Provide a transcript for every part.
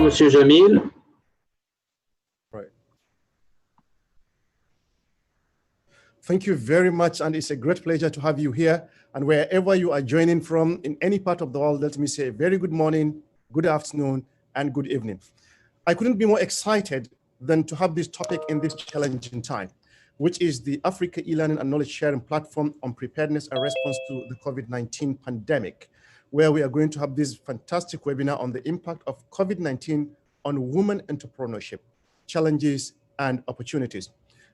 Monsieur Jamil. Right. Thank you very much, and it's a great pleasure to have you here. And wherever you are joining from, in any part of the world, let me say a very good morning, good afternoon, and good evening. I couldn't be more excited than to have this topic in this challenging time, which is the Africa e-learning and knowledge sharing platform on preparedness and response to the COVID-19 pandemic, where we are going to have this fantastic webinar on the impact of COVID-19 on women entrepreneurship, challenges and opportunities.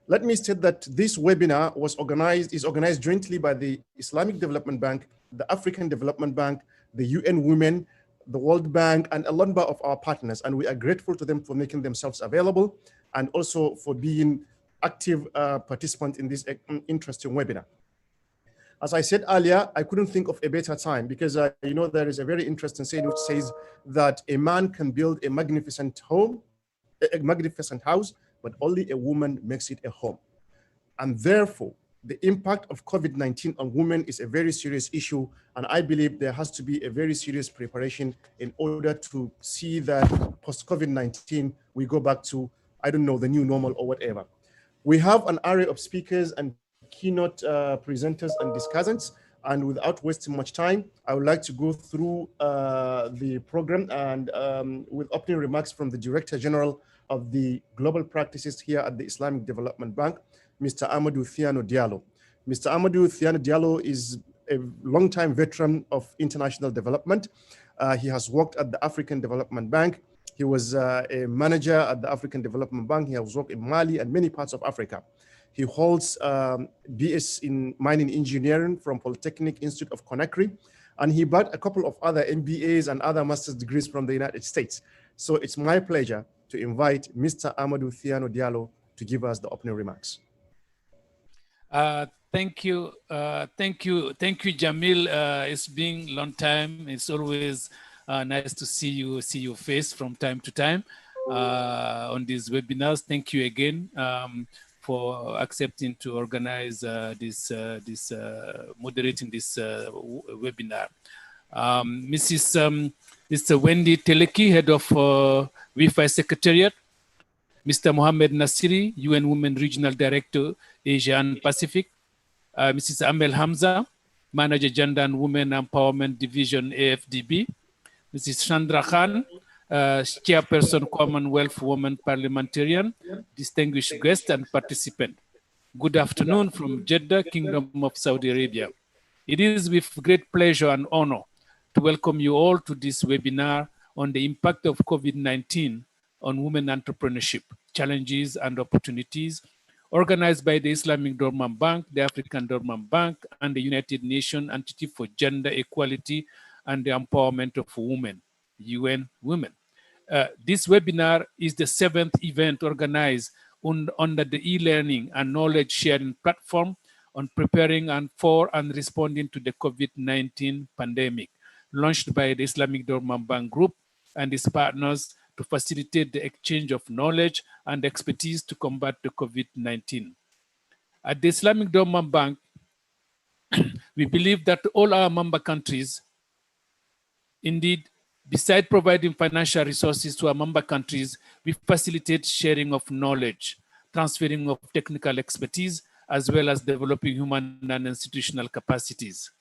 Let me state that this webinar is organized jointly by the Islamic Development Bank, the African Development Bank, the UN Women, the World Bank, and a number of our partners. And we are grateful to them for making themselves available and also for being active participants in this interesting webinar. As I said earlier, I couldn't think of a better time because there is a very interesting saying which says that a man can build a magnificent home, a magnificent house, but only a woman makes it a home. And therefore, the impact of COVID-19 on women is a very serious issue. And I believe there has to be a very serious preparation in order to see that post-COVID-19, we go back to, I don't know, the new normal or whatever. We have an array of speakers and keynote presenters and discussants. And without wasting much time, I would like to go through the program and with opening remarks from the Director General of the Global Practices here at the Islamic Development Bank, Mr. Amadou Thiano Diallo. Mr. Amadou Thiano Diallo is a longtime veteran of international development. He has worked at the African Development Bank. He was a manager at the African Development Bank. He has worked in Mali and many parts of Africa. He holds BS in mining engineering from Polytechnic Institute of Conakry, and he brought a couple of other MBAs and other master's degrees from the United States. So it's my pleasure to invite Mr. Amadou Thiano Diallo to give us the opening remarks. Thank you, Jamil. It's been a long time. It's always nice to see your face from time to time on these webinars. Thank you again for accepting to organize moderating this webinar. Mr. Wendy Teleki, head of WIFI Secretariat, Mr. Mohamed Nasiri, UN Women Regional Director, Asia and Pacific, Mrs. Amel Hamza, Manager Gender and Women Empowerment Division, AFDB, Mrs. Chandra Khan, Chairperson Commonwealth Women Parliamentarian, distinguished guest and participant. Good afternoon from Jeddah, Kingdom of Saudi Arabia. It is with great pleasure and honor to welcome you all to this webinar on the impact of COVID-19 on women entrepreneurship, challenges and opportunities, organized by the Islamic Development Bank, the African Development Bank, and the United Nations Entity for Gender Equality and the Empowerment of Women, UN Women. This webinar is the 7th event organized under the e-learning and knowledge sharing platform on preparing for and responding to the COVID-19 pandemic, launched by the Islamic Development Bank Group and its partners to facilitate the exchange of knowledge and expertise to combat the COVID-19. At the Islamic Development Bank, we believe that all our member countries, indeed, besides providing financial resources to our member countries, we facilitate sharing of knowledge, transferring of technical expertise, as well as developing human and institutional capacities.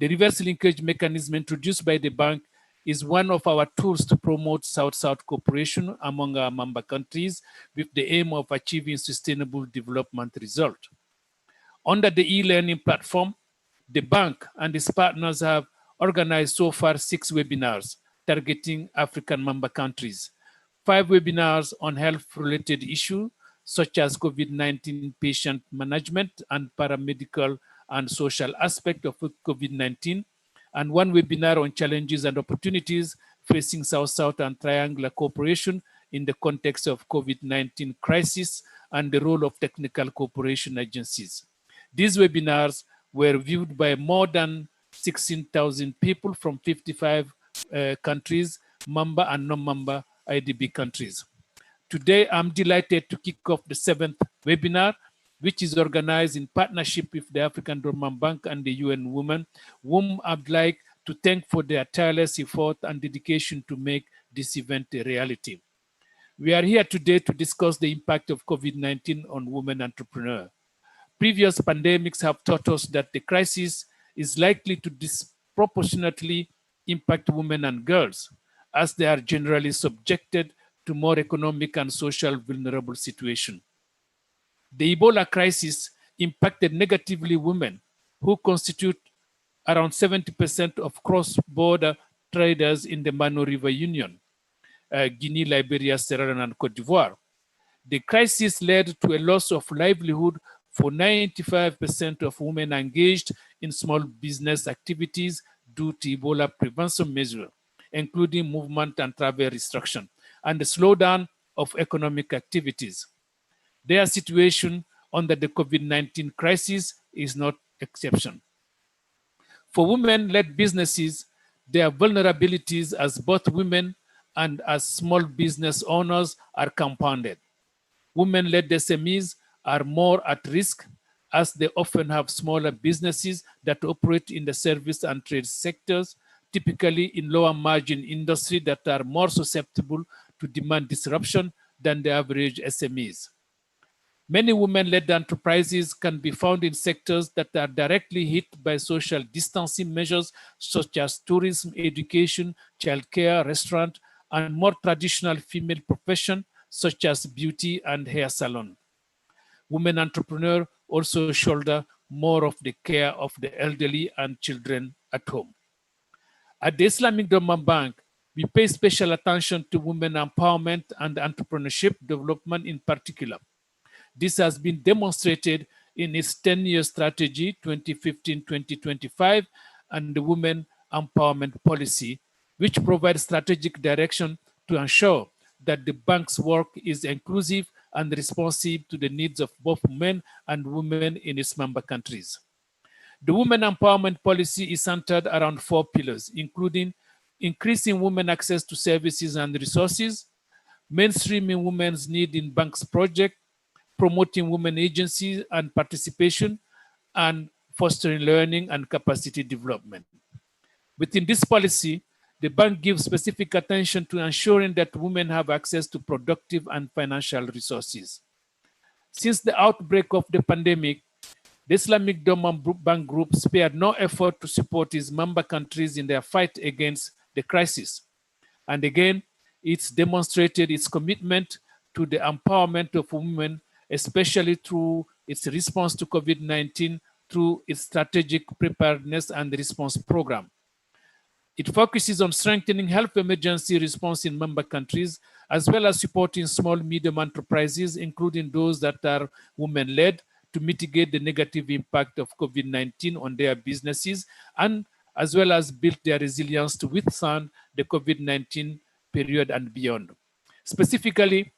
The reverse linkage mechanism introduced by the bank is one of our tools to promote South-South cooperation among our member countries with the aim of achieving sustainable development result. Under the e-learning platform, the bank and its partners have organized so far 6 webinars targeting African member countries, 5 webinars on health-related issues such as COVID-19 patient management and paramedical and social aspect of COVID-19, and 1 webinar on challenges and opportunities facing South-South and triangular cooperation in the context of COVID-19 crisis and the role of technical cooperation agencies. These webinars were viewed by more than 16,000 people from 55 countries, member and non-member IDB countries. Today, I'm delighted to kick off the 7th webinar, which is organized in partnership with the African Development Bank and the UN Women, whom I'd like to thank for their tireless effort and dedication to make this event a reality. We are here today to discuss the impact of COVID-19 on women entrepreneurs. Previous pandemics have taught us that the crisis is likely to disproportionately impact women and girls, as they are generally subjected to more economic and social vulnerable situations. The Ebola crisis impacted negatively women, who constitute around 70% of cross-border traders in the Mano River Union, Guinea, Liberia, Sierra Leone, and Cote d'Ivoire. The crisis led to a loss of livelihood for 95% of women engaged in small business activities due to Ebola prevention measures, including movement and travel restriction, and the slowdown of economic activities. Their situation under the COVID-19 crisis is not exception. For women-led businesses, their vulnerabilities as both women and as small business owners are compounded. Women-led SMEs are more at risk, as they often have smaller businesses that operate in the service and trade sectors, typically in lower margin industry that are more susceptible to demand disruption than the average SMEs. Many women-led enterprises can be found in sectors that are directly hit by social distancing measures such as tourism, education, childcare, restaurant, and more traditional female professions such as beauty and hair salon. Women entrepreneurs also shoulder more of the care of the elderly and children at home. At the Islamic Development Bank, we pay special attention to women empowerment and entrepreneurship development in particular. This has been demonstrated in its 10-year strategy, 2015-2025, and the Women Empowerment Policy, which provides strategic direction to ensure that the bank's work is inclusive and responsive to the needs of both men and women in its member countries. The Women Empowerment Policy is centered around 4 pillars, including increasing women access to services and resources, mainstreaming women's need in banks projects, promoting women agency and participation, and fostering learning and capacity development. Within this policy, the bank gives specific attention to ensuring that women have access to productive and financial resources. Since the outbreak of the pandemic, the Islamic Development Bank Group spared no effort to support its member countries in their fight against the crisis. And again, it's demonstrated its commitment to the empowerment of women, especially through its response to COVID-19 through its strategic preparedness and response program. It focuses on strengthening health emergency response in member countries, as well as supporting small, medium enterprises, including those that are women-led, to mitigate the negative impact of COVID-19 on their businesses, and as well as build their resilience to withstand the COVID-19 period and beyond. Specifically,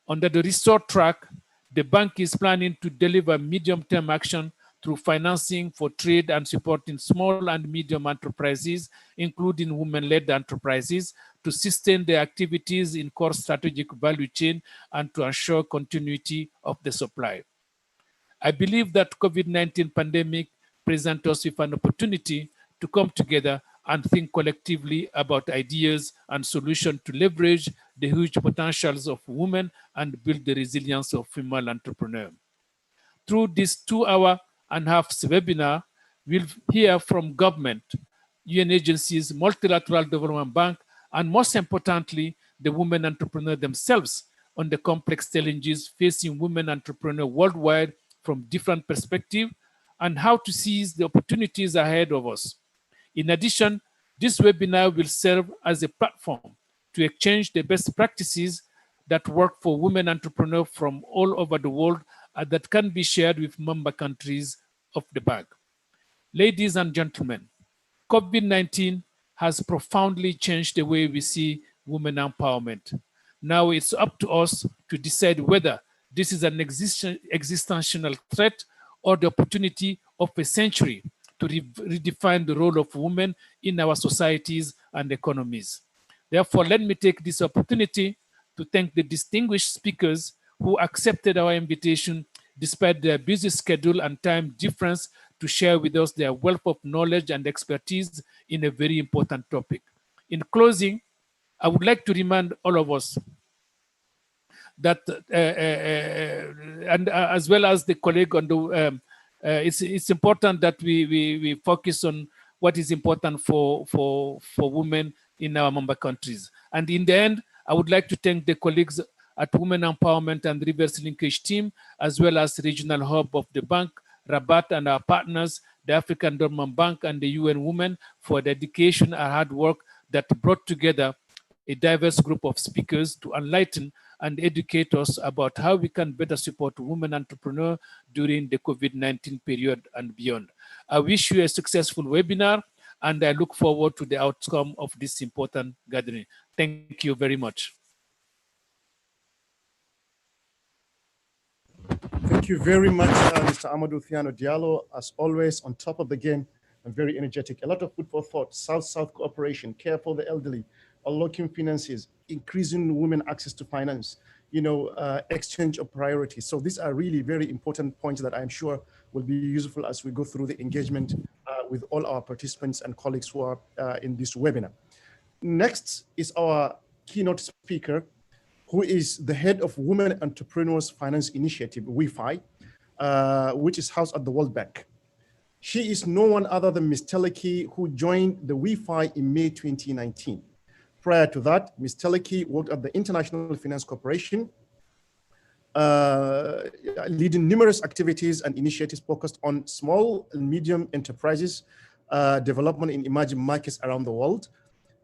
under the Restore track, the bank is planning to deliver medium-term action through financing for trade and supporting small and medium enterprises, including women-led enterprises, to sustain their activities in core strategic value chain and to ensure continuity of the supply. I believe that COVID-19 pandemic presents us with an opportunity to come together and think collectively about ideas and solutions to leverage the huge potentials of women and build the resilience of female entrepreneurs. Through this 2.5-hour webinar, we'll hear from government, UN agencies, multilateral development bank, and most importantly, the women entrepreneurs themselves on the complex challenges facing women entrepreneurs worldwide from different perspectives and how to seize the opportunities ahead of us. In addition, this webinar will serve as a platform to exchange the best practices that work for women entrepreneurs from all over the world that can be shared with member countries of the bank. Ladies and gentlemen, COVID-19 has profoundly changed the way we see women empowerment. Now it's up to us to decide whether this is an existential threat or the opportunity of a century to redefine the role of women in our societies and economies. Therefore, let me take this opportunity to thank the distinguished speakers who accepted our invitation despite their busy schedule and time difference to share with us their wealth of knowledge and expertise in a very important topic. In closing, I would like to remind all of us that, and as well as the colleague on the, it's important that we focus on what is important for women in our member countries. And in the end, I would like to thank the colleagues at Women Empowerment and Reverse Linkage Team, as well as Regional Hub of the Bank, Rabat, and our partners, the African Development Bank and the UN Women, for dedication and hard work that brought together a diverse group of speakers to enlighten and educate us about how we can better support women entrepreneurs during the COVID-19 period and beyond. I wish you a successful webinar, and I look forward to the outcome of this important gathering. Thank you very much. Thank you very much, Mr. Amadou Thiano Diallo. As always, on top of the game and very energetic. A lot of food for thought, South-South cooperation, care for the elderly, unlocking finances, increasing women access to finance, exchange of priorities. So these are really very important points that I'm sure will be useful as we go through the engagement with all our participants and colleagues who are in this webinar. Next is our keynote speaker, who is the head of Women Entrepreneurs Finance Initiative, WIFI, which is housed at the World Bank. She is no one other than Ms. Teleki, who joined the WIFI in May 2019. Prior to that, Ms. Teleki worked at the International Finance Corporation, leading numerous activities and initiatives focused on small and medium enterprises, development in emerging markets around the world.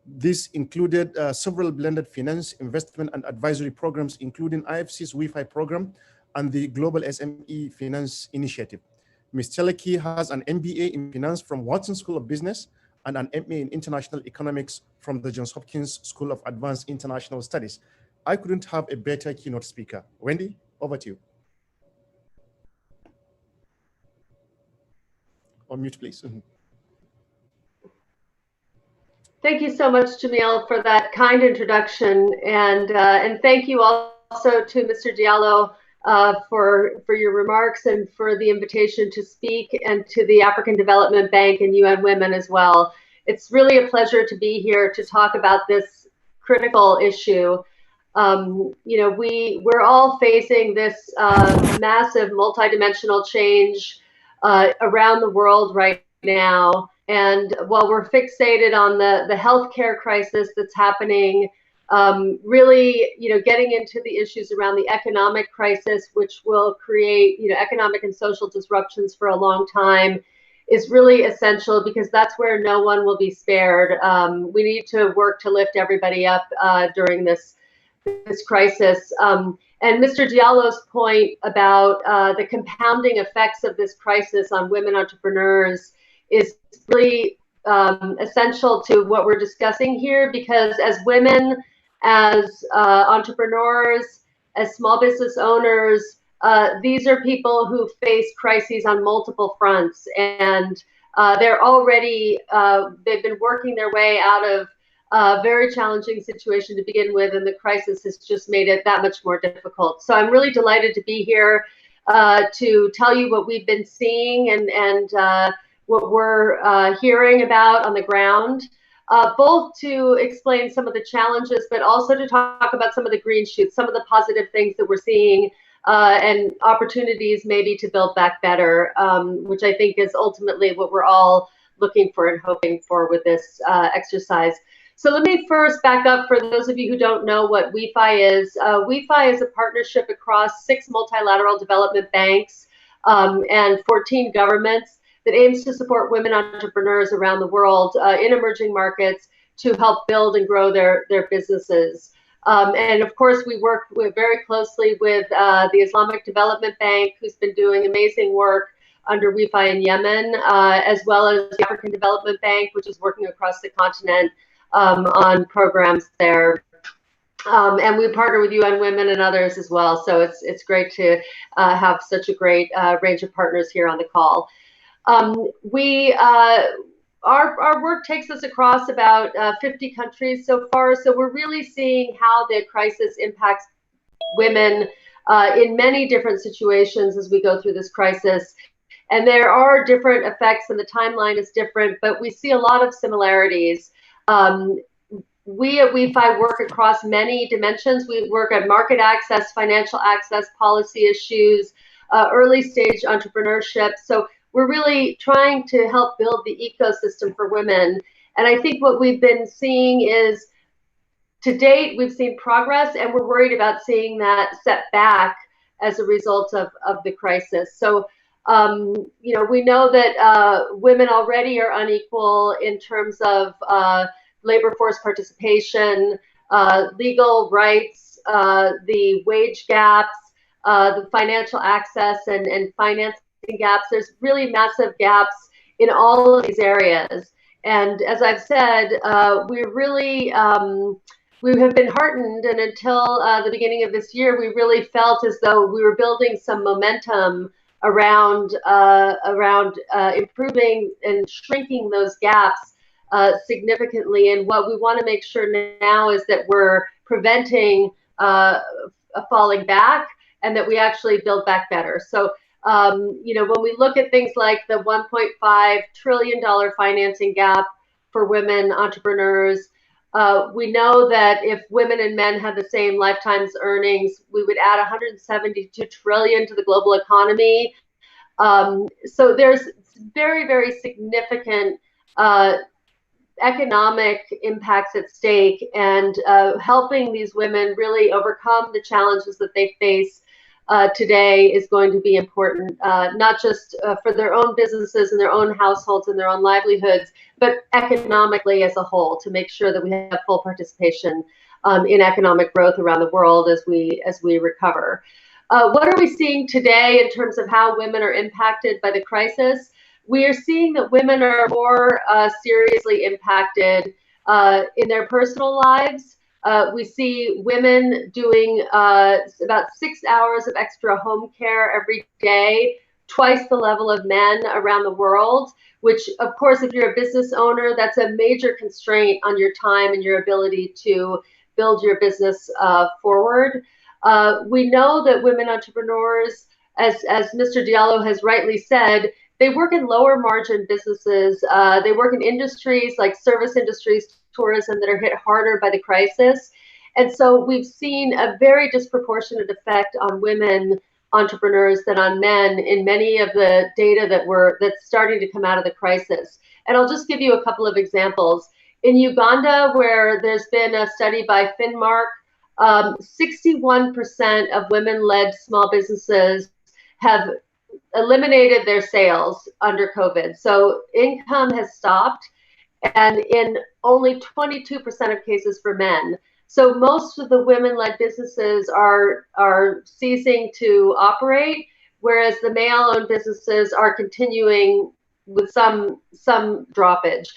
This included several blended finance, investment, and advisory programs, including IFC's WIFI program and the Global SME Finance Initiative. Ms. Teleki has an MBA in finance from Watson School of Business and an MA in international economics from the Johns Hopkins School of Advanced International Studies. I couldn't have a better keynote speaker. Wendy, over to you. On mute, please. Thank you so much, Jamil, for that kind introduction, and thank you also to Mr. Diallo for your remarks and for the invitation to speak, and to the African Development Bank and UN Women as well. It's really a pleasure to be here to talk about this critical issue. We're all facing this massive multidimensional change around the world right now. And while we're fixated on the healthcare crisis that's happening, really, getting into the issues around the economic crisis, which will create, economic and social disruptions for a long time, is really essential, because that's where no one will be spared. We need to work to lift everybody up during this crisis. And Mr. Diallo's point about the compounding effects of this crisis on women entrepreneurs is really essential to what we're discussing here, because as women, as entrepreneurs, as small business owners, these are people who face crises on multiple fronts, and they're already, they've been working their way out of a very challenging situation to begin with, and the crisis has just made it that much more difficult. So I'm really delighted to be here to tell you what we've been seeing and what we're hearing about on the ground, both to explain some of the challenges, but also to talk about some of the green shoots, some of the positive things that we're seeing, and opportunities maybe to build back better, which I think is ultimately what we're all looking for and hoping for with this exercise. So let me first back up for those of you who don't know what WIFI is. WIFI is a partnership across 6 multilateral development banks and 14 governments that aims to support women entrepreneurs around the world in emerging markets to help build and grow their businesses. And of course, we work very closely with the Islamic Development Bank, who's been doing amazing work under WIFI in Yemen, as well as the African Development Bank, which is working across the continent on programs there. And we partner with UN Women and others as well. So it's great to have such a great range of partners here on the call. Our work takes us across about 50 countries so far, so we're really seeing how the crisis impacts women in many different situations as we go through this crisis. And there are different effects, and the timeline is different, but we see a lot of similarities. we at WeFi work across many dimensions. We work at market access, financial access, policy issues, early stage entrepreneurship. So we're really trying to help build the ecosystem for women. And I think what we've been seeing is, to date, we've seen progress, and we're worried about seeing that set back as a result of the crisis. So, you know, we know that women already are unequal in terms of labor force participation, legal rights, the wage gaps, the financial access and financing gaps. There's really massive gaps in all of these areas. And as I've said, we're really, we have been heartened, and until the beginning of this year, we really felt as though we were building some momentum around improving and shrinking those gaps significantly. And what we want to make sure now is that we're preventing a falling back, and that we actually build back better. So, you know, when we look at things like the $1.5 trillion financing gap for women entrepreneurs, we know that if women and men had the same lifetime's earnings, we would add 172 trillion to the global economy. So there's very, very significant economic impacts at stake, and helping these women really overcome the challenges that they face today is going to be important, not just for their own businesses and their own households and their own livelihoods, but economically as a whole, to make sure that we have full participation in economic growth around the world as we recover. What are we seeing today in terms of how women are impacted by the crisis? We are seeing that women are more seriously impacted in their personal lives. We see women doing about 6 hours of extra home care every day, twice the level of men around the world, which, of course, if you're a business owner, that's a major constraint on your time and your ability to build your business forward. We know that women entrepreneurs, as Mr. Diallo has rightly said, they work in lower margin businesses. They work in industries like service industries, tourism, that are hit harder by the crisis. And so we've seen a very disproportionate effect on women entrepreneurs than on men in many of the data that's starting to come out of the crisis. And I'll just give you a couple of examples. In Uganda, where there's been a study by Finmark, 61% of women-led small businesses have eliminated their sales under COVID. So income has stopped, and in only 22% of cases for men. So most of the women-led businesses are ceasing to operate, whereas the male-owned businesses are continuing with some droppage.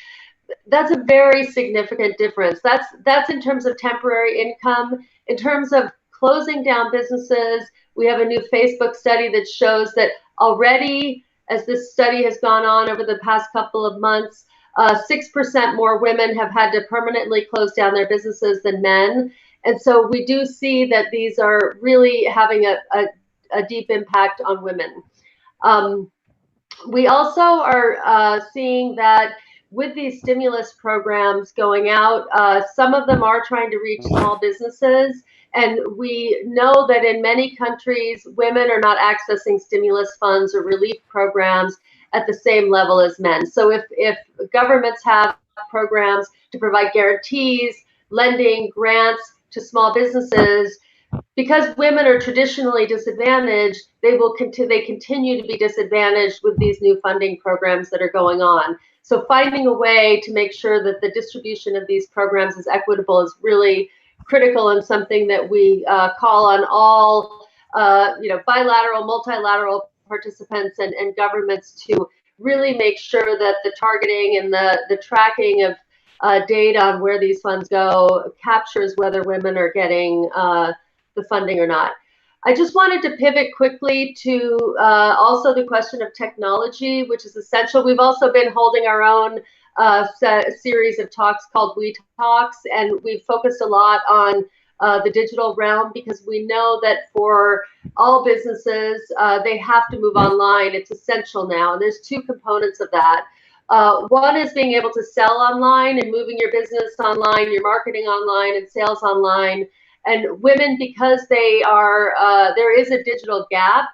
That's a very significant difference. That's in terms of temporary income. In terms of closing down businesses, we have a new Facebook study that shows that already, as this study has gone on over the past couple of months, 6% more women have had to permanently close down their businesses than men. And so we do see that these are really having a deep impact on women. We also are seeing that with these stimulus programs going out, some of them are trying to reach small businesses. And we know that in many countries, women are not accessing stimulus funds or relief programs at the same level as men. So if governments have programs to provide guarantees, lending, grants to small businesses, because women are traditionally disadvantaged, they continue to be disadvantaged with these new funding programs that are going on. So finding a way to make sure that the distribution of these programs is equitable is really critical, and something that we call on all bilateral, multilateral participants and governments to really make sure that the targeting and the tracking of data on where these funds go captures whether women are getting the funding or not. I just wanted to pivot quickly to also the question of technology, which is essential. We've also been holding our own series of talks called We Talks, and we've focused a lot on the digital realm, because we know that for all businesses, they have to move online. It's essential now, and there's two components of that. One is being able to sell online and moving your business online, your marketing online and sales online. And women, because they are, there is a digital gap.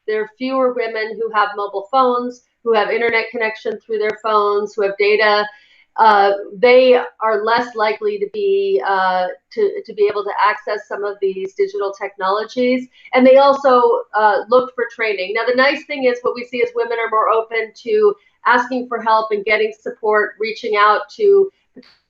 There are fewer women who have mobile phones, who have internet connection through their phones, who have data. They are less likely to be able to access some of these digital technologies, and they also look for training. Now, the nice thing is, what we see is women are more open to asking for help and getting support, reaching out to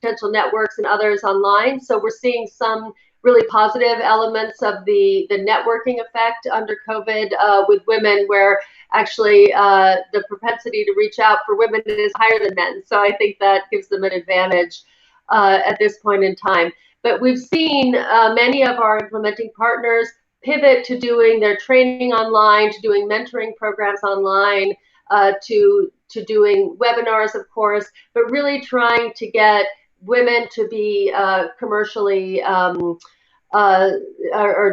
potential networks and others online. So we're seeing some really positive elements of the networking effect under COVID with women, where actually the propensity to reach out for women is higher than men. So I think that gives them an advantage at this point in time. But we've seen many of our implementing partners pivot to doing their training online, to doing mentoring programs online, to doing webinars, of course, but really trying to get women to be commercially or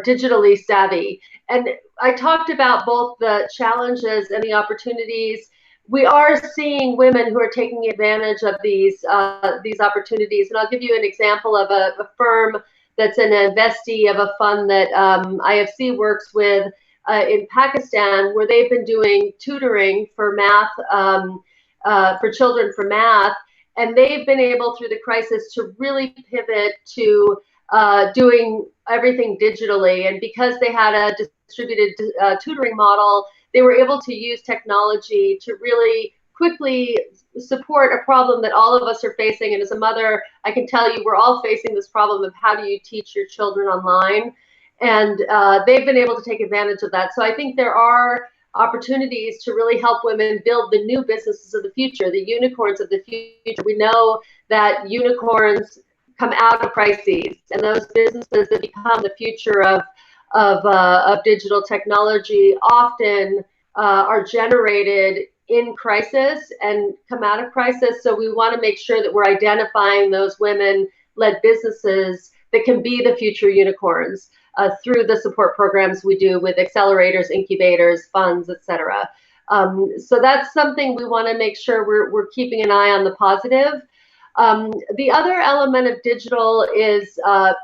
digitally savvy. And I talked about both the challenges and the opportunities. We are seeing women who are taking advantage of these opportunities. And I'll give you an example of a firm that's an investee of a fund that IFC works with in Pakistan, where they've been doing tutoring for math, for children for math. And they've been able, through the crisis, to really pivot to doing everything digitally. And because they had a distributed tutoring model, they were able to use technology to really quickly support a problem that all of us are facing. And as a mother, I can tell you, we're all facing this problem of how do you teach your children online? And they've been able to take advantage of that. So I think there are opportunities to really help women build the new businesses of the future, the unicorns of the future. We know that unicorns come out of crises, and those businesses that become the future of digital technology often are generated in crisis and come out of crisis. So we want to make sure that we're identifying those women-led businesses that can be the future unicorns through the support programs we do with accelerators, incubators, funds, etc. So that's something we want to make sure we're keeping an eye on the positive. The other element of digital is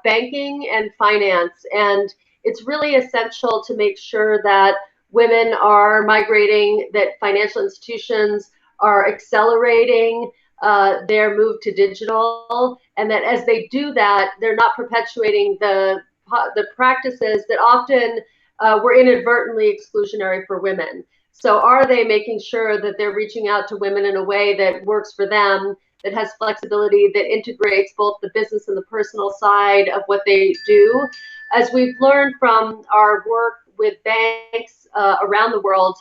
banking and finance, and it's really essential to make sure that women are migrating, that financial institutions are accelerating their move to digital, and that as they do that, they're not perpetuating the practices that often were inadvertently exclusionary for women. So are they making sure that they're reaching out to women in a way that works for them, that has flexibility, that integrates both the business and the personal side of what they do? As we've learned from our work with banks around the world,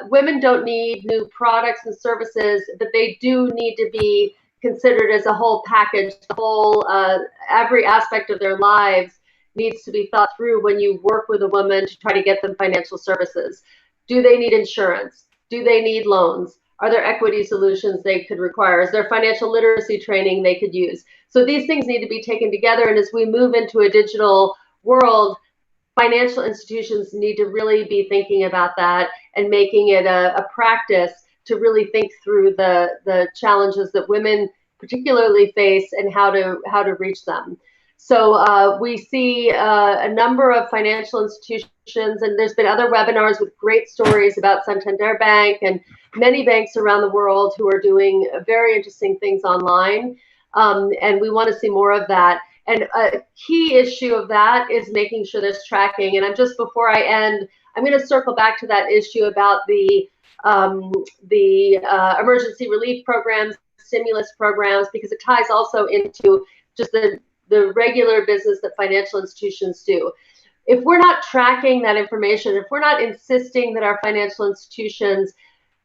women don't need new products and services, but they do need to be considered as a whole package. The whole, every aspect of their lives needs to be thought through when you work with a woman to try to get them financial services. Do they need insurance? Do they need loans? Are there equity solutions they could require? Is there financial literacy training they could use? So these things need to be taken together. And as we move into a digital world, financial institutions need to really be thinking about that and making it a practice to really think through the challenges that women particularly face and how to reach them. So we see a number of financial institutions, and there's been other webinars with great stories about Santander Bank and many banks around the world who are doing very interesting things online. And we want to see more of that. And a key issue of that is making sure there's tracking. And just before I end, I'm going to circle back to that issue about the emergency relief programs, stimulus programs, because it ties also into just the regular business that financial institutions do. If we're not tracking that information, if we're not insisting that our financial institutions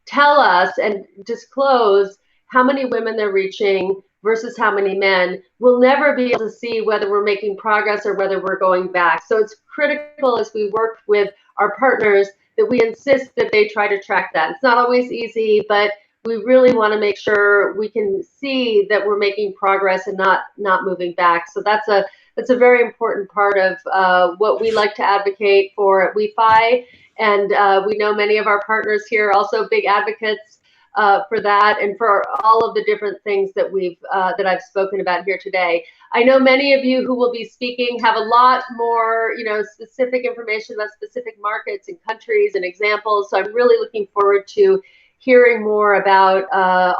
tell us and disclose how many women they're reaching versus how many men, we'll never be able to see whether we're making progress or whether we're going back. So it's critical as we work with our partners that we insist that they try to track that. It's not always easy, but we really want to make sure we can see that we're making progress and not moving back. So that's a very important part of what we like to advocate for at WeFi. And we know many of our partners here are also big advocates for that and for all of the different things that I've spoken about here today. I know many of you who will be speaking have a lot more, specific information about specific markets and countries and examples. So I'm really looking forward to hearing more about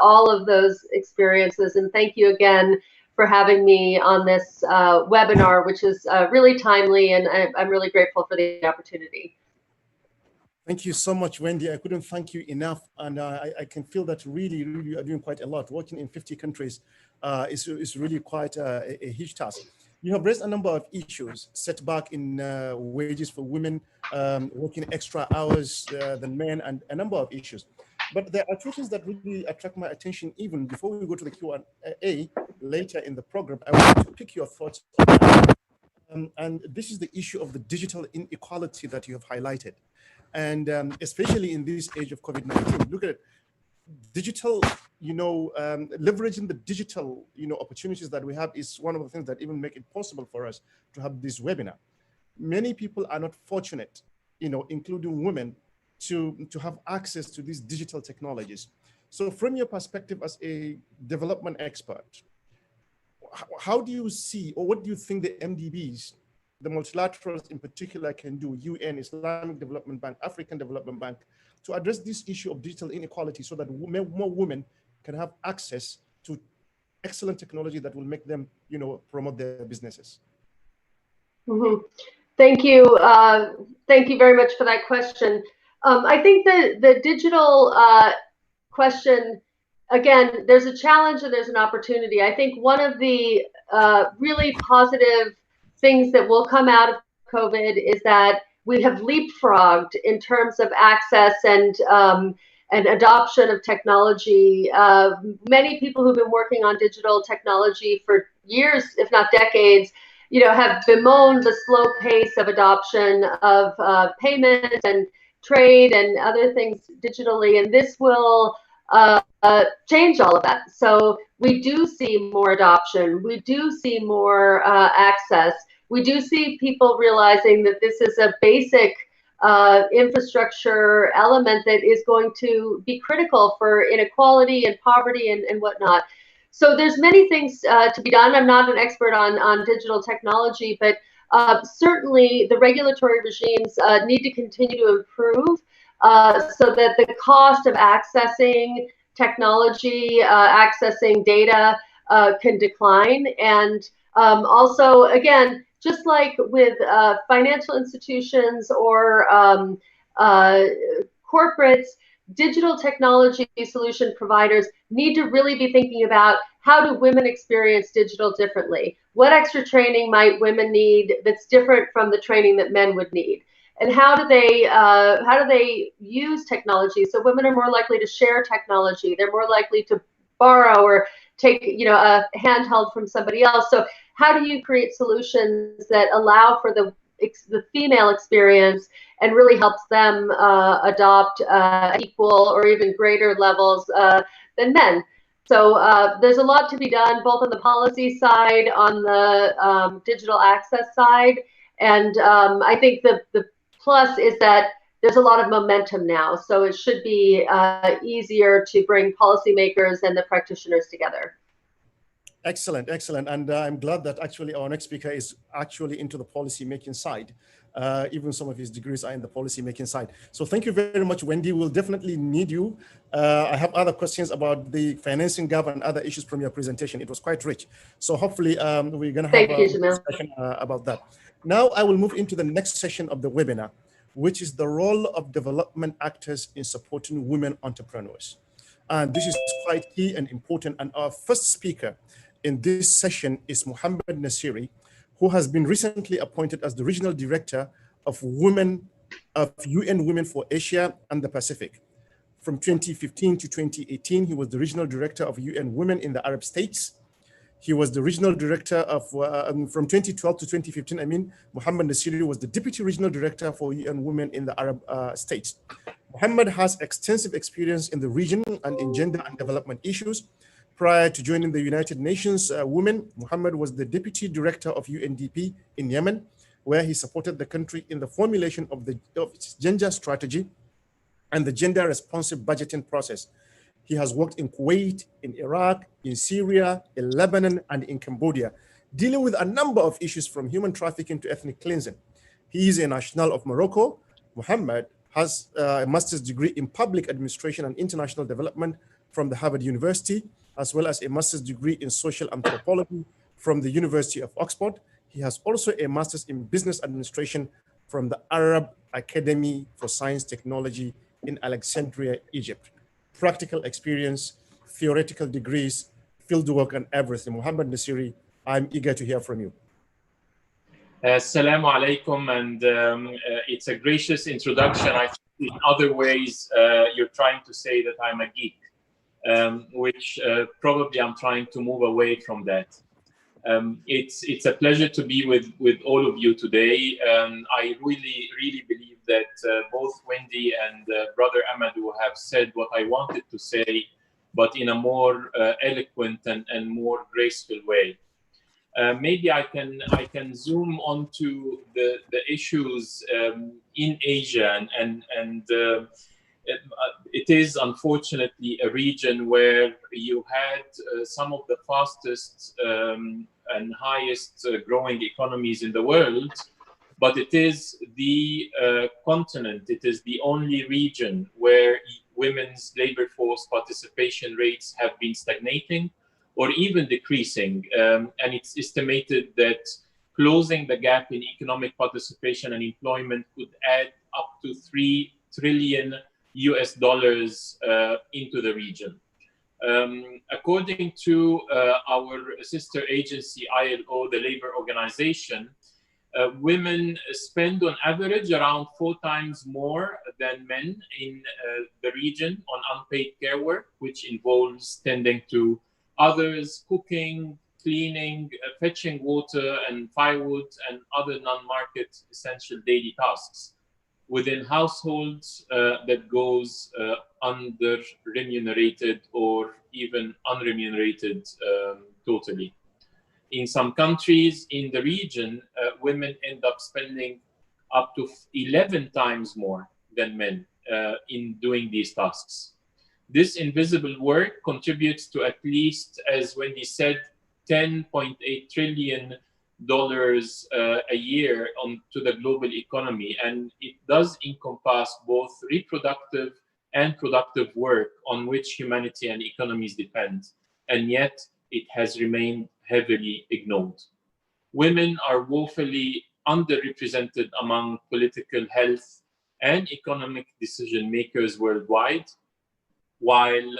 all of those experiences. And thank you again for having me on this webinar, which is really timely, and I'm really grateful for the opportunity. Thank you so much, Wendy. I couldn't thank you enough. And I can feel that really you are doing quite a lot. Working in 50 countries is really quite a huge task. You have raised a number of issues, setback in wages for women, working extra hours than men, and a number of issues. But there are two things that really attract my attention even before we go to the Q&A later in the program. I want to pick your thoughts on that. And this is the issue of the digital inequality that you have highlighted. And especially in this age of COVID-19, look at it. Digital, leveraging the digital, opportunities that we have is one of the things that even make it possible for us to have this webinar. Many people are not fortunate, including women, to have access to these digital technologies. So from your perspective as a development expert, how do you see, or what do you think the MDBs, the multilaterals in particular, can do, UN, Islamic Development Bank, African Development Bank, to address this issue of digital inequality so that more women can have access to excellent technology that will make them, promote their businesses? Mm-hmm. Thank you. Thank you very much for that question. I think the digital question, again, there's a challenge and there's an opportunity. I think one of the really positive things that will come out of COVID is that we have leapfrogged in terms of access and adoption of technology. Many people who've been working on digital technology for years, if not decades, have bemoaned the slow pace of adoption of payment and trade and other things digitally, and this will change all of that. So we do see more adoption. We do see more access. We do see people realizing that this is a basic infrastructure element that is going to be critical for inequality and poverty and whatnot. So there's many things to be done. I'm not an expert on digital technology, but certainly the regulatory regimes need to continue to improve so that the cost of accessing technology, accessing data can decline. And also, again, just like with financial institutions or corporates, digital technology solution providers need to really be thinking about how do women experience digital differently? What extra training might women need that's different from the training that men would need? And how do they use technology? So women are more likely to share technology. They're more likely to borrow or take a handheld from somebody else. So how do you create solutions that allow for the female experience and really helps them adopt equal or even greater levels than men? So there's a lot to be done, both on the policy side, on the digital access side. And I think the plus is that there's a lot of momentum now. So it should be easier to bring policymakers and the practitioners together. Excellent, excellent. And I'm glad that actually our next speaker is actually into the policy making side. Even some of his degrees are in the policy making side. So thank you very much, Wendy. We'll definitely need you. I have other questions about the financing gap and other issues from your presentation. It was quite rich. So hopefully we're going to have a discussion about that. Now I will move into the next session of the webinar, which is the role of development actors in supporting women entrepreneurs. And this is quite key and important. And our first speaker in this session is Mohammed Nasiri, who has been recently appointed as the Regional Director of UN Women for Asia and the Pacific. From 2015 to 2018, he was the Regional Director of UN Women in the Arab States. He was the Regional Director of, from 2012 to 2015, Mohammed Nasiri was the Deputy Regional Director for UN Women in the Arab States. Mohammed has extensive experience in the region and in gender and development issues. Prior to joining the United Nations Women, Mohammed was the Deputy Director of UNDP in Yemen, where he supported the country in the formulation of its gender strategy and the gender responsive budgeting process. He has worked in Kuwait, in Iraq, in Syria, in Lebanon, and in Cambodia, dealing with a number of issues from human trafficking to ethnic cleansing. He is a national of Morocco. Mohammed has a master's degree in public administration and international development from the Harvard University, as well as a master's degree in social anthropology from the University of Oxford. He has also a master's in business administration from the Arab Academy for Science Technology in Alexandria, Egypt. Practical experience, theoretical degrees, fieldwork, and everything. Mohammed Nasiri, I'm eager to hear from you. Assalamu alaikum, and it's a gracious introduction. I think in other ways, you're trying to say that I'm a geek, which probably I'm trying to move away from that. It's a pleasure to be with all of you today. I really believe that both Wendy and Brother Amadou have said what I wanted to say, but in a more eloquent and more graceful way. Maybe I can zoom onto the issues in Asia, and it is unfortunately a region where you had some of the fastest and highest growing economies in the world, but it is the continent, it is the only region where women's labor force participation rates have been stagnating or even decreasing. And it's estimated that closing the gap in economic participation and employment could add up to $3 trillion into the region. According to our sister agency, ILO, the labor organization, women spend on average around 4 times more than men in the region on unpaid care work, which involves tending to others, cooking, cleaning, fetching water and firewood, and other non-market essential daily tasks within households that goes under-remunerated or even unremunerated totally. In some countries in the region, women end up spending up to 11 times more than men in doing these tasks. This invisible work contributes to at least, as Wendy said, $10.8 trillion a year to the global economy. And it does encompass both reproductive and productive work on which humanity and economies depend. And yet it has remained heavily ignored. Women are woefully underrepresented among political, health, and economic decision makers worldwide, while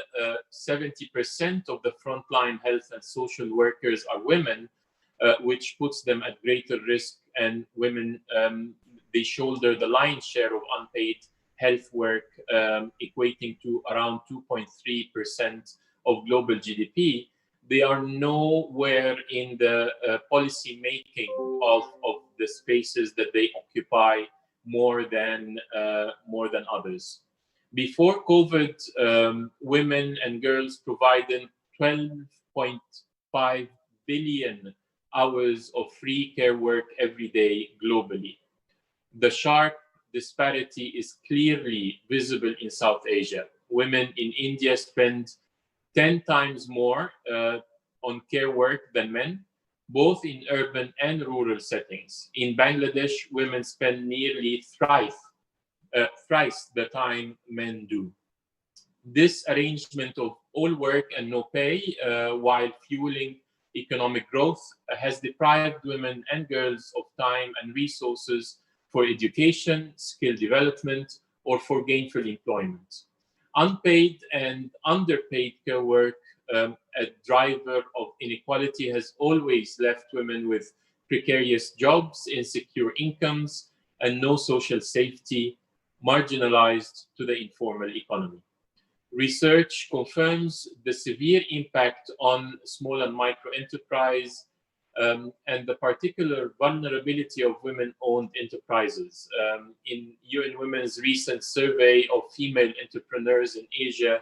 70% of the frontline health and social workers are women, which puts them at greater risk, and women, they shoulder the lion's share of unpaid health work, equating to around 2.3% of global GDP. They are nowhere in the policy making of the spaces that they occupy more than others. Before COVID, women and girls provided 12.5 billion hours of free care work every day globally. The sharp disparity is clearly visible in South Asia. Women in India spend 10 times more on care work than men, both in urban and rural settings. In Bangladesh, women spend nearly thrice the time men do. This arrangement of all work and no pay while fueling economic growth has deprived women and girls of time and resources for education, skill development, or for gainful employment. Unpaid and underpaid care work, a driver of inequality, has always left women with precarious jobs, insecure incomes, and no social safety, marginalized to the informal economy. Research confirms the severe impact on small and micro enterprise and the particular vulnerability of women-owned enterprises. In UN Women's recent survey of female entrepreneurs in Asia,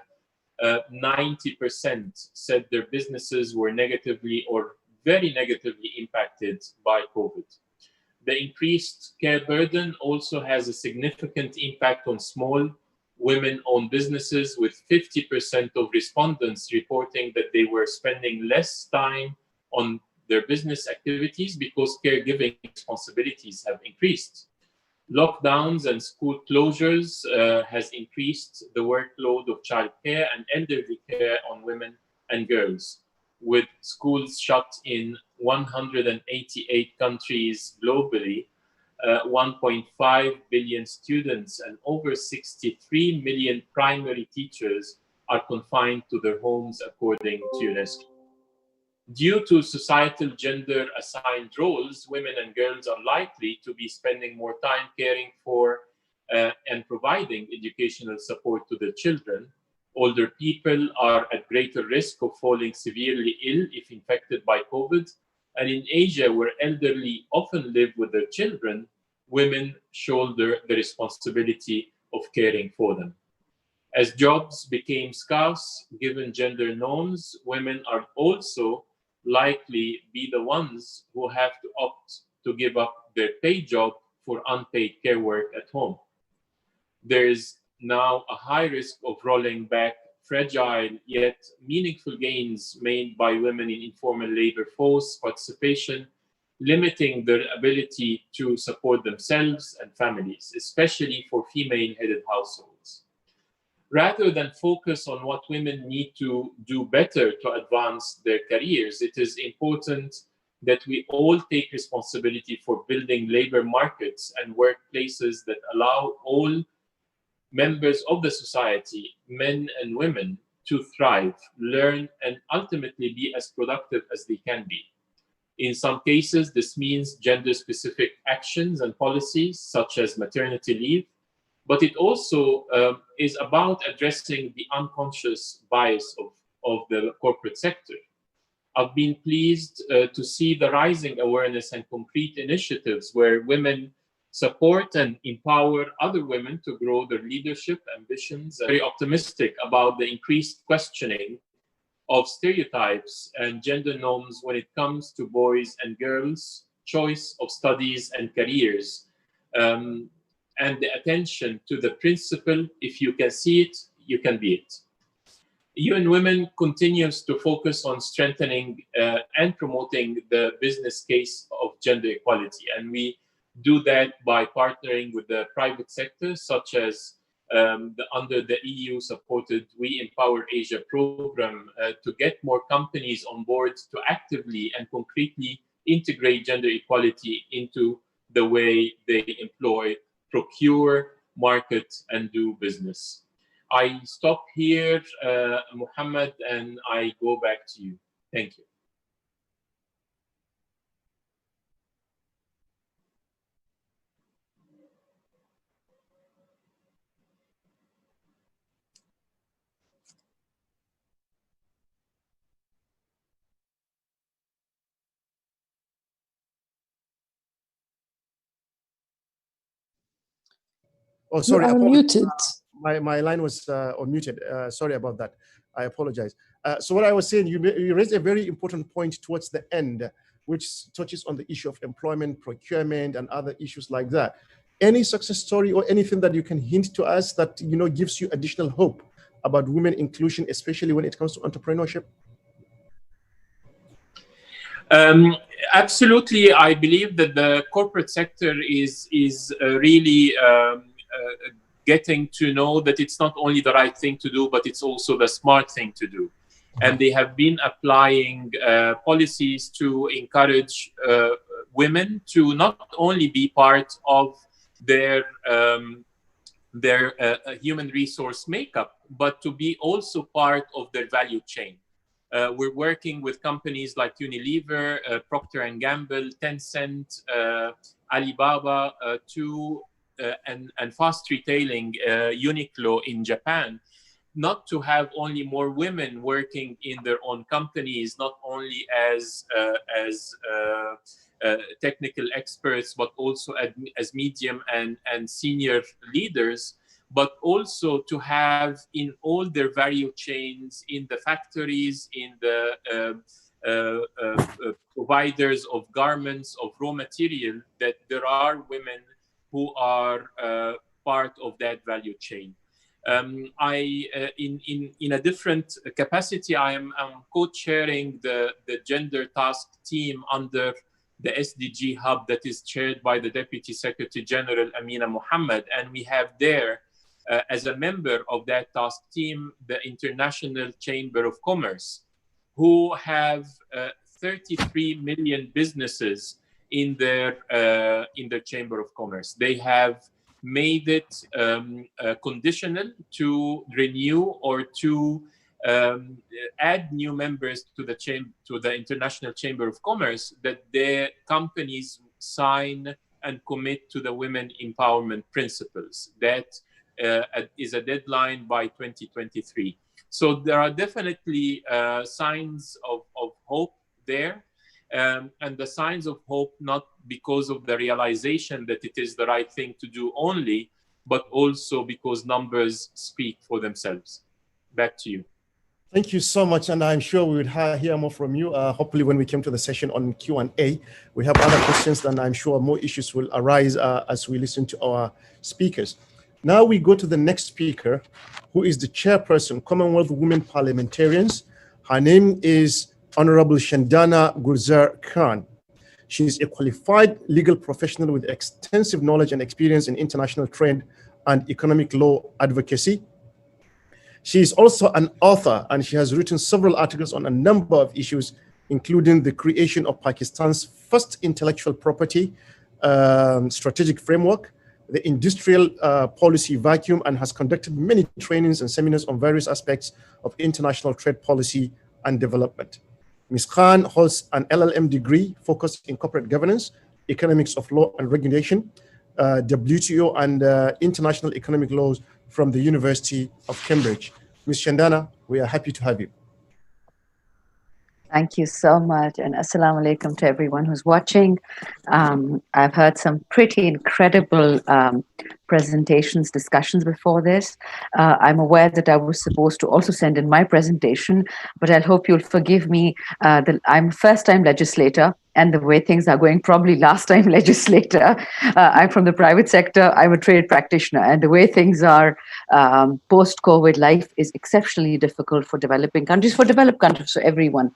90% said their businesses were negatively or very negatively impacted by COVID. The increased care burden also has a significant impact on small, women-owned businesses, with 50% of respondents reporting that they were spending less time on their business activities because caregiving responsibilities have increased. Lockdowns and school closures has increased the workload of childcare and elderly care on women and girls, with schools shut in 188 countries globally, 1.5 billion students and over 63 million primary teachers are confined to their homes, according to UNESCO. Due to societal gender-assigned roles, women and girls are likely to be spending more time caring for and providing educational support to their children. Older people are at greater risk of falling severely ill if infected by COVID. And in Asia, where elderly often live with their children, women shoulder the responsibility of caring for them. As jobs became scarce, given gender norms, women are also likely be the ones who have to opt to give up their paid job for unpaid care work at home. There is now a high risk of rolling back fragile yet meaningful gains made by women in informal labor force participation, limiting their ability to support themselves and families, especially for female-headed households. Rather than focus on what women need to do better to advance their careers, it is important that we all take responsibility for building labor markets and workplaces that allow all members of the society, men and women, to thrive, learn, and ultimately be as productive as they can be. In some cases, this means gender-specific actions and policies, such as maternity leave, but it also is about addressing the unconscious bias of the corporate sector. I've been pleased to see the rising awareness and concrete initiatives where women support and empower other women to grow their leadership ambitions. I'm very optimistic about the increased questioning of stereotypes and gender norms when it comes to boys and girls' choice of studies and careers. And the attention to the principle, if you can see it, you can be it. UN Women continues to focus on strengthening and promoting the business case of gender equality. And we do that by partnering with the private sector, such as under the EU-supported We Empower Asia program to get more companies on board to actively and concretely integrate gender equality into the way they employ, procure, market, and do business. I stop here, Muhammad, and I go back to you. Thank you. Oh, sorry. You are muted. My line was unmuted. Sorry about that. I apologize. So what I was saying, you raised a very important point towards the end, which touches on the issue of employment, procurement, and other issues like that. Any success story or anything that you can hint to us that gives you additional hope about women inclusion, especially when it comes to entrepreneurship? Absolutely, I believe that the corporate sector is really getting to know that it's not only the right thing to do, but it's also the smart thing to do. And they have been applying policies to encourage women to not only be part of their human resource makeup, but to be also part of their value chain. We're working with companies like Unilever, Procter & Gamble, Tencent, Alibaba, and fast retailing, Uniqlo in Japan, not to have only more women working in their own companies, not only as technical experts, but also as medium and senior leaders, but also to have in all their value chains, in the factories, in the providers of garments, of raw material, that there are women who are part of that value chain. In a different capacity, I'm co-chairing the gender task team under the SDG hub that is chaired by the Deputy Secretary General Amina Mohammed, and we have there as a member of that task team the International Chamber of Commerce, who have 33 million businesses in their Chamber of Commerce. They have made it conditional to renew or to add new members to the International Chamber of Commerce, that their companies sign and commit to the women empowerment principles. That is a deadline by 2023. So there are definitely signs of hope there. And the signs of hope, not because of the realization that it is the right thing to do only, but also because numbers speak for themselves. Back to you. Thank you so much, and I'm sure we would hear more from you. Hopefully, when we came to the session on Q&A, we have other questions, and I'm sure more issues will arise as we listen to our speakers. Now we go to the next speaker, who is the chairperson, Commonwealth Women Parliamentarians. Her name is Honorable Shandana Gulzar Khan. She is a qualified legal professional with extensive knowledge and experience in international trade and economic law advocacy. She is also an author, and she has written several articles on a number of issues, including the creation of Pakistan's first intellectual property strategic framework, the industrial policy vacuum, and has conducted many trainings and seminars on various aspects of international trade policy and development. Ms. Khan holds an LLM degree focused in corporate governance, economics of law and regulation, WTO and international economic laws from the University of Cambridge. Ms. Shandana, we are happy to have you. Thank you so much, and assalamu alaikum to everyone who's watching. I've heard some pretty incredible presentations, discussions before this. I'm aware that I was supposed to also send in my presentation, but I hope you'll forgive me that I'm a first-time legislator, and the way things are going, probably last-time legislator. I'm from the private sector. I'm a trade practitioner, and the way things are, post-COVID life is exceptionally difficult for developing countries, for developed countries, for everyone.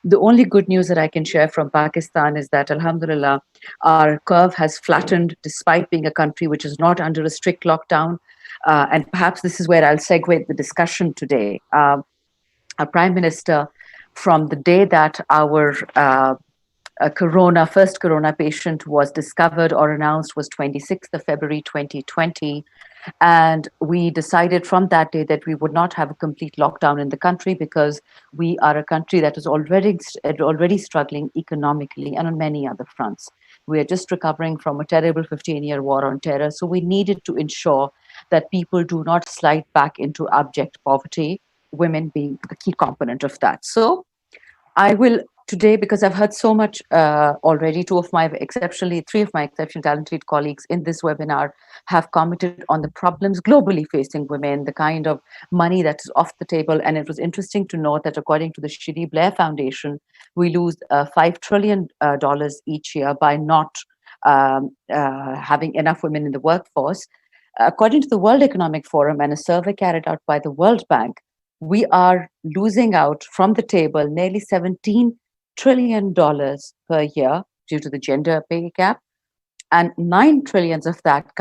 The only good news that I can share from Pakistan is that, alhamdulillah, our curve has flattened despite being a country which is not under a strict lockdown. And perhaps this is where I'll segue the discussion today. Our Prime Minister, from the day that our first corona patient was discovered or announced, was 26th of February 2020. And we decided from that day that we would not have a complete lockdown in the country, because we are a country that is already struggling economically and on many other fronts. We are just recovering from a terrible 15-year war on terror. So we needed to ensure that people do not slide back into abject poverty, women being a key component of that. So I will today, because I've heard so much already, three of my exceptionally talented colleagues in this webinar have commented on the problems globally facing women, the kind of money that is off the table. And it was interesting to note that according to the Shiri Blair Foundation, we lose $5 trillion each year by not having enough women in the workforce. According to the World Economic Forum and a survey carried out by the World Bank, we are losing out from the table nearly $17 trillion per year due to the gender pay gap, and 9 trillions of that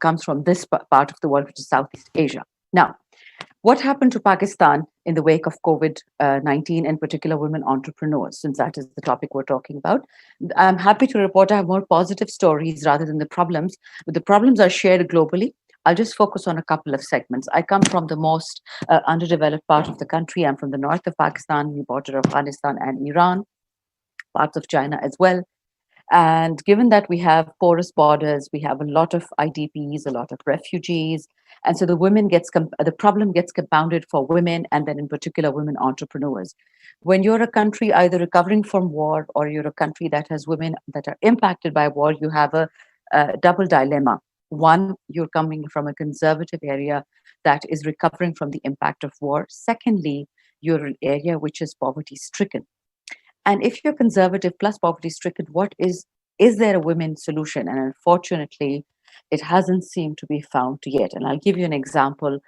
comes from this part of the world, which is Southeast Asia. Now, what happened to Pakistan in the wake of COVID-19, in particular women entrepreneurs, since that is the topic we're talking about? I'm happy to report I have more positive stories rather than the problems, but the problems are shared globally. I'll just focus on a couple of segments. I come from the most underdeveloped part of the country. I'm from the north of Pakistan, the border of Afghanistan and Iran, parts of China as well. And given that we have porous borders, we have a lot of IDPs, a lot of refugees. And so the problem gets compounded for women, and then in particular women entrepreneurs. When you're a country either recovering from war or you're a country that has women that are impacted by war, you have a double dilemma. One, you're coming from a conservative area that is recovering from the impact of war. Secondly, you're an area which is poverty-stricken. And if you're conservative plus poverty-stricken, is there a women's solution? And unfortunately, it hasn't seemed to be found yet. And I'll give you an example.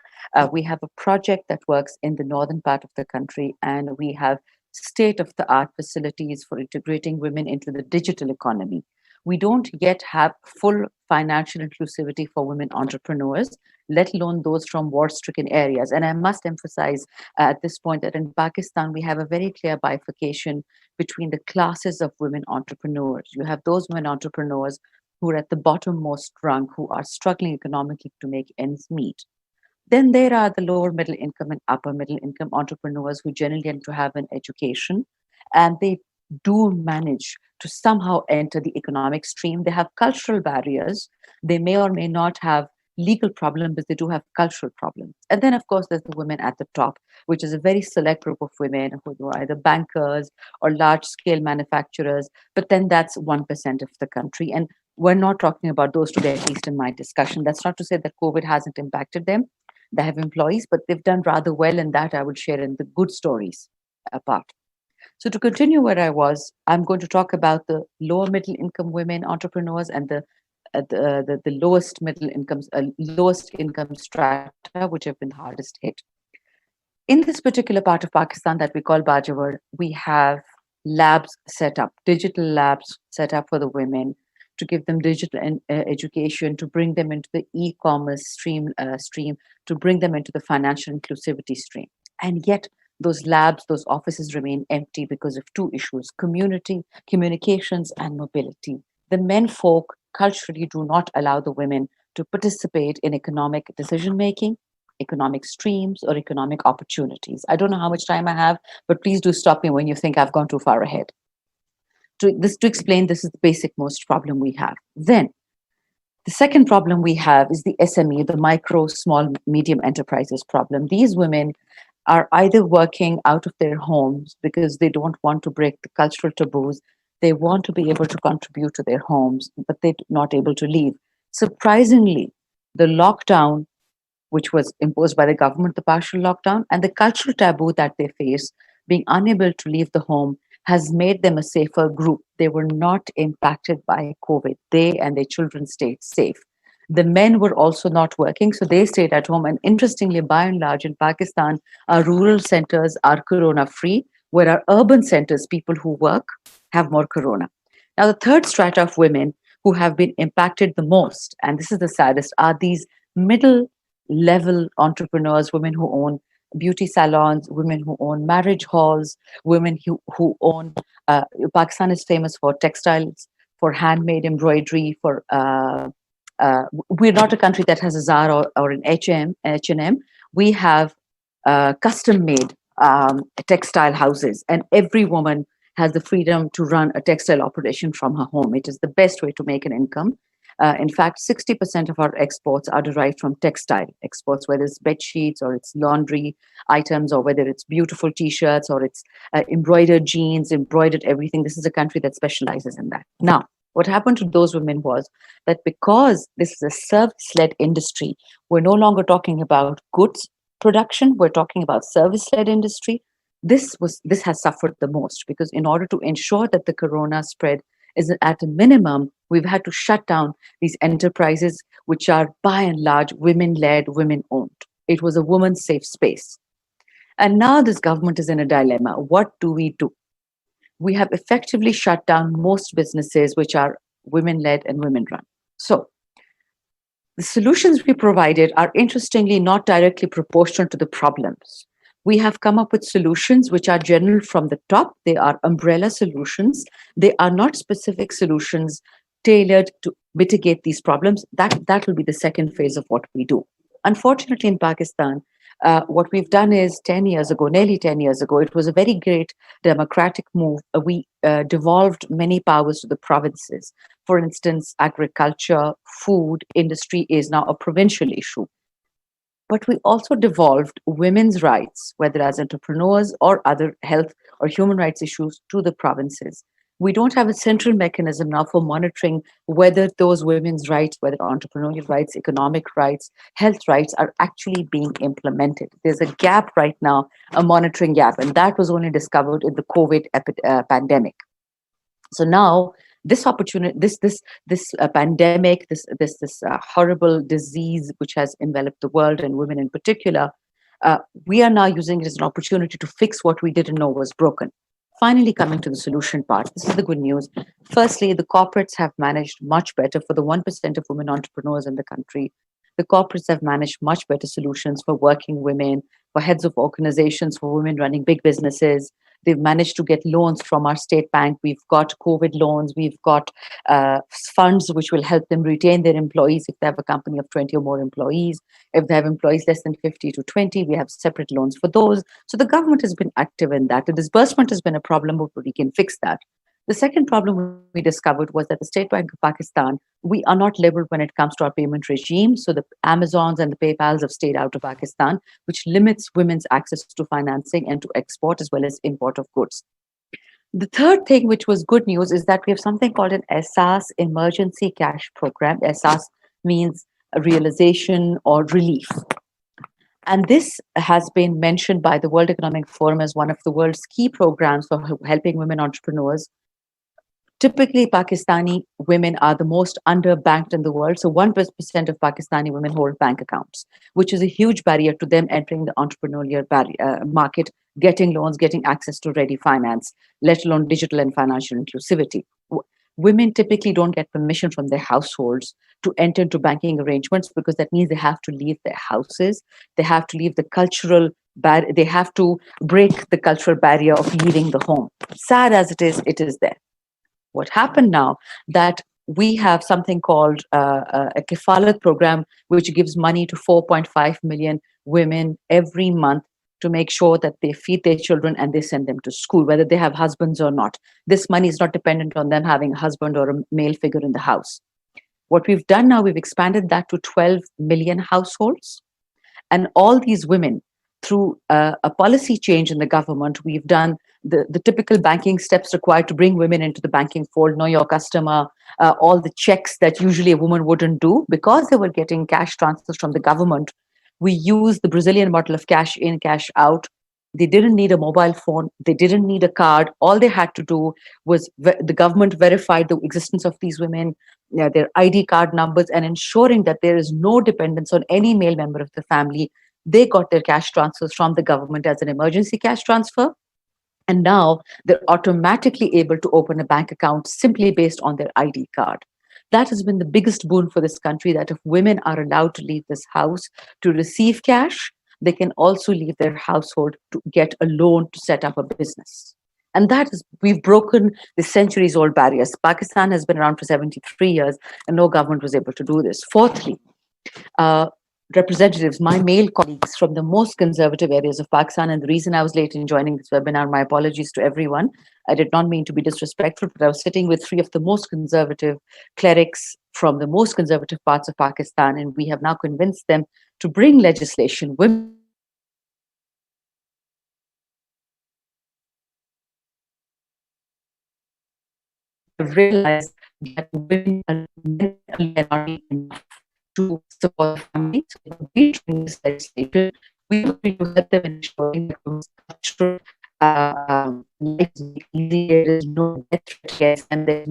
We have a project that works in the northern part of the country, and we have state-of-the-art facilities for integrating women into the digital economy. We don't yet have full financial inclusivity for women entrepreneurs, let alone those from war-stricken areas. And I must emphasize at this point that in Pakistan, we have a very clear bifurcation between the classes of women entrepreneurs. You have those women entrepreneurs who are at the bottommost rung, who are struggling economically to make ends meet. Then there are the lower middle income and upper middle income entrepreneurs who generally tend to have an education, and they do manage to somehow enter the economic stream. They have cultural barriers. They may or may not have legal problems, but they do have cultural problems. And then, of course, there's the women at the top, which is a very select group of women who are either bankers or large-scale manufacturers. But then that's 1% of the country. And we're not talking about those today, at least in my discussion. That's not to say that COVID hasn't impacted them. They have employees, but they've done rather well in that. I would share in the good stories part. So to continue where I was, I'm going to talk about the lower middle income women entrepreneurs and the lowest middle incomes, lowest income strata, which have been hardest hit. In this particular part of Pakistan that we call Bajawar, we have labs set up, digital labs set up for the women to give them digital education, to bring them into the e-commerce stream, to bring them into the financial inclusivity stream. And yet those labs, those offices remain empty because of two issues: community, communications, and mobility. The men folk culturally do not allow the women to participate in economic decision-making, economic streams, or economic opportunities. I don't know how much time I have, but please do stop me when you think I've gone too far ahead. To explain, this is the basic most problem we have. Then, the second problem we have is the SME, the micro, small, medium enterprises problem. These women are either working out of their homes because they don't want to break the cultural taboos. They want to be able to contribute to their homes, but they're not able to leave. Surprisingly, the lockdown, which was imposed by the government, the partial lockdown, and the cultural taboo that they face, being unable to leave the home, has made them a safer group. They were not impacted by COVID. They and their children stayed safe. The men were also not working, so they stayed at home. And interestingly, by and large in Pakistan, our rural centers are corona-free, where our urban centers, people who work, have more corona. Now, the third strata of women who have been impacted the most, and this is the saddest, are these middle-level entrepreneurs, women who own beauty salons, women who own marriage halls, women who own, Pakistan is famous for textiles, for handmade embroidery, for, we're not a country that has a Zara or an H&M. We have custom-made textile houses, and every woman has the freedom to run a textile operation from her home. It is the best way to make an income. In fact, 60% of our exports are derived from textile exports, whether it's bed sheets or it's laundry items, or whether it's beautiful T-shirts or it's embroidered jeans, embroidered everything. This is a country that specializes in that. Now, what happened to those women was that because this is a service-led industry, we're no longer talking about goods production, we're talking about service-led industry. This has suffered the most, because in order to ensure that the corona spread is at a minimum, we've had to shut down these enterprises, which are by and large women-led, women-owned. It was a woman's safe space. And now this government is in a dilemma. What do? We have effectively shut down most businesses which are women-led and women-run. So the solutions we provided are interestingly not directly proportional to the problems. We have come up with solutions which are general from the top. They are umbrella solutions. They are not specific solutions tailored to mitigate these problems. That will be the second phase of what we do. Unfortunately, in Pakistan, what we've done is 10 years ago, nearly 10 years ago, it was a very great democratic move. We devolved many powers to the provinces. For instance, agriculture, food, industry is now a provincial issue. But we also devolved women's rights, whether as entrepreneurs or other health or human rights issues, to the provinces. We don't have a central mechanism now for monitoring whether those women's rights, whether entrepreneurial rights, economic rights, health rights, are actually being implemented. There's a gap right now, a monitoring gap, and that was only discovered in the COVID pandemic. So now This opportunity, this pandemic, this horrible disease which has enveloped the world and women in particular, we are now using it as an opportunity to fix what we didn't know was broken. Finally, coming to the solution part, this is the good news. Firstly, the corporates have managed much better for the 1% of women entrepreneurs in the country. The corporates have managed much better solutions for working women, for heads of organizations, for women running big businesses. They've managed to get loans from our state bank. We've got COVID loans. We've got funds which will help them retain their employees if they have a company of 20 or more employees. If they have employees less than 50 to 20, we have separate loans for those. So the government has been active in that. The disbursement has been a problem, but we can fix that. The second problem we discovered was that the State Bank of Pakistan, we are not labeled when it comes to our payment regime. So the Amazons and the PayPals have stayed out of Pakistan, which limits women's access to financing and to export as well as import of goods. The third thing, which was good news, is that we have something called an ESAS Emergency Cash Program. ESAS means a realization or relief. And this has been mentioned by the World Economic Forum as one of the world's key programs for helping women entrepreneurs. Typically, Pakistani women are the most underbanked in the world. So 1% of Pakistani women hold bank accounts, which is a huge barrier to them entering the entrepreneurial market, getting loans, getting access to ready finance, let alone digital and financial inclusivity. Women typically don't get permission from their households to enter into banking arrangements because that means they have to leave their houses. They have to leave the cultural barrier. They have to break the cultural barrier of leaving the home. Sad as it is there. What happened now that we have something called a Kifalat program, which gives money to 4.5 million women every month to make sure that they feed their children and they send them to school, whether they have husbands or not. This money is not dependent on them having a husband or a male figure in the house. What we've done now, we've expanded that to 12 million households. And all these women, through a policy change in the government, we've done the typical banking steps required to bring women into the banking fold, know your customer, all the checks that usually a woman wouldn't do. Because they were getting cash transfers from the government, we used the Brazilian model of cash in, cash out. They didn't need a mobile phone. They didn't need a card. All they had to do was the government verified the existence of these women, their ID card numbers, and ensuring that there is no dependence on any male member of the family. They got their cash transfers from the government as an emergency cash transfer. And now they're automatically able to open a bank account simply based on their ID card. That has been the biggest boon for this country, that if women are allowed to leave this house to receive cash, they can also leave their household to get a loan to set up a business. And that is, we've broken the centuries-old barriers. Pakistan has been around for 73 years, and no government was able to do this. Fourthly, representatives, my male colleagues from the most conservative areas of Pakistan, and the reason I was late in joining this webinar, my apologies to everyone. I did not mean to be disrespectful, but I was sitting with three of the most conservative clerics from the most conservative parts of Pakistan, and we have now convinced them to bring legislation. Women realize that women are not enough to support families. We bring this legislation. We will help them in ensuring that cultural life is easier. There is no death threat, and there's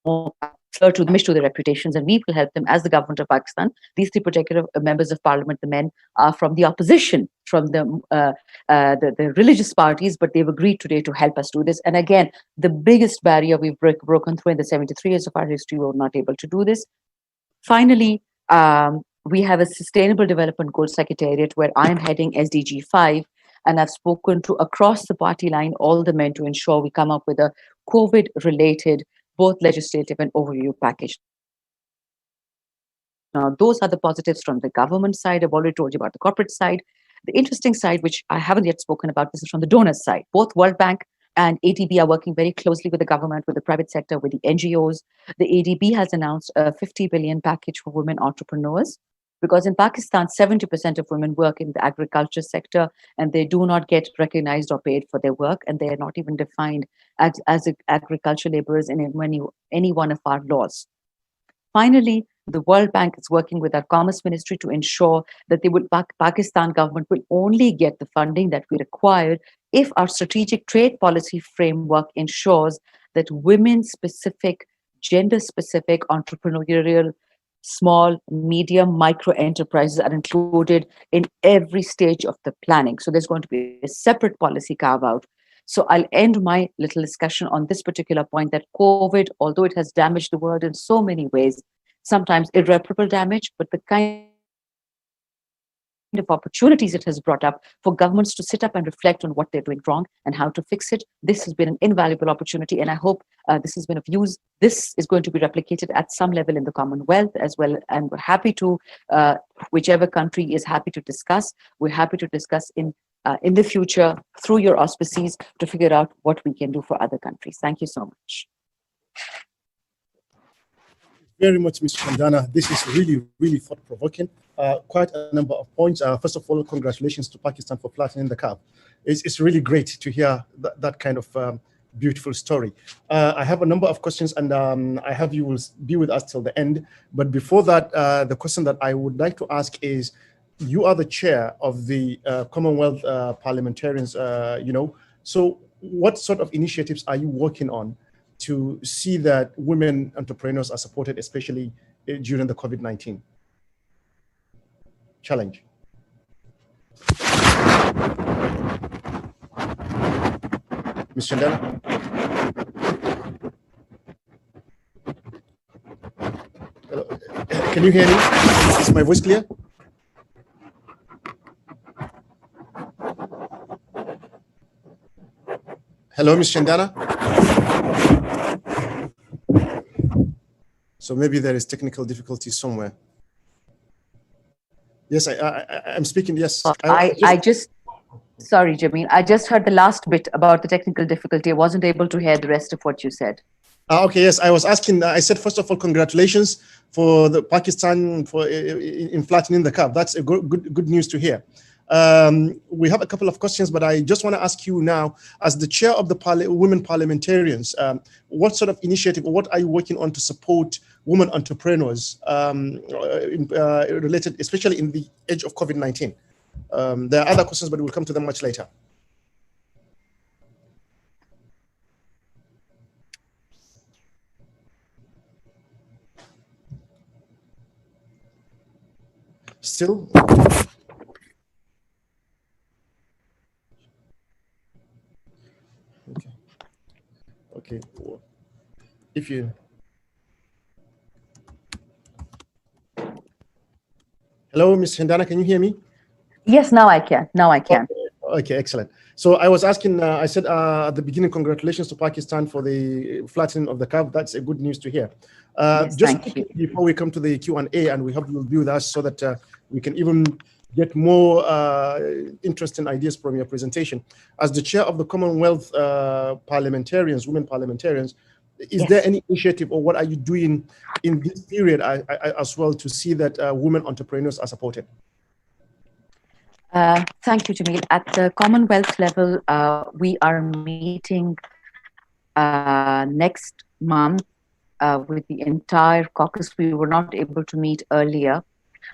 no to damage to their reputations, and we will help them as the government of Pakistan. These three particular members of parliament, the men, are from the opposition, from the religious parties, but they've agreed today to help us do this. And again, the biggest barrier we've broken through in the 73 years of our history, we were not able to do this. Finally, we have a Sustainable Development Goals Secretariat where I'm heading SDG 5, and I've spoken to across the party line all the men to ensure we come up with a COVID-related both legislative and overview package. Now, those are the positives from the government side. I've already told you about the corporate side. The interesting side, which I haven't yet spoken about, this is from the donor side. Both World Bank and ADB are working very closely with the government, with the private sector, with the NGOs. The ADB has announced a 50 billion package for women entrepreneurs, because in Pakistan, 70% of women work in the agriculture sector, and they do not get recognized or paid for their work, and they are not even defined as agriculture laborers in any one of our laws. Finally, the World Bank is working with our Commerce Ministry to ensure that Pakistan government will only get the funding that we require if our strategic trade policy framework ensures that women-specific, gender-specific entrepreneurial small, medium, micro enterprises are included in every stage of the planning. So there's going to be a separate policy carve out. So I'll end my little discussion on this particular point that COVID, although it has damaged the world in so many ways, sometimes irreparable damage, but the kind of opportunities it has brought up for governments to sit up and reflect on what they're doing wrong and how to fix it. This has been an invaluable opportunity, and I hope this has been of use. This is going to be replicated at some level in the Commonwealth as well, and we're happy to, whichever country is happy to discuss, we're happy to discuss in the future through your auspices to figure out what we can do for other countries. Thank you so much. Very much, Ms. Chandana. This is really, really thought-provoking. Quite a number of points. First of all, congratulations to Pakistan for flattening the curve. It's really great to hear that kind of beautiful story. I have a number of questions, and I have you will be with us till the end. But before that, the question that I would like to ask is, you are the chair of the Commonwealth parliamentarians, so what sort of initiatives are you working on to see that women entrepreneurs are supported, especially during the COVID-19 challenge? Ms. Chandana? Hello. Can you hear me? Is my voice clear? Hello, Ms. Chandana? So maybe there is technical difficulty somewhere. Yes, I'm speaking, yes. Sorry, Jameel, I just heard the last bit about the technical difficulty. I wasn't able to hear the rest of what you said. Okay, yes, I was asking, I said, first of all, congratulations for the Pakistan in flattening the curve. That's a good news to hear. We have a couple of questions, but I just want to ask you now, as the chair of the women parliamentarians, what sort of initiative or what are you working on to support women entrepreneurs related, especially in the age of COVID-19? There are other questions, but we'll come to them much later. Still? Okay. If you... Hello, Ms. Chandana, can you hear me? Yes, now I can. Now I can. Okay, excellent. So I was asking, I said at the beginning, congratulations to Pakistan for the flattening of the curve. That's a good news to hear. Yes, just thank you. Before we come to the Q&A, and we hope you'll be with us so that we can even get more interesting ideas from your presentation. As the chair of the Commonwealth parliamentarians, women parliamentarians, is there any initiative or what are you doing in this period as well to see that women entrepreneurs are supported? Thank you, Jameel. At the Commonwealth level, we are meeting next month with the entire caucus. We were not able to meet earlier,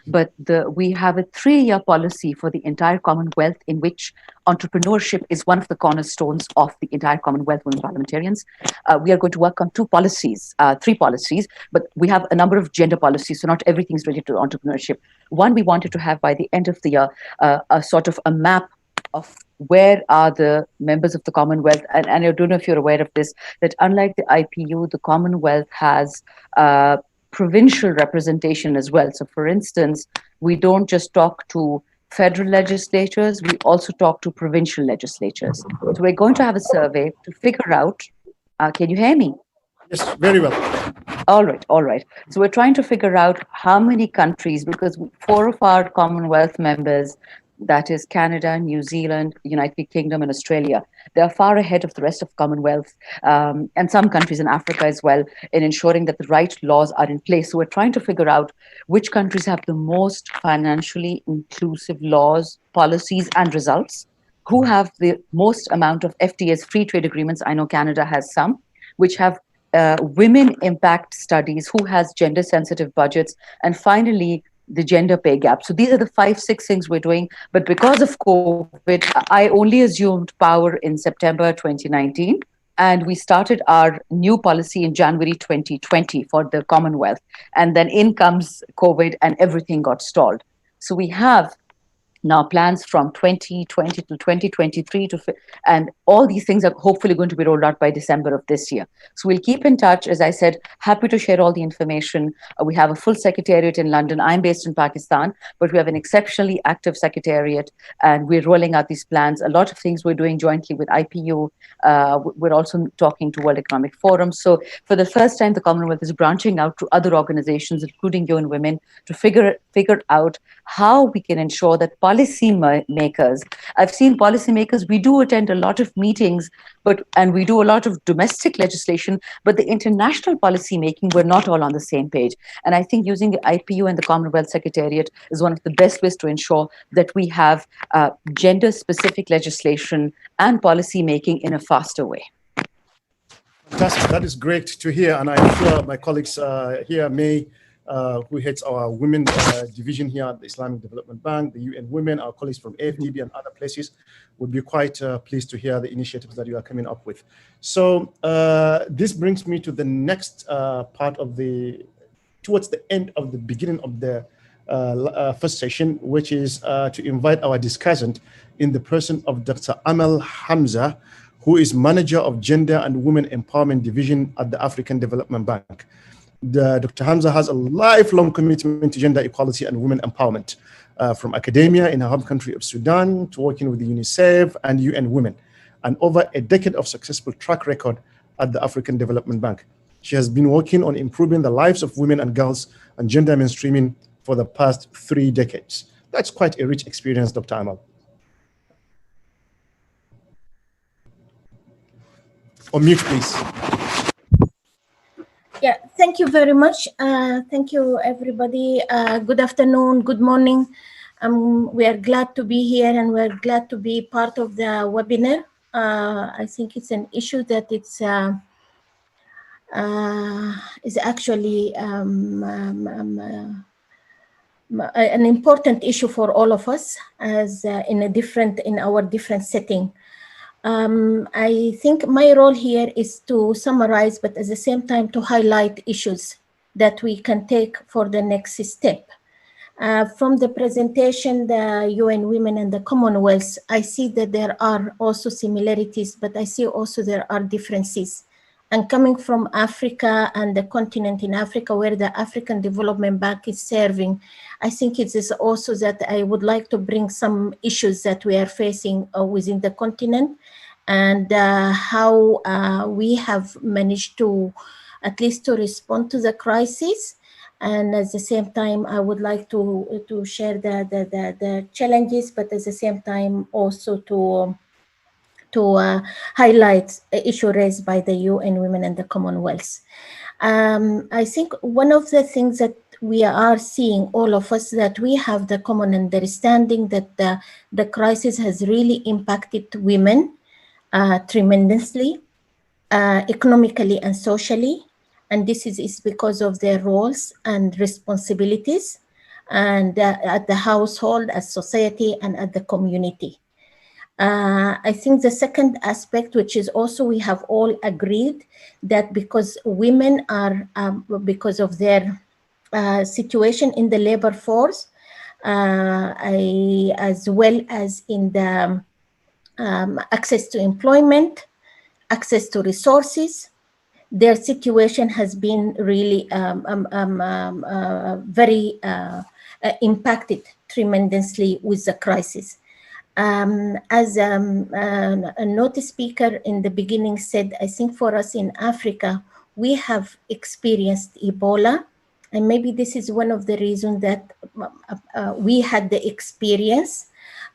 but we have a 3-year policy for the entire Commonwealth in which entrepreneurship is one of the cornerstones of the entire Commonwealth women parliamentarians. We are going to work on 3 policies, but we have a number of gender policies, so not everything is related to entrepreneurship. One, we wanted to have by the end of the year a sort of a map of where are the members of the Commonwealth, and I don't know if you're aware of this, that unlike the IPU, the Commonwealth has provincial representation as well. So for instance, we don't just talk to federal legislatures, we also talk to provincial legislatures. So we're going to have a survey to figure out, can you hear me? Yes, very well. All right. So we're trying to figure out how many countries, because 4 of our Commonwealth members, that is Canada, New Zealand, United Kingdom, and Australia, they are far ahead of the rest of Commonwealth and some countries in Africa as well in ensuring that the right laws are in place. So we're trying to figure out which countries have the most financially inclusive laws, policies, and results, who have the most amount of FTAs, free trade agreements. I know Canada has some, which have women impact studies, who has gender sensitive budgets, and finally, the gender pay gap. So these are the 5-6 things we're doing. But because of COVID, I only assumed power in September 2019. And we started our new policy in January 2020 for the Commonwealth. And then in comes COVID and everything got stalled. So we have now plans from 2020 to 2023 and all these things are hopefully going to be rolled out by December of this year. So we'll keep in touch. As I said, happy to share all the information. We have a full secretariat in London. I'm based in Pakistan, but we have an exceptionally active secretariat and we're rolling out these plans. A lot of things we're doing jointly with IPU. We're also talking to World Economic Forum. So for the first time, the Commonwealth is branching out to other organizations, including UN Women, to figure out how we can ensure that policy makers, I've seen policymakers, we do attend a lot of meetings, and we do a lot of domestic legislation, but the international policy making, we're not all on the same page. And I think using the IPU and the Commonwealth Secretariat is one of the best ways to ensure that we have gender-specific legislation and policy making in a faster way. Fantastic. That is great to hear. And I'm sure my colleagues here who heads our women division here at the Islamic Development Bank, the UN Women, our colleagues from isDB and other places would be quite pleased to hear the initiatives that you are coming up with. So this brings me to the next part of towards the end of the beginning of the first session, which is to invite our discussant in the person of Dr. Amel Hamza, who is Manager of Gender and Women Empowerment Division at the African Development Bank. Dr. Hamza has a lifelong commitment to gender equality and women empowerment, from academia in her home country of Sudan to working with the UNICEF and UN Women, and over a decade of successful track record at the African Development Bank. She has been working on improving the lives of women and girls and gender mainstreaming for the past 3 decades. That's quite a rich experience, Dr. Amal. On mute, please. Yeah, thank you very much. Thank you, everybody. Good afternoon, good morning. We are glad to be here and we're glad to be part of the webinar. I think it's an issue that is actually an important issue for all of us as in our different setting. I think my role here is to summarize, but at the same time to highlight issues that we can take for the next step. From the presentation, the UN Women and the Commonwealth, I see that there are also similarities, but I see also there are differences. And coming from Africa and the continent in Africa, where the African Development Bank is serving, I think it is also that I would like to bring some issues that we are facing within the continent and how we have managed to at least to respond to the crisis. And at the same time, I would like to share the challenges, but at the same time also to highlight the issue raised by the UN Women and the Commonwealth. I think one of the things that we are seeing, all of us, that we have the common understanding that the crisis has really impacted women tremendously, economically and socially. And this is because of their roles and responsibilities and at the household, at society, and at the community. I think the second aspect, which is also we have all agreed that because women are, because of their situation in the labor force, as well as in the access to employment, access to resources, their situation has been really very impacted tremendously with the crisis. As a notice speaker in the beginning said, I think for us in Africa, we have experienced Ebola. And maybe this is one of the reasons that we had the experience.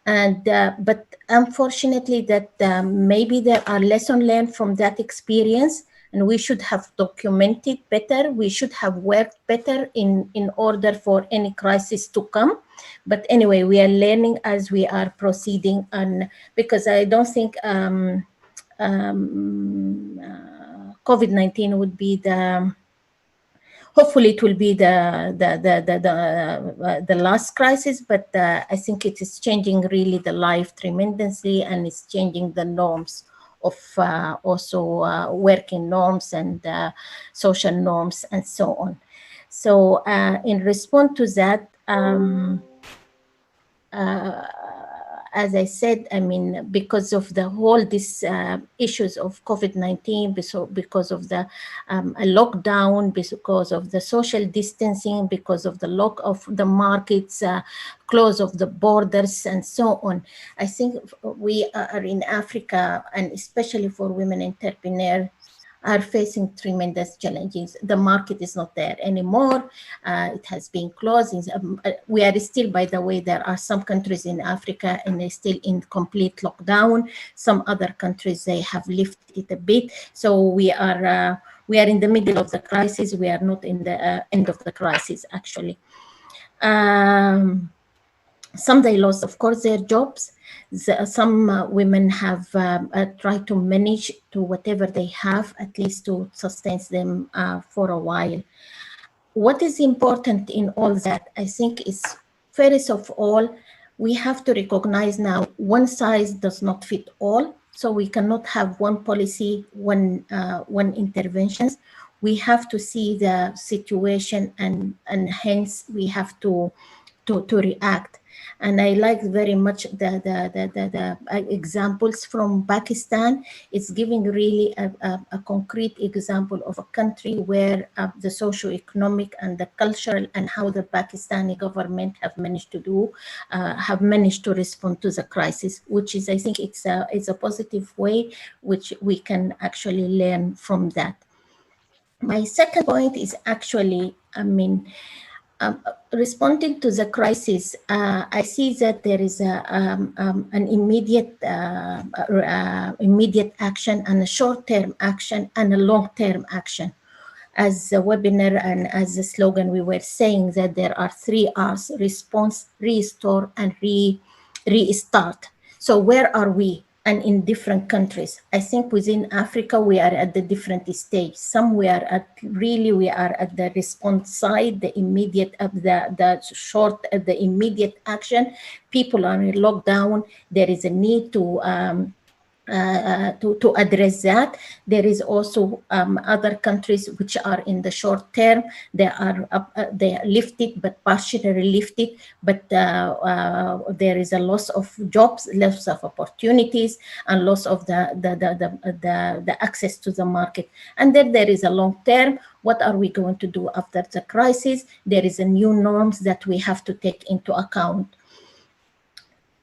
And but unfortunately that maybe there are lessons learned from that experience, and we should have documented better. We should have worked better in order for any crisis to come. But anyway, we are learning as we are proceeding, and because I don't think COVID-19 would be the. Hopefully, it will be the last crisis, but I think it is changing really the life tremendously, and it's changing the norms of also working norms and social norms and so on. So in response to that, as I said, I mean, because of the whole these issues of COVID-19, because of the lockdown, because of the social distancing, because of the lock of the markets, close of the borders, and so on, I think we are in Africa, and especially for women entrepreneurs, are facing tremendous challenges. The market is not there anymore. It has been closed. We are still, by the way, there are some countries in Africa and they're still in complete lockdown. Some other countries, they have lifted it a bit. So we are in the middle of the crisis. We are not in the end of the crisis, actually. Some they lost, of course, their jobs. Some women have tried to manage to whatever they have, at least to sustain them for a while. What is important in all that, I think, is first of all, we have to recognize now one size does not fit all. So we cannot have one policy, one interventions. We have to see the situation, and hence we have to react. And I like very much the examples from Pakistan. It's giving really a concrete example of a country where the socio-economic and the cultural and how the Pakistani government have managed to respond to the crisis, which is, I think, it's a positive way, which we can actually learn from that. My second point is actually, I mean, responding to the crisis, I see that there is an immediate action and a short-term action and a long-term action. As a webinar and as a slogan, we were saying that there are 3 R's: response, restore, and restart. So where are we? And in different countries, I think within Africa, we are at the different stage. Some we are at the response side, the immediate the immediate action. People are in lockdown. There is a need to address that. There is also other countries which are in the short term. They are lifted, but partially lifted. But there is a loss of jobs, loss of opportunities, and loss of the access to the market. And then there is a long term. What are we going to do after the crisis? There is a new norms that we have to take into account.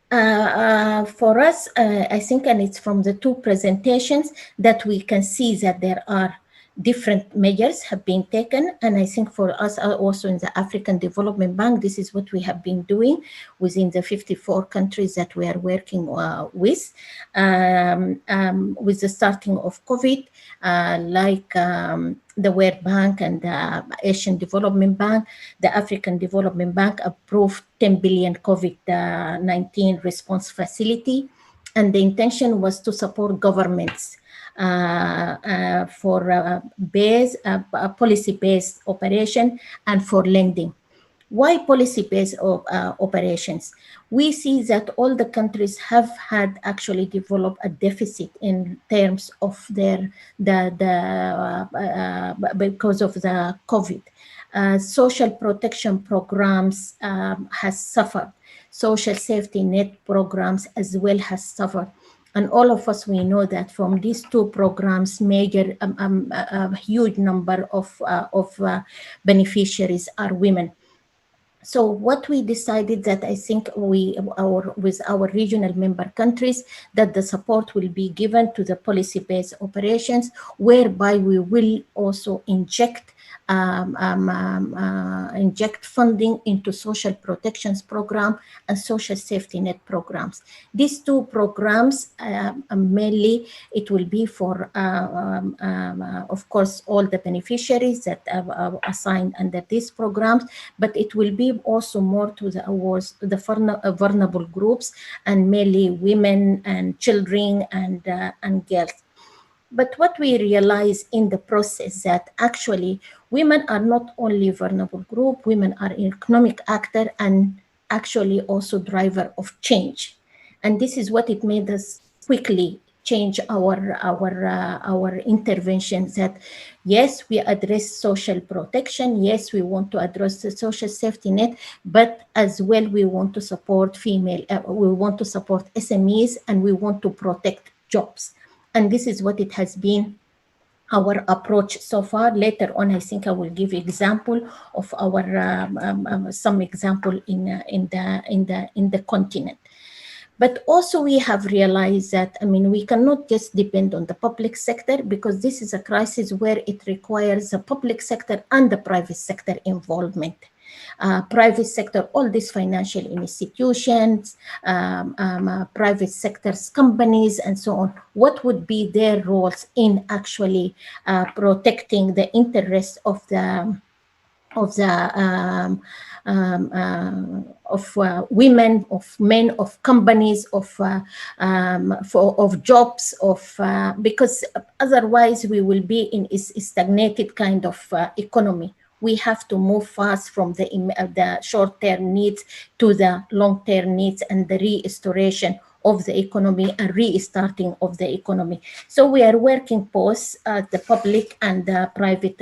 For us, I think, and it's from the 2 presentations that we can see that there are different measures have been taken. And I think for us also in the African Development Bank, this is what we have been doing within the 54 countries that we are working with the starting of COVID, like the World Bank and the Asian Development Bank. The African Development Bank approved 10 billion COVID-19 response facility. And the intention was to support governments for policy-based operation and for lending. Why policy-based operations? We see that all the countries have had actually developed a deficit in terms of their because of the COVID. Social protection programs has suffered. Social safety net programs as well has suffered. And all of us, we know that from these 2 programs, a huge number of beneficiaries are women. So what we decided that I think with our regional member countries, that the support will be given to the policy-based operations, whereby we will also inject funding into social protections program and social safety net programs. These 2 programs, mainly it will be for, of course, all the beneficiaries that are assigned under these programs, but it will be also more to the vulnerable groups, and mainly women and children and girls. But what we realize in the process that actually women are not only vulnerable group, women are an economic actor and actually also driver of change. And this is what it made us quickly change our interventions. That yes, we address social protection, yes, we want to address the social safety net, but as well we want to support we want to support SMEs, and we want to protect jobs. And this is what it has been our approach so far. Later on, I think I will give example of our some example in the continent. But also we have realized that, I mean, we cannot just depend on the public sector, because this is a crisis where it requires the public sector and the private sector involvement. Private sector, all these financial institutions, private sectors, companies, and so on. What would be their roles in actually protecting the interests of the women, of men, of companies, of jobs, because otherwise we will be in a stagnated kind of economy. We have to move fast from the short-term needs to the long-term needs and the restoration of the economy and restarting of the economy. So we are working both the public and the private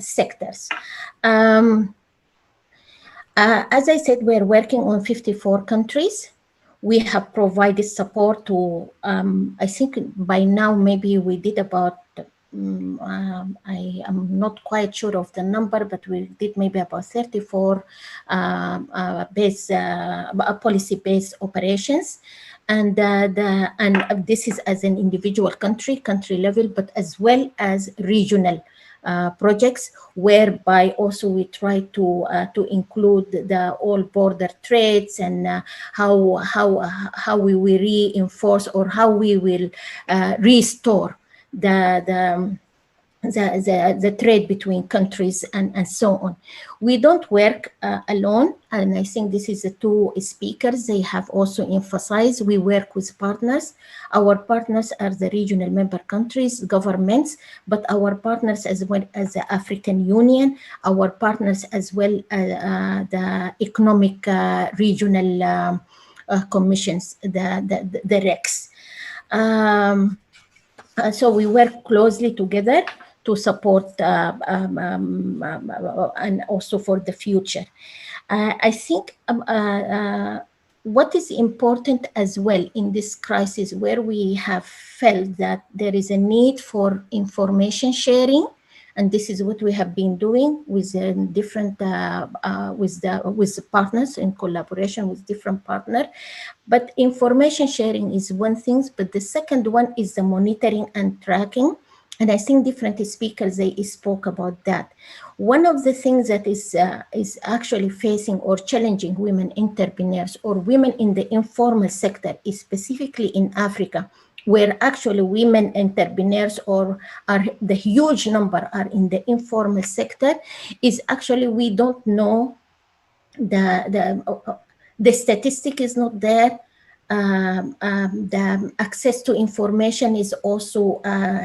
sectors. As I said, we're working on 54 countries. We have provided support to, I think by now, maybe we did about, I am not quite sure of the number, but we did maybe about 34 policy-based operations. And this is as an individual country level, but as well as regional projects, whereby also we try to include the all border trades and how we will reinforce, or how we will restore the trade between countries and so on. We don't work alone, and I think this is the two speakers, they have also emphasized we work with partners. Our partners are the regional member countries, governments, but our partners as well as the African Union, our partners as well as the economic regional commissions, the RECs. So we work closely together to support and also for the future. I think what is important as well in this crisis, where we have felt that there is a need for information sharing, and this is what we have been doing with different with the partners, in collaboration with different partners. But information sharing is one thing, but the second one is the monitoring and tracking. And I think different speakers, they spoke about that. One of the things that is actually facing or challenging women entrepreneurs or women in the informal sector, is specifically in Africa, where actually women entrepreneurs are the huge number are in the informal sector, is actually we don't know the statistic is not there. The access to information is also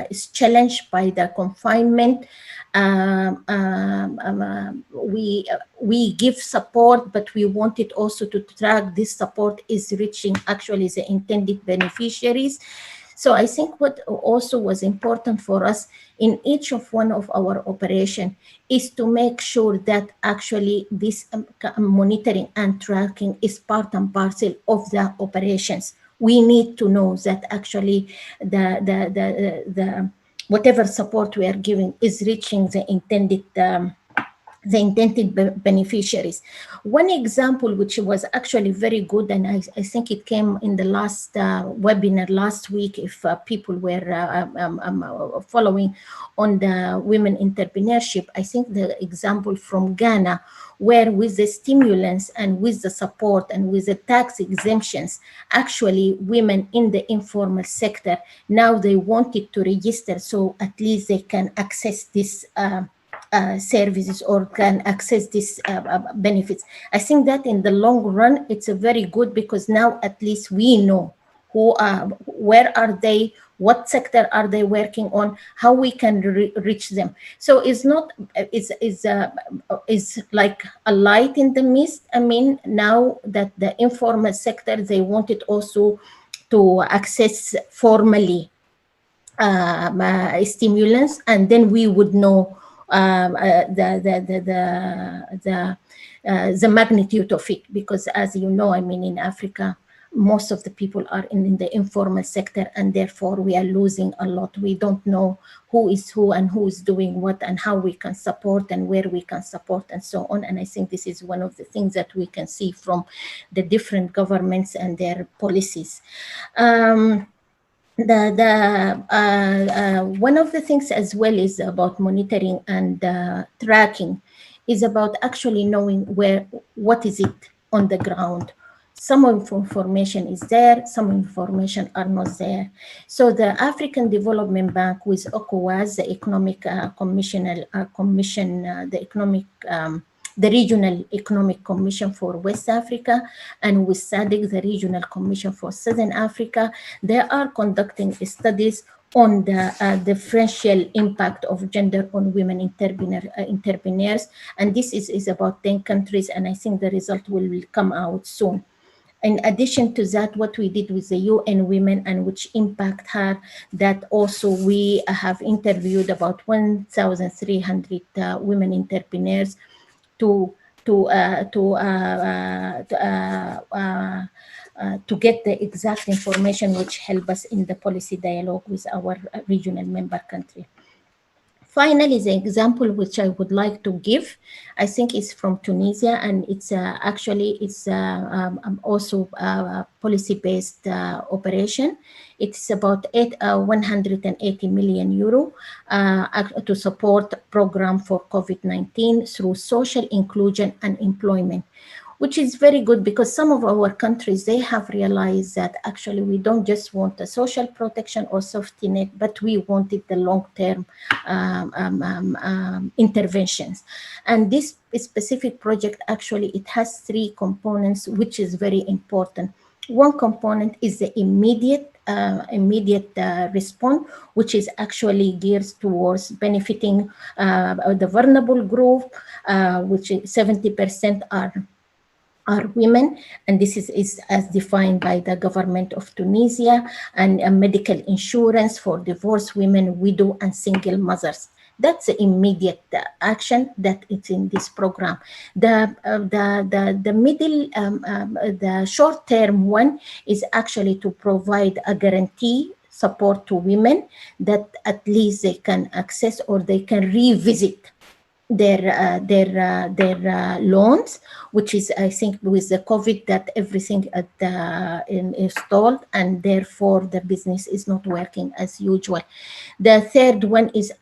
is challenged by the confinement. We give support, but we wanted also to track this support is reaching actually the intended beneficiaries. So I think what also was important for us in each of one of our operation is to make sure that actually this monitoring and tracking is part and parcel of the operations. We need to know that actually the whatever support we are giving is reaching the intended beneficiaries. One example which was actually very good, and I think it came in the last webinar last week, if people were following on the women entrepreneurship, I think the example from Ghana, where with the stimulants and with the support and with the tax exemptions, actually women in the informal sector, now they wanted to register so at least they can access this services or can access these benefits. I think that in the long run, it's a very good, because now at least we know where are they, what sector are they working on, how we can reach them. So it's not, it's like a light in the mist. I mean, now that the informal sector, they wanted also to access formally stimulants, and then we would know the magnitude of it, because as you know, I mean, in Africa, most of the people are in the informal sector, and therefore we are losing a lot. We don't know who is who and who is doing what and how we can support and where we can support and so on. And I think this is one of the things that we can see from the different governments and their policies. One of the things as well is about monitoring and tracking, is about actually knowing what is it on the ground. Some information is there, some information are not there. So the African Development Bank with ECOWAS, the Economic the Regional Economic Commission for West Africa, and with SADC, the Regional Commission for Southern Africa, they are conducting studies on the differential impact of gender on women entrepreneurs. And this is about 10 countries, and I think the result will come out soon. In addition to that, what we did with the UN Women and which impact her, that also we have interviewed about 1,300 women entrepreneurs to get the exact information which help us in the policy dialogue with our regional member country. Finally, the example which I would like to give, I think is from Tunisia, and it's also a policy-based operation. It's about 180 million euro to support program for COVID-19 through social inclusion and employment, which is very good, because some of our countries, they have realized that actually we don't just want a social protection or safety net, but we wanted the long-term interventions. And this specific project, actually, it has 3 components, which is very important. One component is the immediate response, which is actually geared towards benefiting the vulnerable group, which 70% are women, and this is as defined by the government of Tunisia, and medical insurance for divorced women, widow, and single mothers. That's the immediate action that is in this program. The short-term one is actually to provide a guarantee support to women that at least they can access or they can revisit their loans, which is, I think, with the COVID, that everything is stalled, and therefore the business is not working as usual. The third one is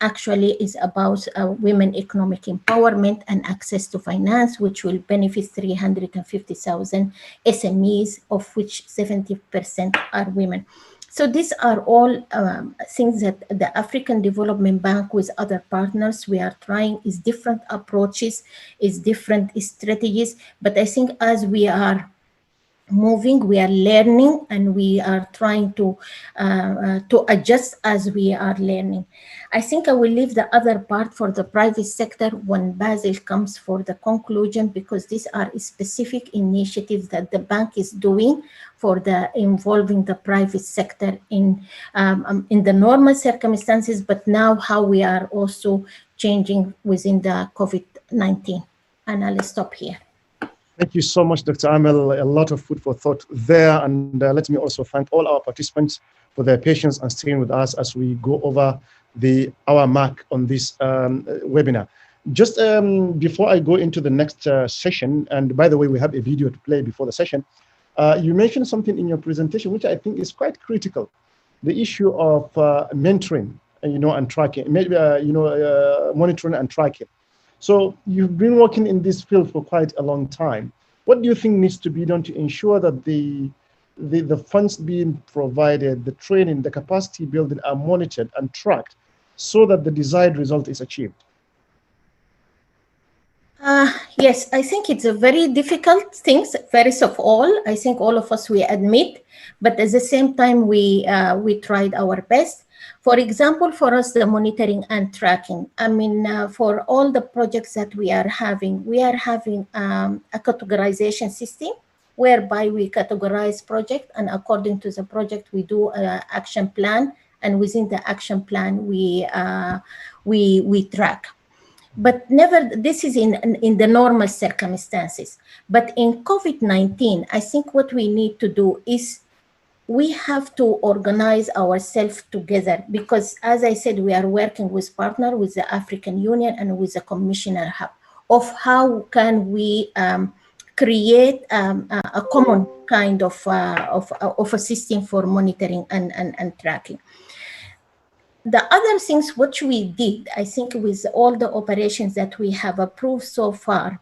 about women economic empowerment and access to finance, which will benefit 350,000 SMEs, of which 70% are women. So these are all things that the African Development Bank with other partners, we are trying is different approaches, is different strategies. But I think as we are moving, we are learning, and we are trying to adjust as we are learning. I think I will leave the other part for the private sector when Basil comes for the conclusion, because these are specific initiatives that the bank is doing for involving the private sector in the normal circumstances, but now how we are also changing within the COVID-19. And I'll stop here. Thank you so much, Dr. Amel. A lot of food for thought there. And let me also thank all our participants for their patience and staying with us as we go over the hour mark on this webinar. Just before I go into the next session, and by the way, we have a video to play before the session, you mentioned something in your presentation, which I think is quite critical, the issue of mentoring, and tracking, monitoring and tracking. So you've been working in this field for quite a long time. What do you think needs to be done to ensure that the funds being provided, the training, the capacity building are monitored and tracked so that the desired result is achieved? Yes, I think it's a very difficult thing. First of all, I think all of us, we admit, but at the same time, we tried our best. For example, for us, the monitoring and tracking. I mean, for all the projects that we are having a categorization system whereby we categorize project, and according to the project, we do an action plan, and within the action plan, we track. But never, this is in the normal circumstances. But in COVID-19, I think what we need to do is we have to organize ourselves together, because as I said, we are working with partner, with the African Union and with the Commissioner Hub, of how can we create a common kind of a system for monitoring and tracking. The other things which we did, I think, with all the operations that we have approved so far,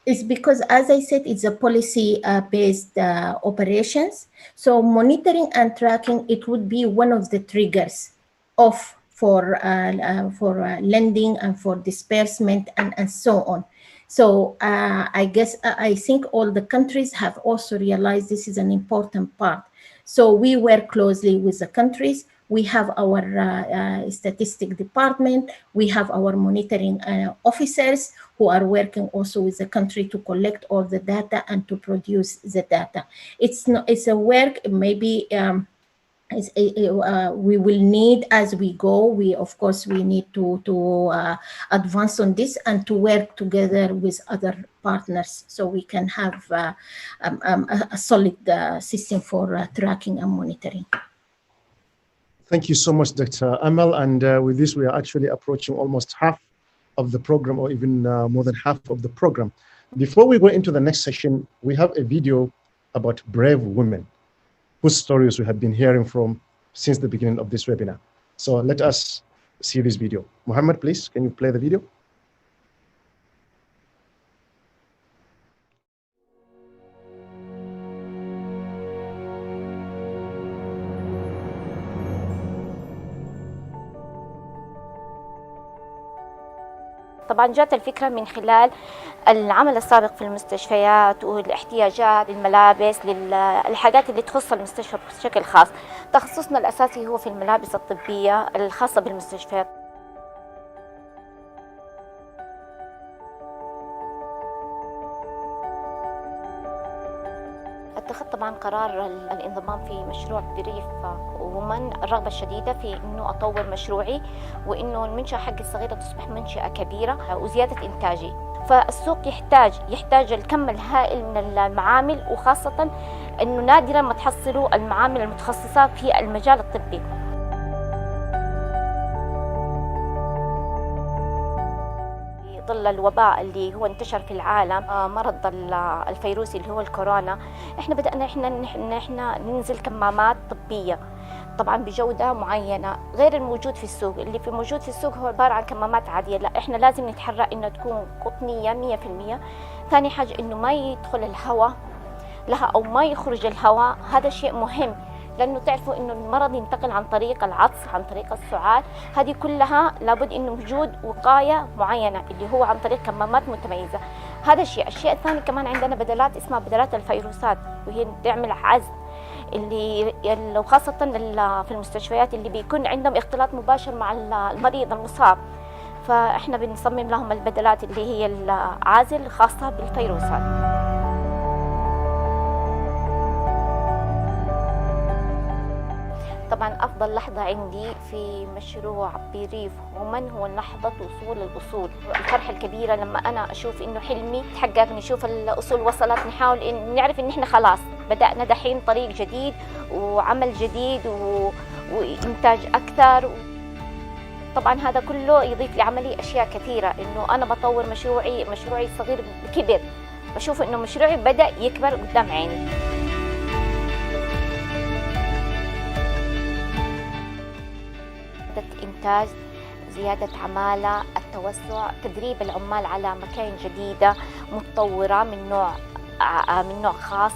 is because, as I said, it's a policy-based operations. So monitoring and tracking, it would be one of the triggers for lending and for disbursement and so on. So I think all the countries have also realized this is an important part. So we work closely with the countries. We have our statistic department. We have our monitoring officers who are working also with the country to collect all the data and to produce the data. It's a work, maybe we will need as we go. We need to advance on this and to work together with other partners so we can have a solid system for tracking and monitoring. Thank you so much, Dr. Amal. And with this, we are actually approaching almost half of the program, or even more than half of the program. Before we go into the next session, we have a video about brave women whose stories we have been hearing from since the beginning of this webinar. So let us see this video. Muhammad, please, can you play the video? طبعا جات الفكرة من خلال العمل السابق في المستشفيات والاحتياجات للملابس للحاجات اللي تخص المستشفى بشكل خاص. تخصصنا الأساسي هو في الملابس الطبية الخاصة بالمستشفيات. اتخذت طبعا قرار الانضمام في مشروع بريف ومن الرغبة الشديدة في انه اطور مشروعي وانه المنشأة حقي الصغيرة تصبح منشأة كبيرة وزيادة انتاجي. فالسوق يحتاج الكم الهائل من المعامل، وخاصة انه نادرا ما تحصلوا المعامل المتخصصة في المجال الطبي. ظل الوباء اللي هو انتشر في العالم، مرض الفيروسي اللي هو الكورونا، احنا بدأنا احنا ننزل كمامات طبية طبعا بجودة معينة غير الموجود في السوق. اللي موجود في السوق هو عبارة عن كمامات عادية، لا احنا لازم نتحرى انها تكون قطنية 100%. ثاني حاجة انه ما يدخل الهواء لها او ما يخرج الهواء، هذا شيء مهم لأنه تعرفوا إنه المرض ينتقل عن طريق العطس، عن طريق السعال. هذه كلها لابد إنه وجود وقاية معينة اللي هو عن طريق كمامات متميزة. هذا الشيء. الشيء الثاني كمان عندنا بدلات اسمها بدلات الفيروسات، وهي تعمل عزل اللي وخاصة في المستشفيات اللي بيكون عندهم اختلاط مباشر مع المريض المصاب، فإحنا بنصمم لهم البدلات اللي هي العازل الخاصة بالفيروسات. طبعا أفضل لحظة عندي في مشروع بريف ومن هو لحظة وصول الأصول. الفرحة الكبيرة لما أنا أشوف إنه حلمي تحقق، نشوف الأصول وصلت، نحاول إن نعرف إن إحنا خلاص بدأنا دحين طريق جديد وعمل جديد وإنتاج أكثر. طبعا هذا كله يضيف لعملي أشياء كثيرة، إنه أنا بطور مشروعي الصغير كبر، بشوف إنه مشروعي بدأ يكبر قدام عيني. إنتاج، زيادة عمالة، التوسع، تدريب العمال على مكاين جديدة متطورة من نوع خاص.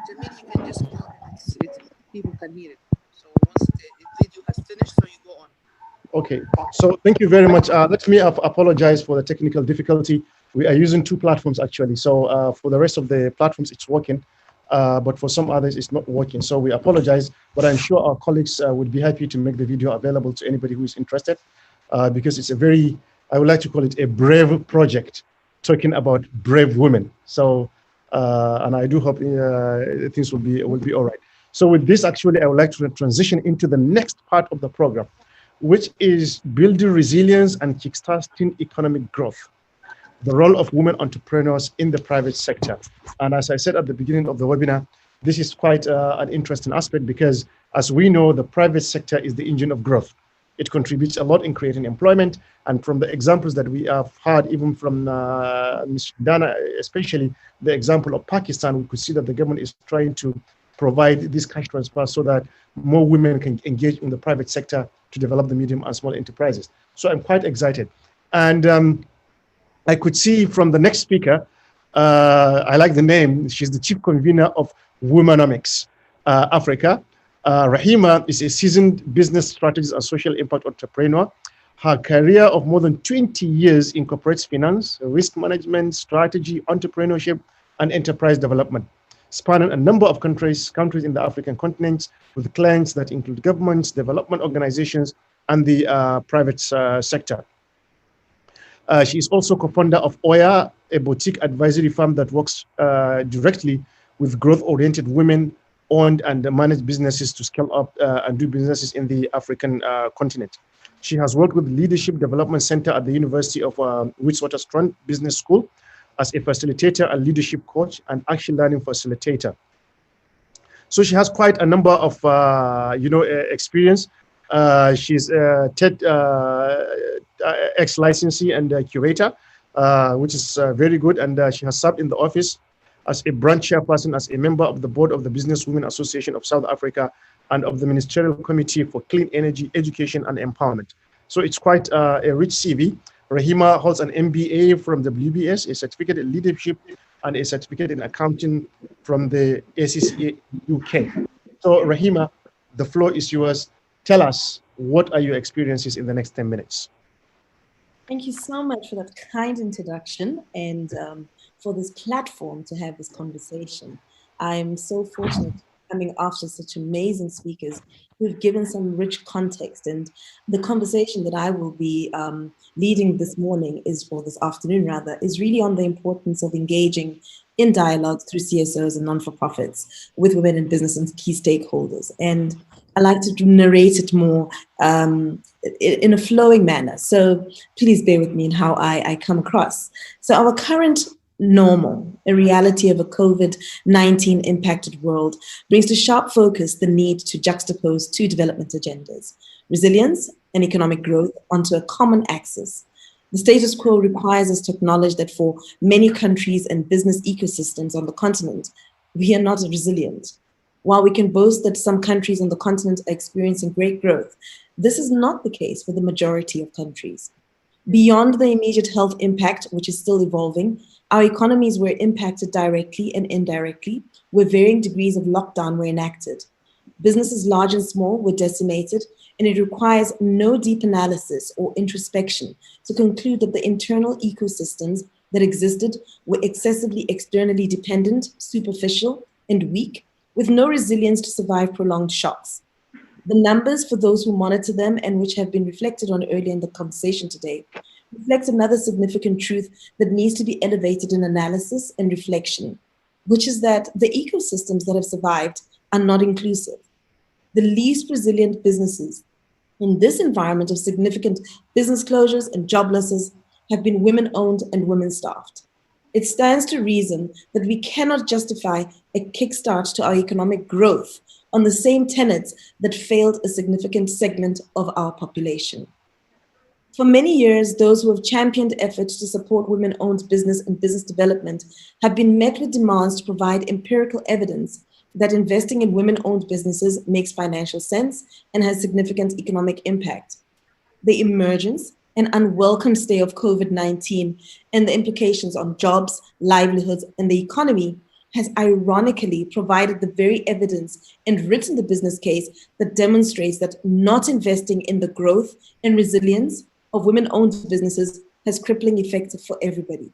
Jamil, you can just talk. People can hear it. So once the video has finished, so you go on. Okay, so thank you very much. Let me apologize for the technical difficulty. We are using two platforms actually. So for the rest of the platforms, it's working, but for some others, it's not working. So we apologize, but I'm sure our colleagues would be happy to make the video available to anybody who is interested, because it's a very, I would like to call it a brave project, talking about brave women. So, and I do hope things will be all right. So with this, actually, I would like to transition into the next part of the program, which is building resilience and kickstarting economic growth, the role of women entrepreneurs in the private sector. And as I said at the beginning of the webinar, this is quite an interesting aspect because, as we know, the private sector is the engine of growth. It contributes a lot in creating employment. And from the examples that we have heard, even from Ms. Dana, especially the example of Pakistan, we could see that the government is trying to provide this cash transfer so that more women can engage in the private sector to develop the medium and small enterprises. So I'm quite excited. And I could see from the next speaker, I like the name, she's the chief convener of Womenomics Africa. Rahima is a seasoned business strategist and social impact entrepreneur. Her career of more than 20 years incorporates finance, risk management, strategy, entrepreneurship, and enterprise development, spanning a number of countries in the African continent, with clients that include governments, development organizations, and the private sector. She is also co-founder of Oya, a boutique advisory firm that works directly with growth-oriented women-owned and managed businesses to scale up and do businesses in the African continent. She has worked with Leadership Development Center at the University of Witwatersrand Business School as a facilitator and leadership coach and action learning facilitator. So she has quite a number of experience. She's a TED ex-licensee and curator, which is very good. And she has served in the office as a branch chairperson, as a member of the board of the Business Women Association of South Africa, and of the Ministerial Committee for Clean Energy, Education, and Empowerment. So it's quite a rich CV. Rahima holds an MBA from WBS, a certificate in leadership, and a certificate in accounting from the ACCA UK. So Rahima, the floor is yours. Tell us, what are your experiences in the next 10 minutes? Thank you so much for that kind introduction and for this platform to have this conversation. I'm so fortunate coming after such amazing speakers who've given some rich context, and the conversation that I will be leading this morning or this afternoon rather, is really on the importance of engaging in dialogues through CSOs and non-for-profits with women in business and key stakeholders. And I like to narrate it more in a flowing manner. So please bear with me in how I come across. So our current normal, a reality of a COVID-19 impacted world, brings to sharp focus the need to juxtapose two development agendas, resilience and economic growth, onto a common axis. The status quo requires us to acknowledge that for many countries and business ecosystems on the continent, we are not resilient. While we can boast that some countries on the continent are experiencing great growth, this is not the case for the majority of countries. Beyond the immediate health impact, which is still evolving, our economies were impacted directly and indirectly, where varying degrees of lockdown were enacted. Businesses large and small were decimated, and it requires no deep analysis or introspection to conclude that the internal ecosystems that existed were excessively externally dependent, superficial, and weak, with no resilience to survive prolonged shocks. The numbers for those who monitor them, and which have been reflected on earlier in the conversation today, reflects another significant truth that needs to be elevated in analysis and reflection, which is that the ecosystems that have survived are not inclusive. The least resilient businesses in this environment of significant business closures and job losses have been women-owned and women-staffed. It stands to reason that we cannot justify a kickstart to our economic growth on the same tenets that failed a significant segment of our population. For many years, those who have championed efforts to support women-owned business and business development have been met with demands to provide empirical evidence that investing in women-owned businesses makes financial sense and has significant economic impact. The emergence and unwelcome stay of COVID-19 and the implications on jobs, livelihoods, and the economy has ironically provided the very evidence and written the business case that demonstrates that not investing in the growth and resilience of women-owned businesses has crippling effects for everybody.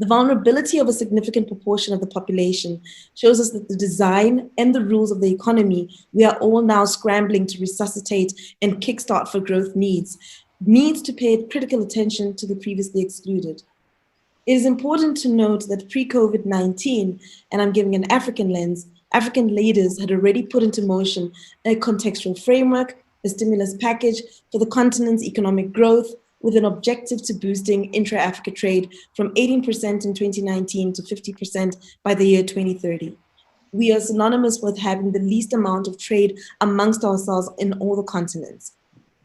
The vulnerability of a significant proportion of the population shows us that the design and the rules of the economy we are all now scrambling to resuscitate and kickstart for growth needs to pay critical attention to the previously excluded. It is important to note that pre-COVID-19, and I'm giving an African lens, African leaders had already put into motion a contextual framework, a stimulus package for the continent's economic growth with an objective to boosting intra-Africa trade from 18% in 2019 to 50% by the year 2030. We are synonymous with having the least amount of trade amongst ourselves in all the continents.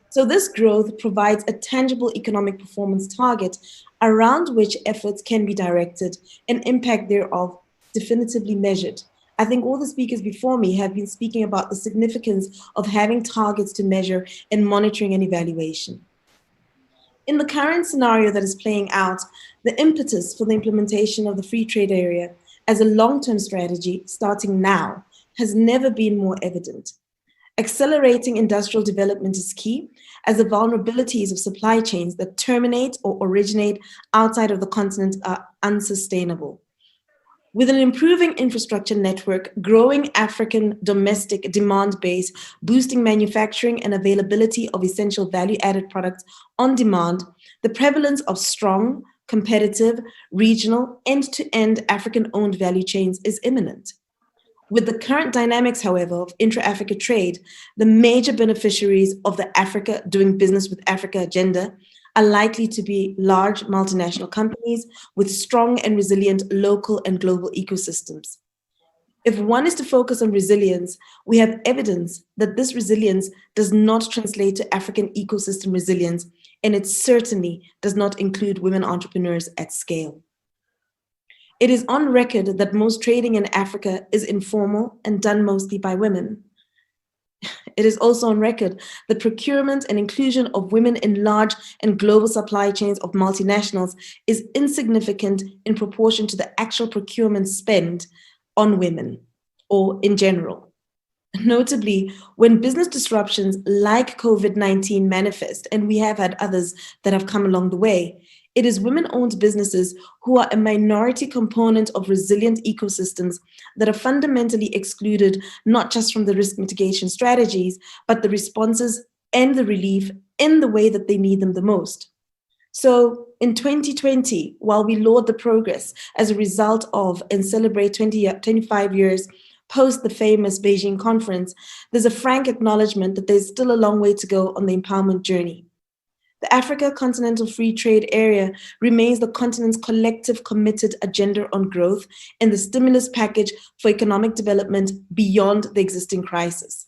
So this growth provides a tangible economic performance target around which efforts can be directed and impact thereof definitively measured. I think all the speakers before me have been speaking about the significance of having targets to measure and monitoring and evaluation. In the current scenario that is playing out, the impetus for the implementation of the free trade area as a long-term strategy starting now has never been more evident. Accelerating industrial development is key, as the vulnerabilities of supply chains that terminate or originate outside of the continent are unsustainable. With an improving infrastructure network, growing African domestic demand base, boosting manufacturing and availability of essential value-added products on demand, the prevalence of strong, competitive, regional, end-to-end African-owned value chains is imminent. With the current dynamics, however, of intra-Africa trade, the major beneficiaries of the Africa doing business with Africa agenda are likely to be large multinational companies with strong and resilient local and global ecosystems. If one is to focus on resilience, we have evidence that this resilience does not translate to African ecosystem resilience, and it certainly does not include women entrepreneurs at scale. It is on record that most trading in Africa is informal and done mostly by women. It is also on record that procurement and inclusion of women in large and global supply chains of multinationals is insignificant in proportion to the actual procurement spend on women, or in general. Notably, when business disruptions like COVID-19 manifest, and we have had others that have come along the way, it is women-owned businesses who are a minority component of resilient ecosystems that are fundamentally excluded, not just from the risk mitigation strategies, but the responses and the relief in the way that they need them the most. So in 2020, while we laud the progress as a result of and celebrate 25 years post the famous Beijing conference, there's a frank acknowledgement that there's still a long way to go on the empowerment journey. The Africa Continental Free Trade Area remains the continent's collective committed agenda on growth and the stimulus package for economic development beyond the existing crisis.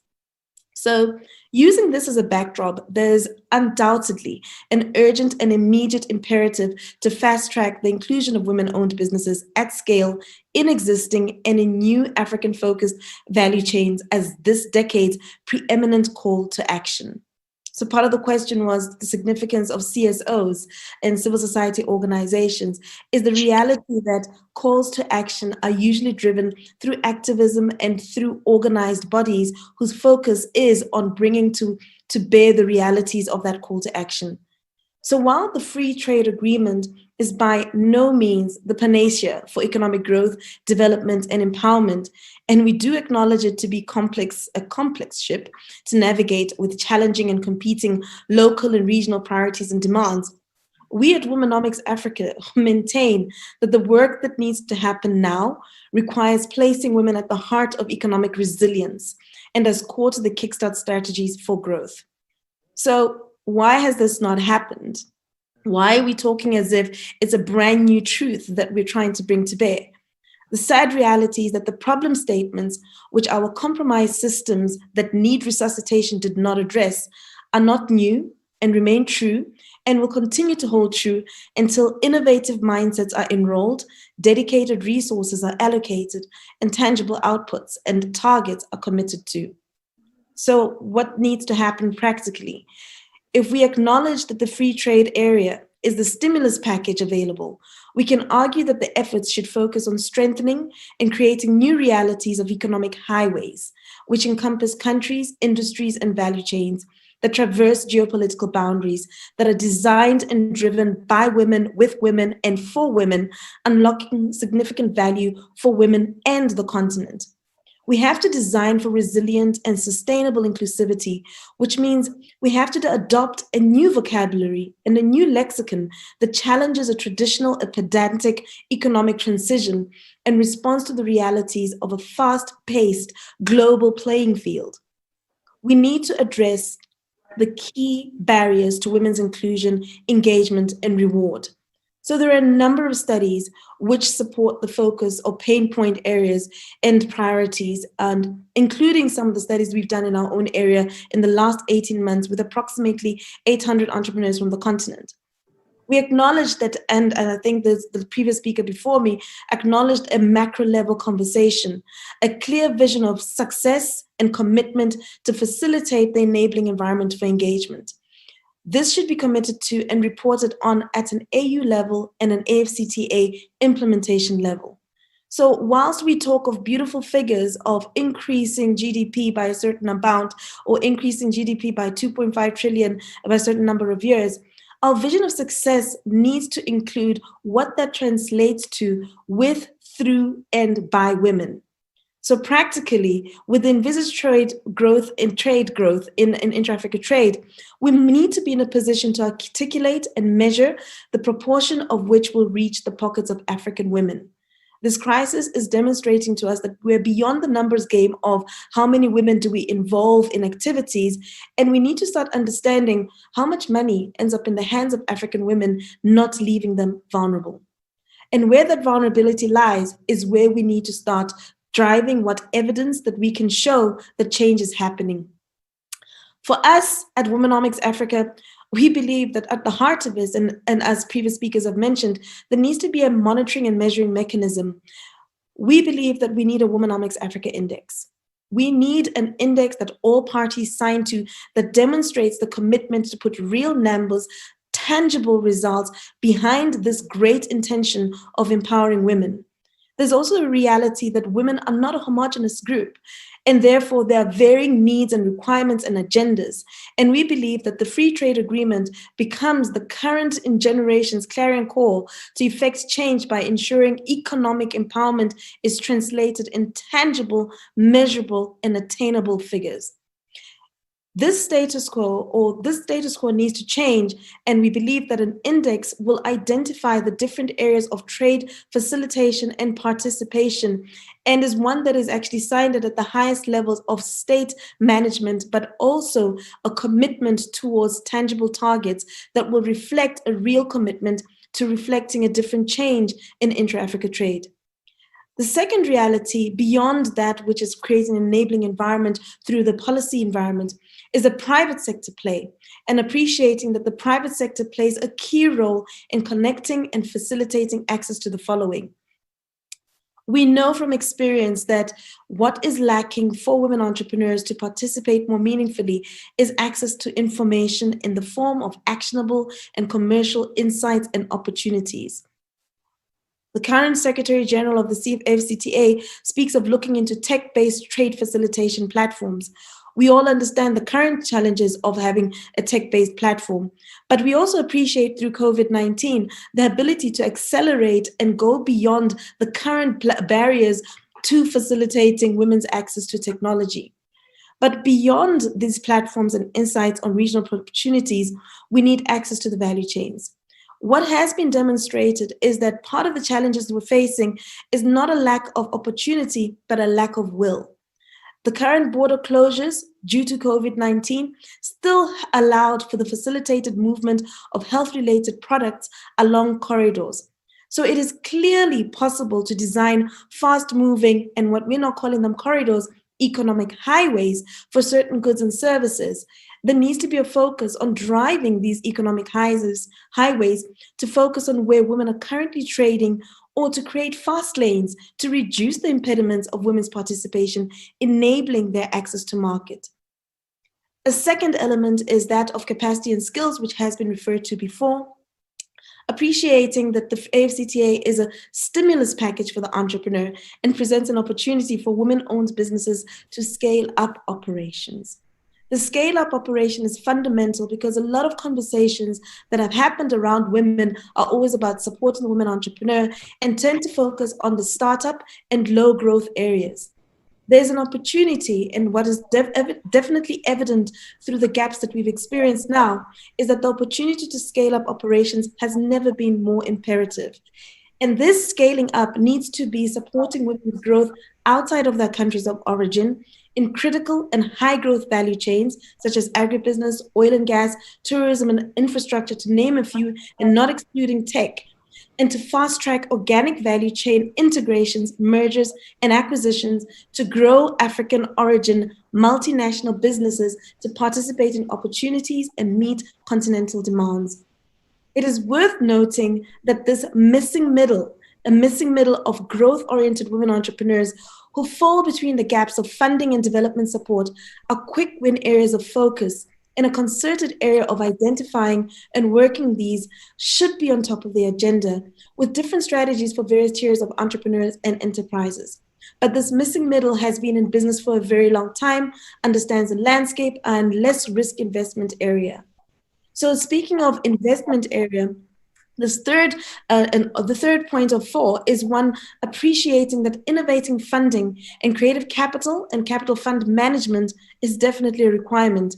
So, using this as a backdrop, there's undoubtedly an urgent and immediate imperative to fast-track the inclusion of women-owned businesses at scale in existing and in new African-focused value chains as this decade's preeminent call to action. So part of the question was the significance of CSOs and civil society organizations is the reality that calls to action are usually driven through activism and through organized bodies whose focus is on bringing to bear the realities of that call to action. So while the free trade agreement is by no means the panacea for economic growth, development, and empowerment, and we do acknowledge it to be a complex ship to navigate with challenging and competing local and regional priorities and demands, we at Womenomics Africa maintain that the work that needs to happen now requires placing women at the heart of economic resilience and as core to the Kickstart strategies for growth. So why has this not happened? Why are we talking as if it's a brand new truth that we're trying to bring to bear? The sad reality is that the problem statements, which our compromised systems that need resuscitation did not address, are not new and remain true and will continue to hold true until innovative mindsets are enrolled, dedicated resources are allocated, and tangible outputs and targets are committed to. So what needs to happen practically? if we acknowledge that the free trade area is the stimulus package available, we can argue that the efforts should focus on strengthening and creating new realities of economic highways, which encompass countries, industries, and value chains that traverse geopolitical boundaries, that are designed and driven by women, with women, and for women, unlocking significant value for women and the continent. We have to design for resilient and sustainable inclusivity, which means we have to adopt a new vocabulary and a new lexicon that challenges a traditional, a pedantic economic transition and responds to the realities of a fast-paced global playing field. We need to address the key barriers to women's inclusion, engagement, and reward. So there are a number of studies which support the focus or pain point areas and priorities, and including some of the studies we've done in our own area in the last 18 months with approximately 800 entrepreneurs from the continent. We acknowledge that, and I think the previous speaker before me acknowledged a macro level conversation, a clear vision of success and commitment to facilitate the enabling environment for engagement. This should be committed to and reported on at an AU level and an AFCTA implementation level. So whilst we talk of beautiful figures of increasing GDP by a certain amount or increasing GDP by 2.5 trillion by a certain number of years, our vision of success needs to include what that translates to with, through, and by women. So practically, with envisaged trade growth in intra-Africa trade, we need to be in a position to articulate and measure the proportion of which will reach the pockets of African women. This crisis is demonstrating to us that we're beyond the numbers game of how many women do we involve in activities, and we need to start understanding how much money ends up in the hands of African women, not leaving them vulnerable. And where that vulnerability lies is where we need to start driving what evidence that we can show that change is happening. For us at Womenomics Africa, we believe that at the heart of this, and as previous speakers have mentioned, there needs to be a monitoring and measuring mechanism. We believe that we need a Womenomics Africa index. We need an index that all parties sign to that demonstrates the commitment to put real numbers, tangible results behind this great intention of empowering women. There's also a reality that women are not a homogeneous group, and therefore there are varying needs and requirements and agendas. And we believe that the free trade agreement becomes the current in generations clarion call to effect change by ensuring economic empowerment is translated in tangible, measurable, and attainable figures. This status quo needs to change, and we believe that an index will identify the different areas of trade facilitation and participation, and is one that is actually signed at the highest levels of state management, but also a commitment towards tangible targets that will reflect a real commitment to reflecting a different change in intra-Africa trade. The second reality, beyond that which is creating an enabling environment through the policy environment, is the private sector play, and appreciating that the private sector plays a key role in connecting and facilitating access to the following. We know from experience that what is lacking for women entrepreneurs to participate more meaningfully is access to information in the form of actionable and commercial insights and opportunities. The current Secretary General of the FCTA speaks of looking into tech-based trade facilitation platforms. We all understand the current challenges of having a tech-based platform, but we also appreciate through COVID-19 the ability to accelerate and go beyond the current barriers to facilitating women's access to technology. But beyond these platforms and insights on regional opportunities, we need access to the value chains. What has been demonstrated is that part of the challenges we're facing is not a lack of opportunity, but a lack of will. The current border closures due to COVID-19 still allowed for the facilitated movement of health-related products along corridors. So it is clearly possible to design fast-moving, and what we're not calling them corridors, economic highways for certain goods and services. There needs to be a focus on driving these economic highways to focus on where women are currently trading, or to create fast lanes to reduce the impediments of women's participation, enabling their access to market. A second element is that of capacity and skills, which has been referred to before. Appreciating that the AFCTA is a stimulus package for the entrepreneur and presents an opportunity for women-owned businesses to scale up operations. The scale-up operation is fundamental because a lot of conversations that have happened around women are always about supporting the women entrepreneur and tend to focus on the startup and low-growth areas. There's an opportunity, and what is definitely evident through the gaps that we've experienced now is that the opportunity to scale up operations has never been more imperative. And this scaling up needs to be supporting women's growth outside of their countries of origin in critical and high growth value chains, such as agribusiness, oil and gas, tourism and infrastructure, to name a few, and not excluding tech, and to fast track organic value chain integrations, mergers, and acquisitions to grow African origin multinational businesses to participate in opportunities and meet continental demands. It is worth noting that this missing middle of growth-oriented women entrepreneurs who fall between the gaps of funding and development support are quick win areas of focus, and a concerted area of identifying and working these should be on top of the agenda, with different strategies for various tiers of entrepreneurs and enterprises. But this missing middle has been in business for a very long time, understands the landscape and less risk investment area. So speaking of investment area, the third point of 4 is one appreciating that innovating funding and creative capital and capital fund management is definitely a requirement.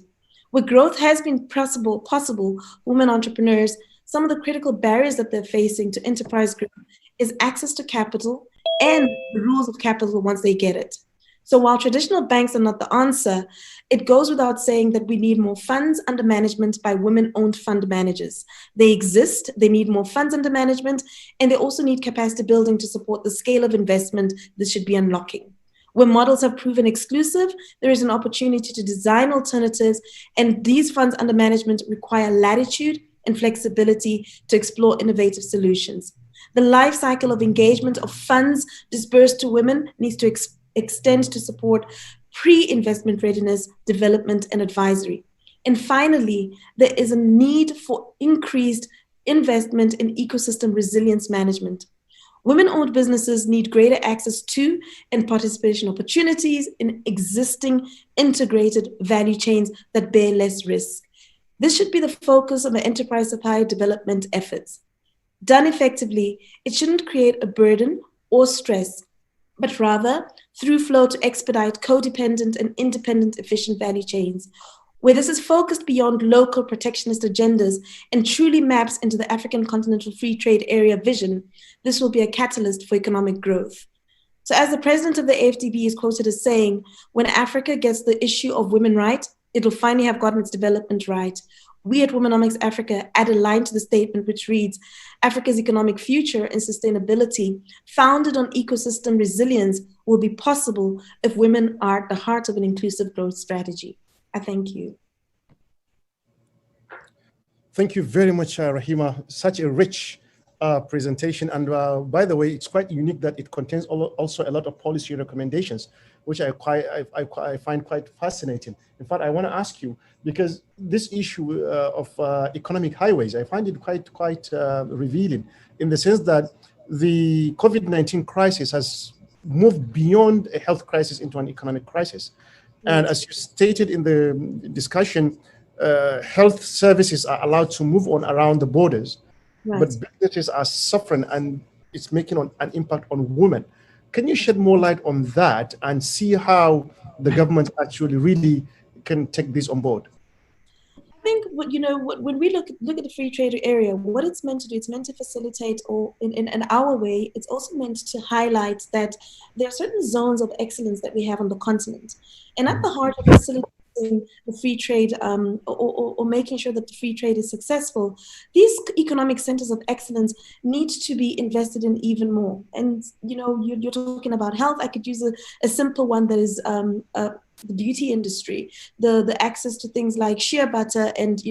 Where growth has been possible, women entrepreneurs, some of the critical barriers that they're facing to enterprise growth is access to capital and the rules of capital once they get it. So while traditional banks are not the answer, it goes without saying that we need more funds under management by women-owned fund managers. They exist, they need more funds under management, and they also need capacity building to support the scale of investment this should be unlocking. Where models have proven exclusive, there is an opportunity to design alternatives, and these funds under management require latitude and flexibility to explore innovative solutions. The life cycle of engagement of funds disbursed to women needs to extend to support pre-investment readiness, development, and advisory. And finally, there is a need for increased investment in ecosystem resilience management. Women-owned businesses need greater access to and participation opportunities in existing integrated value chains that bear less risk. This should be the focus of the enterprise supply development efforts. Done effectively, it shouldn't create a burden or stress, but rather through flow to expedite codependent and independent efficient value chains. Where this is focused beyond local protectionist agendas and truly maps into the African continental free trade area vision, this will be a catalyst for economic growth. So as the president of the AFDB is quoted as saying, when Africa gets the issue of women right, it'll finally have gotten its development right. We at Womenomics Africa add a line to the statement which reads, Africa's economic future and sustainability founded on ecosystem resilience will be possible if women are at the heart of an inclusive growth strategy. I thank you. Thank you very much, Rahima. Such a rich presentation. And by the way, it's quite unique that it contains also a lot of policy recommendations, which I find quite fascinating. In fact, I want to ask you, because this issue of economic highways, I find it quite revealing in the sense that the COVID-19 crisis has moved beyond a health crisis into an economic crisis. And as you stated in the discussion, health services are allowed to move on around the borders, right, but businesses are suffering and it's making an impact on women. Can you shed more light on that and see how the government actually really can take this on board? I think when we look at the free trade area, what it's meant to do, it's meant to facilitate, or in our way, it's also meant to highlight that there are certain zones of excellence that we have on the continent. And at the heart of facilitating the free trade or making sure that the free trade is successful, these economic centers of excellence need to be invested in even more. And you're talking about health. I could use a simple one that is the beauty industry, the access to things like shea butter, and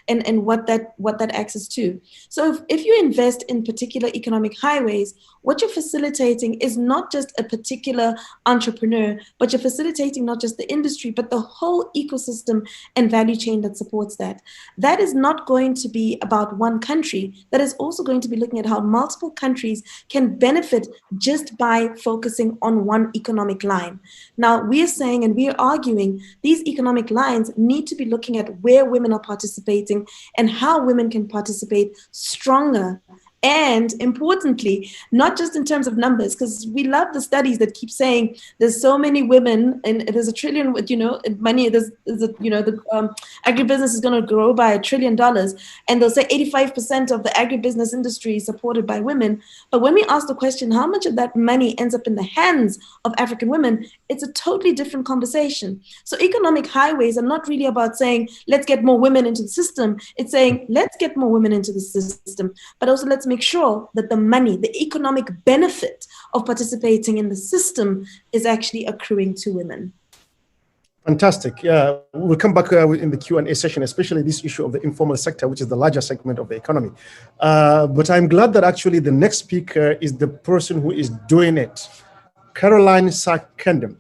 and what that access to. So if you invest in particular economic highways, what you're facilitating is not just a particular entrepreneur, but you're facilitating not just the industry, but the whole ecosystem and value chain that supports that. That is not going to be about one country. That is also going to be looking at how multiple countries can benefit just by focusing on one economic line. Now, we are saying and we are arguing these economic lines need to be looking at where women are participating and how women can participate stronger. And importantly, not just in terms of numbers, because we love the studies that keep saying there's so many women and there's $1 trillion, money, the agribusiness is going to grow by $1 trillion. And they'll say 85% of the agribusiness industry is supported by women. But when we ask the question, how much of that money ends up in the hands of African women, it's a totally different conversation. So economic highways are not really about saying, let's get more women into the system. It's saying, let's get more women into the system, but also let's make sure that the money, the economic benefit of participating in the system is actually accruing to women. Fantastic. Yeah, we'll come back in the Q&A session, especially this issue of the informal sector, which is the larger segment of the economy. But I'm glad that actually the next speaker is the person who is doing it. Caroline Sarkandem,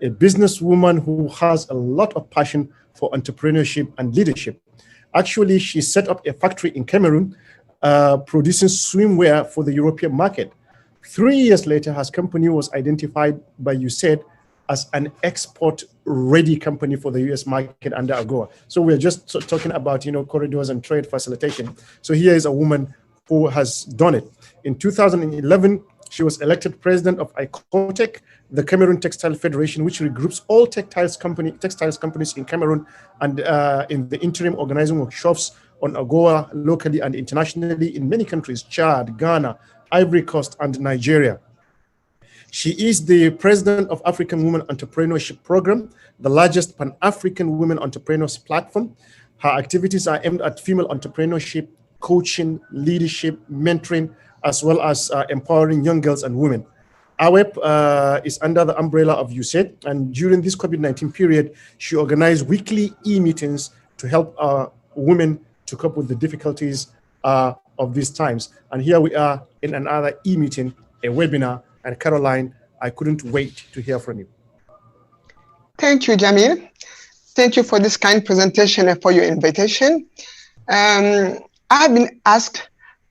a businesswoman who has a lot of passion for entrepreneurship and leadership. Actually, she set up a factory in Cameroon producing swimwear for the European market. 3 years later, her company was identified by USAID as an export-ready company for the US market under AGOA. So we're just talking about, corridors and trade facilitation. So here is a woman who has done it. In 2011, she was elected president of ICOTEC, the Cameroon Textile Federation, which regroups all textiles companies in Cameroon, and in the interim organizing workshops on AGOA locally and internationally in many countries: Chad, Ghana, Ivory Coast, and Nigeria. She is the president of African Women Entrepreneurship Program, the largest Pan-African women entrepreneurs platform. Her activities are aimed at female entrepreneurship, coaching, leadership, mentoring, as well as empowering young girls and women. AWEP is under the umbrella of USAID, and during this COVID-19 period, she organized weekly e-meetings to help women to cope with the difficulties of these times. And here we are in another e-meeting, a webinar. And Caroline, I couldn't wait to hear from you. Thank you, Jamil. Thank you for this kind presentation and for your invitation. I have been asked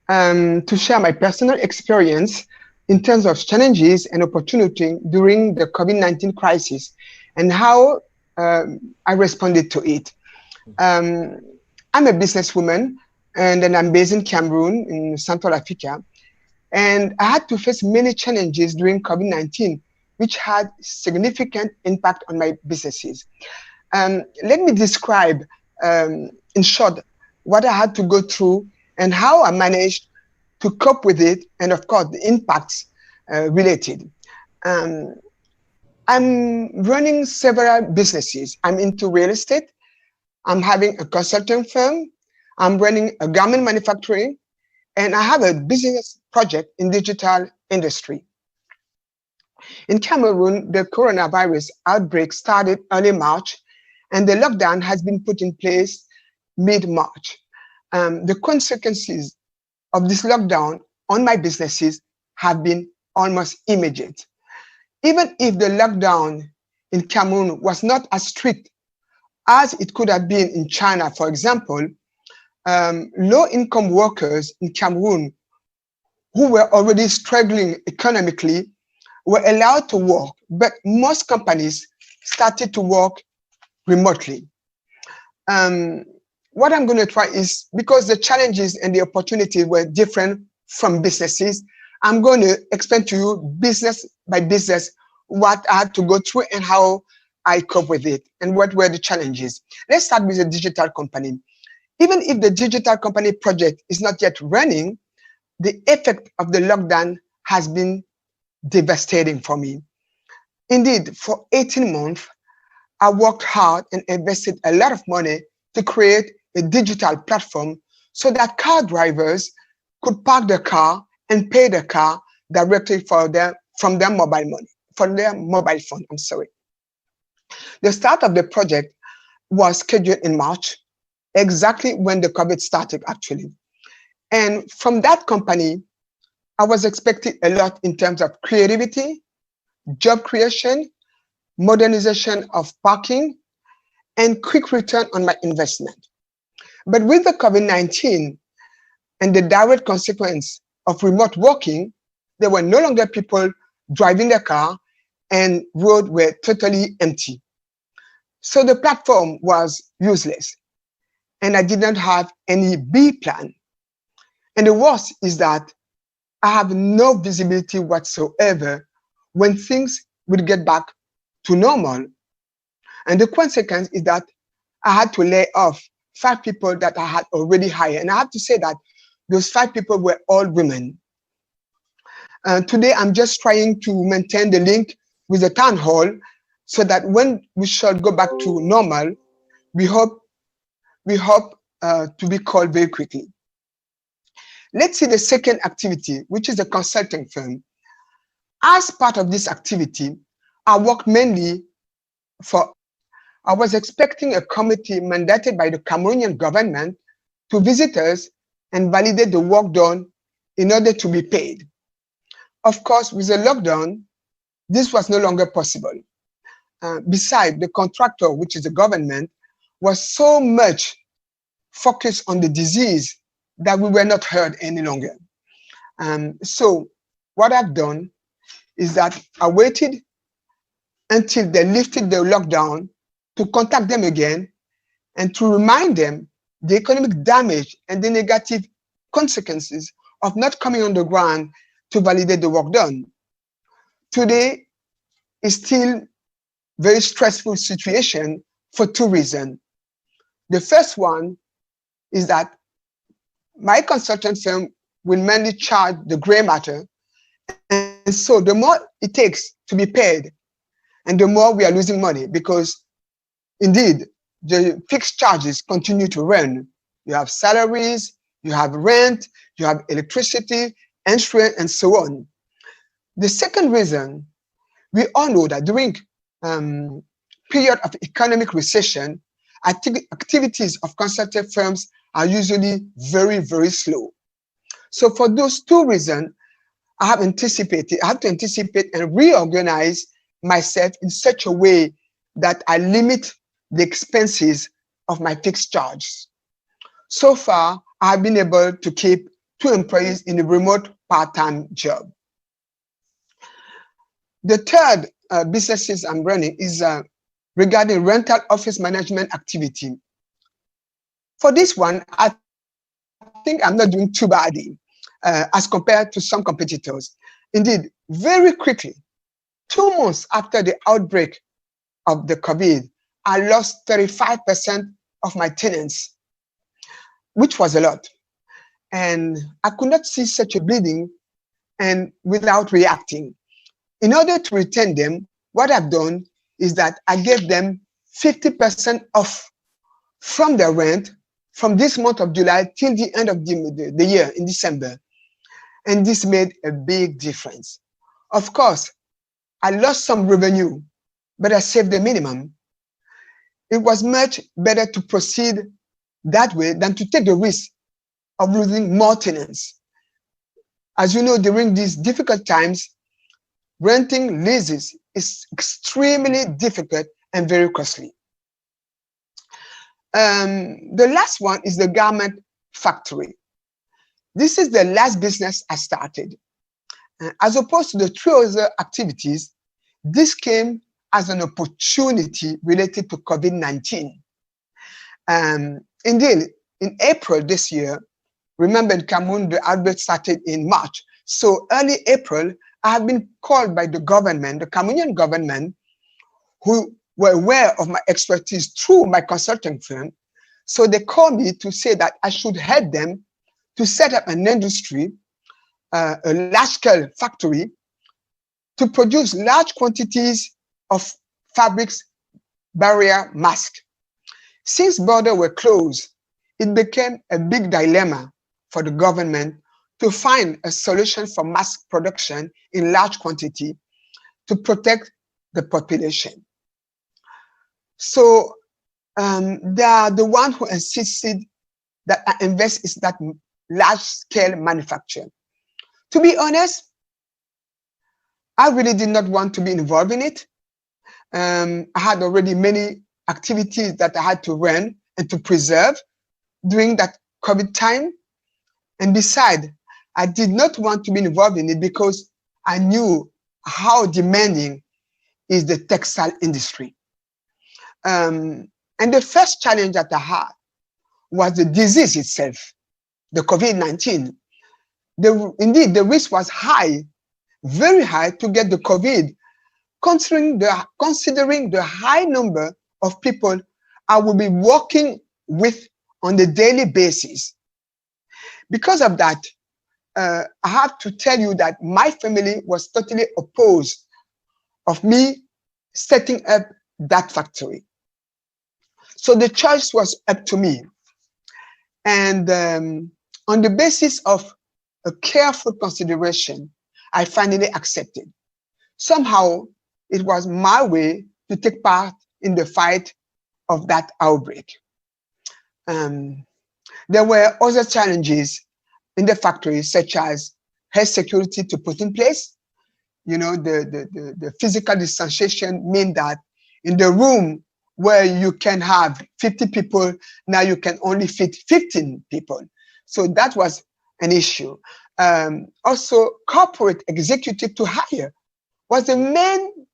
to share my personal experience in terms of challenges and opportunity during the COVID-19 crisis and how I responded to it. I'm a businesswoman, and then I'm based in Cameroon in Central Africa. And I had to face many challenges during COVID-19, which had significant impact on my businesses. Let me describe in short what I had to go through and how I managed to cope with it, and of course the impacts related. I'm running several businesses. I'm into real estate. I'm having a consulting firm. I'm running a garment manufacturing, and I have a business project in digital industry. In Cameroon, the coronavirus outbreak started early March, and the lockdown has been put in place mid-March. The consequences of this lockdown on my businesses have been almost immediate. Even if the lockdown in Cameroon was not as strict as it could have been in China, for example, low-income workers in Cameroon who were already struggling economically were allowed to work, but most companies started to work remotely. What I'm going to try is, because the challenges and the opportunities were different from businesses, I'm going to explain to you business by business what I had to go through and how I cope with it and what were the challenges. Let's start with a digital company. Even if the digital company project is not yet running, the effect of the lockdown has been devastating for me. Indeed, for 18 months, I worked hard and invested a lot of money to create a digital platform so that car drivers could park their car and pay the car directly from their mobile phone. I'm sorry. The start of the project was scheduled in March, exactly when the COVID started, actually. And from that company, I was expecting a lot in terms of creativity, job creation, modernization of parking, and quick return on my investment. But with the COVID-19 and the direct consequence of remote working, there were no longer people driving their car and roads were totally empty. So the platform was useless and I did not have any B plan. And the worst is that I have no visibility whatsoever when things will get back to normal. And the consequence is that I had to lay off 5 people that I had already hired. And I have to say that those 5 people were all women. Today, I'm just trying to maintain the link with the town hall so that when we shall go back to normal, we hope to be called very quickly. Let's see the second activity, which is the consulting firm. As part of this activity, I work mainly I was expecting a committee mandated by the Cameroonian government to visit us and validate the work done in order to be paid. Of course, with the lockdown, this was no longer possible. Besides, the contractor, which is the government, was so much focused on the disease that we were not heard any longer. So what I've done is that I waited until they lifted the lockdown to contact them again and to remind them the economic damage and the negative consequences of not coming on the ground to validate the work done. Today is still very stressful situation for 2 reasons. The first one is that my consultant firm will mainly charge the gray matter. And so the more it takes to be paid, and the more we are losing money, because indeed, the fixed charges continue to run. You have salaries, you have rent, you have electricity, insurance, and so on. The second reason, we all know that during period of economic recession, activities of consulting firms are usually very, very slow. So for those 2 reasons, I have to anticipate and reorganize myself in such a way that I limit the expenses of my fixed charges. So far, I have been able to keep 2 employees in a remote part-time job. The third businesses I'm running is regarding rental office management activity. For this one, I think I'm not doing too badly as compared to some competitors. Indeed, very quickly, 2 months after the outbreak of the COVID, I lost 35% of my tenants, which was a lot. And I could not see such a bleeding and without reacting. In order to retain them, what I've done is that I gave them 50% off from their rent from this month of July till the end of the year in December. And this made a big difference. Of course, I lost some revenue, but I saved the minimum. It was much better to proceed that way than to take the risk of losing more tenants. As you know, during these difficult times, renting leases is extremely difficult and very costly. The last one is the garment factory. This is the last business I started. As opposed to the 3 other activities, this came as an opportunity related to COVID-19. Indeed, in April this year, remember in Cameroon, the outbreak started in March. So early April, I have been called by the government, the Cameroonian government, who were aware of my expertise through my consulting firm. So they called me to say that I should help them to set up an industry, a large-scale factory, to produce large quantities of fabrics barrier masks. Since borders were closed, it became a big dilemma for the government to find a solution for mask production in large quantity to protect the population. So they are the one who insisted that I invest in that large-scale manufacture. To be honest, I really did not want to be involved in it. I had already many activities that I had to run and to preserve during that COVID time. And besides, I did not want to be involved in it because I knew how demanding is the textile industry. And the first challenge that I had was the disease itself, the COVID-19. Indeed, the risk was high, very high to get the COVID, considering the high number of people I will be working with on a daily basis. Because of that, I have to tell you that my family was totally opposed of me setting up that factory. So the choice was up to me. And on the basis of a careful consideration, I finally accepted. Somehow, it was my way to take part in the fight of that outbreak. There were other challenges in the factory, such as health security to put in place. You know, the physical distanciation mean that in the room where you can have 50 people, now you can only fit 15 people. So that was an issue. Also, corporate executive to hire was the main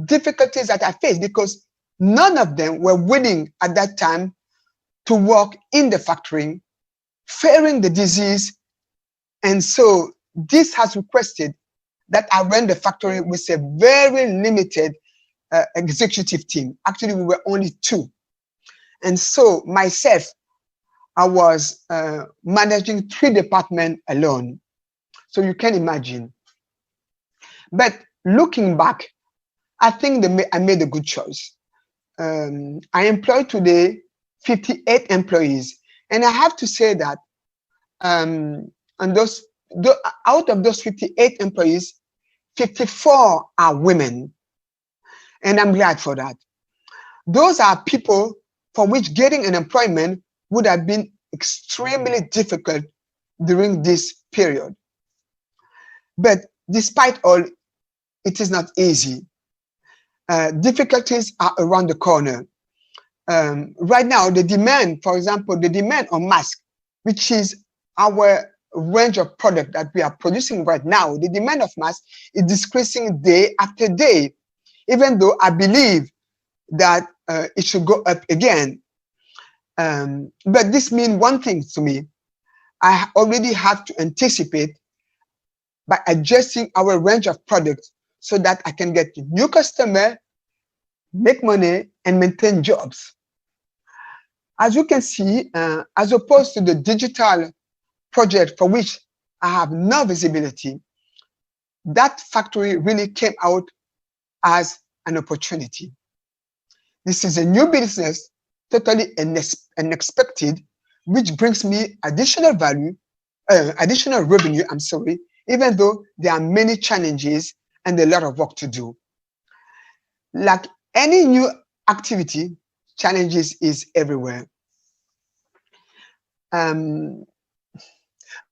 difficulties that I faced, because none of them were willing at that time to work in the factory, fearing the disease. And so this has requested that I run the factory with a very limited executive team. Actually, we were only 2. And so myself, I was managing 3 departments alone. So you can imagine. But looking back, I think I made a good choice. I employ today 58 employees. And I have to say that out of those 58 employees, 54 are women. And I'm glad for that. Those are people for which getting an employment would have been extremely difficult during this period. But despite all, it is not easy. Difficulties are around the corner. Right now, the demand, for example, the demand on masks, which is our range of product that we are producing right now, the demand of masks is decreasing day after day, even though I believe that it should go up again. But this means one thing to me. I already have to anticipate by adjusting our range of products so that I can get new customers, make money, and maintain jobs. As you can see, as opposed to the digital project for which I have no visibility, that factory really came out as an opportunity. This is a new business, totally unexpected, which brings me additional value, additional revenue, I'm sorry, even though there are many challenges and a lot of work to do. Like any new activity, challenges is everywhere.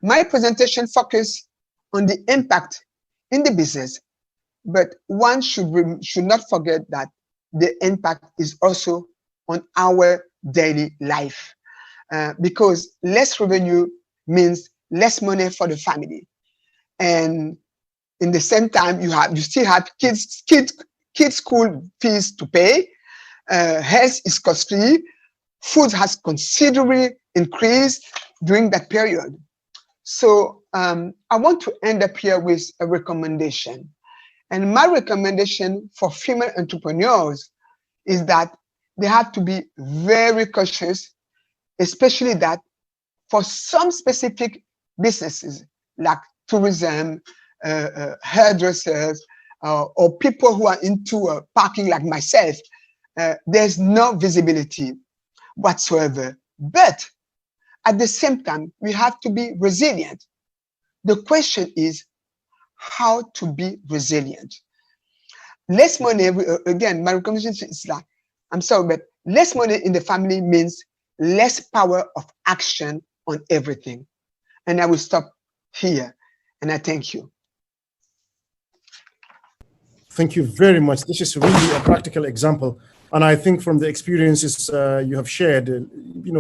My presentation focused on the impact in the business, but one should not forget that the impact is also on our daily life, because less revenue means less money for the family, and in the same time you still have kids school fees to pay. Health is costly. Food has considerably increased during that period. So I want to end up here with a recommendation. And my recommendation for female entrepreneurs is that they have to be very cautious, especially that for some specific businesses like tourism, hairdressers, or people who are into parking like myself, there's no visibility whatsoever. But at the same time, we have to be resilient. The question is how to be resilient. Less money, again, my recommendation is like I'm sorry, but less money in the family means less power of action on everything. And I will stop here. And I thank you. Thank you very much. This is really a practical example. And I think from the experiences you have shared,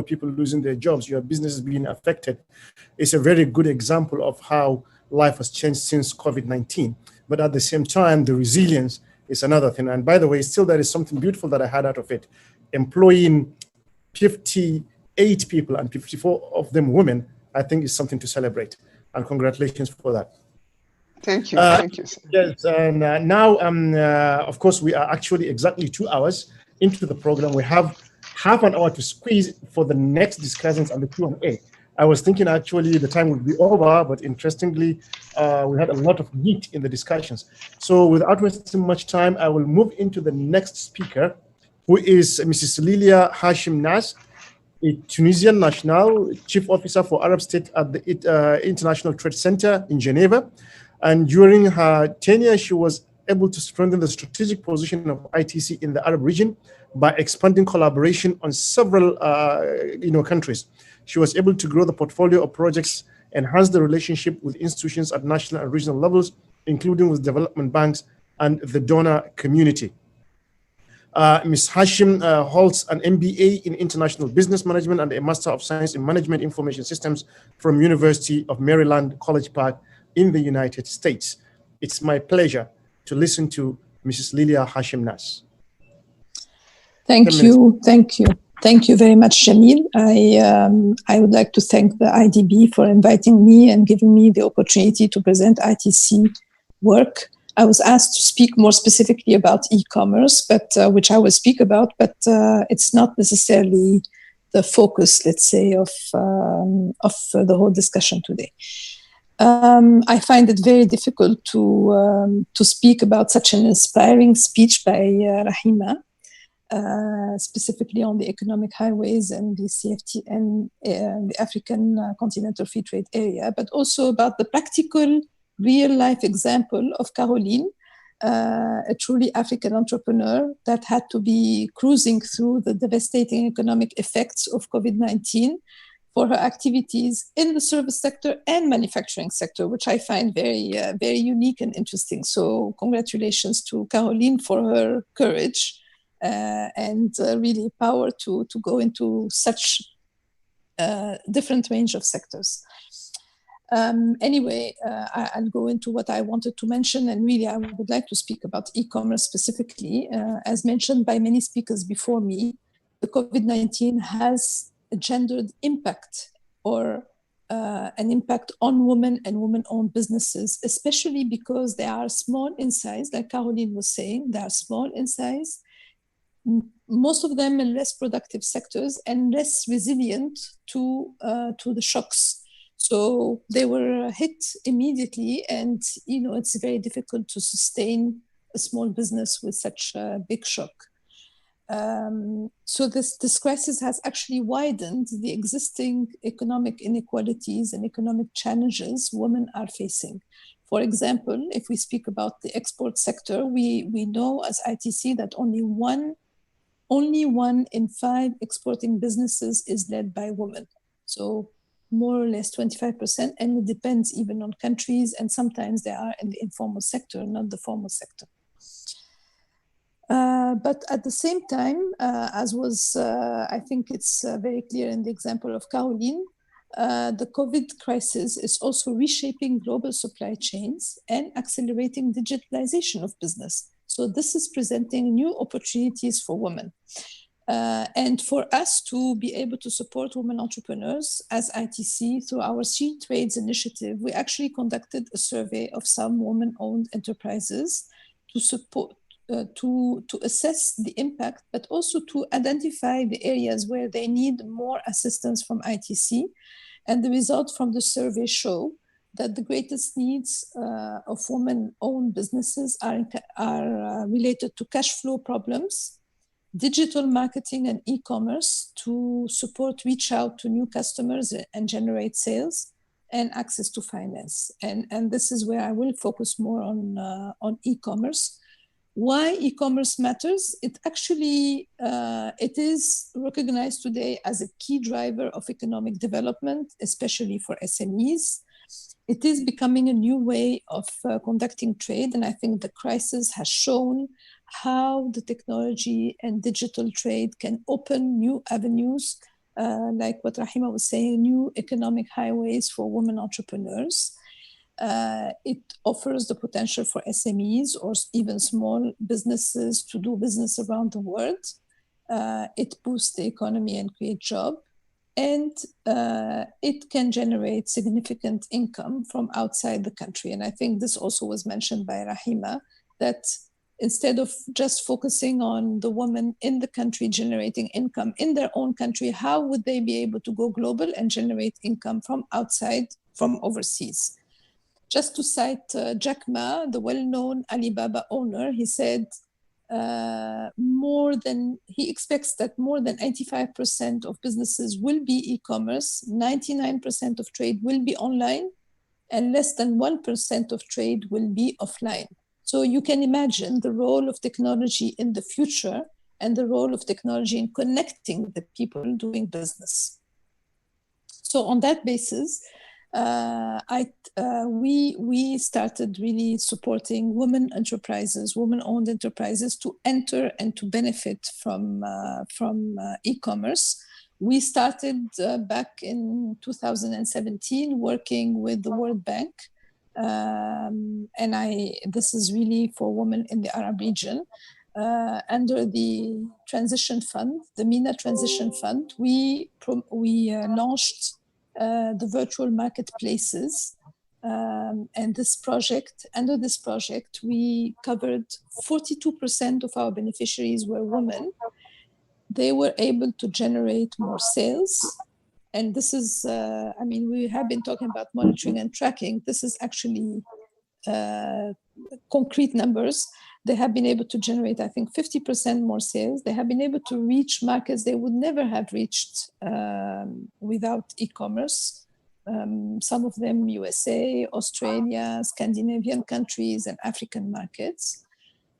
people losing their jobs, your businesses being affected, it's a very good example of how life has changed since COVID-19. But at the same time, the resilience is another thing. And by the way, still there is something beautiful that I had out of it. Employing 58 people and 54 of them women, I think is something to celebrate. And congratulations for that. Thank you. Thank you, sir. Yes, and now, of course, we are actually exactly 2 hours into the program. We have half an hour to squeeze for the next discussions and the Q&A. I was thinking actually the time would be over, but interestingly, we had a lot of meat in the discussions. So without wasting much time, I will move into the next speaker, who is Mrs. Lilia Hashim Nas, a Tunisian national, Chief Officer for Arab State at the International Trade Center in Geneva. And during her tenure, she was able to strengthen the strategic position of ITC in the Arab region by expanding collaboration on several countries. She was able to grow the portfolio of projects, enhance the relationship with institutions at national and regional levels, including with development banks and the donor community. Ms. Hashim holds an MBA in International Business Management and a Master of Science in Management Information Systems from University of Maryland, College Park in the United States. It's my pleasure to listen to Mrs. Lilia Hashim Nas. Thank you. Thank you very much, Jamil. I would like to thank the IDB for inviting me and giving me the opportunity to present ITC work. I was asked to speak more specifically about e-commerce, but which I will speak about, but it's not necessarily the focus, let's say, of the whole discussion today. I find it very difficult to speak about such an inspiring speech by Rahima, specifically on the economic highways and the CFT and the African Continental Free Trade Area, but also about the practical, real-life example of Caroline, a truly African entrepreneur that had to be cruising through the devastating economic effects of COVID-19 for her activities in the service sector and manufacturing sector, which I find very, very unique and interesting. So congratulations to Caroline for her courage and really power to go into such different range of sectors. Anyway, I'll go into what I wanted to mention, and really I would like to speak about e-commerce specifically. As mentioned by many speakers before me, the COVID-19 has a gendered impact or an impact on women and women-owned businesses, especially because they are small in size, like Caroline was saying, they are small in size, most of them in less productive sectors and less resilient to the shocks. So they were hit immediately, and it's very difficult to sustain a small business with such a big shock. So this crisis has actually widened the existing economic inequalities and economic challenges women are facing. For example, if we speak about the export sector, we know as ITC that only one in 5 exporting businesses is led by women. So more or less 25%, and it depends even on countries, and sometimes they are in the informal sector, not the formal sector. But at the same time, as was, I think it's very clear in the example of Caroline, the COVID crisis is also reshaping global supply chains and accelerating digitalization of business. So this is presenting new opportunities for women. And for us to be able to support women entrepreneurs as ITC through our She Trades initiative, we actually conducted a survey of some women-owned enterprises to support, to assess the impact, but also to identify the areas where they need more assistance from ITC. And the results from the survey show that the greatest needs of women-owned businesses are related to cash flow problems, digital marketing and e-commerce to support reach out to new customers and generate sales, and access to finance. And this is where I will focus more on e-commerce, Why e-commerce matters? It actually, it is recognized today as a key driver of economic development, especially for SMEs. It is becoming a new way of conducting trade. And I think the crisis has shown how the technology and digital trade can open new avenues, like what Rahima was saying, new economic highways for women entrepreneurs. It offers the potential for SMEs or even small businesses to do business around the world. It boosts the economy and create jobs. And it can generate significant income from outside the country. And I think this also was mentioned by Rahima, that instead of just focusing on the women in the country generating income in their own country, how would they be able to go global and generate income from outside, from overseas? Just to cite Jack Ma, the well-known Alibaba owner, he said he expects that more than 85% of businesses will be e-commerce, 99% of trade will be online, and less than 1% of trade will be offline. So you can imagine the role of technology in the future and the role of technology in connecting the people doing business. So on that basis, we started really supporting women enterprises, women-owned enterprises to enter and to benefit from e-commerce. We started back in 2017 working with the World Bank, and this is really for women in the Arab region. Under the transition fund, the MENA Transition Fund, we launched the virtual marketplaces. And this project, under this project, we covered 42% of our beneficiaries were women. They were able to generate more sales. And this is, I mean, we have been talking about monitoring and tracking. This is actually concrete numbers. They have been able to generate, I think, 50% more sales. They have been able to reach markets they would never have reached without e-commerce. Some of them USA, Australia, Scandinavian countries, and African markets.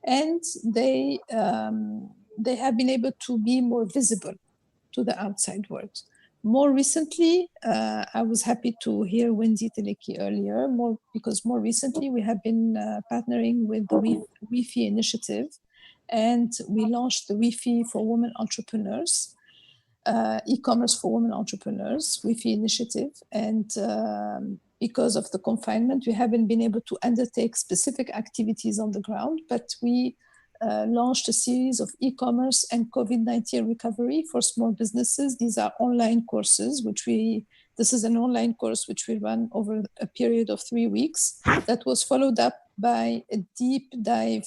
And they have been able to be more visible to the outside world. More recently, I was happy to hear Wendy Teleki earlier, because more recently we have been partnering with the Wi-Fi initiative, and we launched the Wi-Fi for Women Entrepreneurs, e-commerce for women entrepreneurs, Wi-Fi initiative. And because of the confinement, we haven't been able to undertake specific activities on the ground, but we launched a series of e-commerce and COVID-19 recovery for small businesses. These are online courses, this is an online course which we run over a period of 3 weeks. That was followed up by a deep dive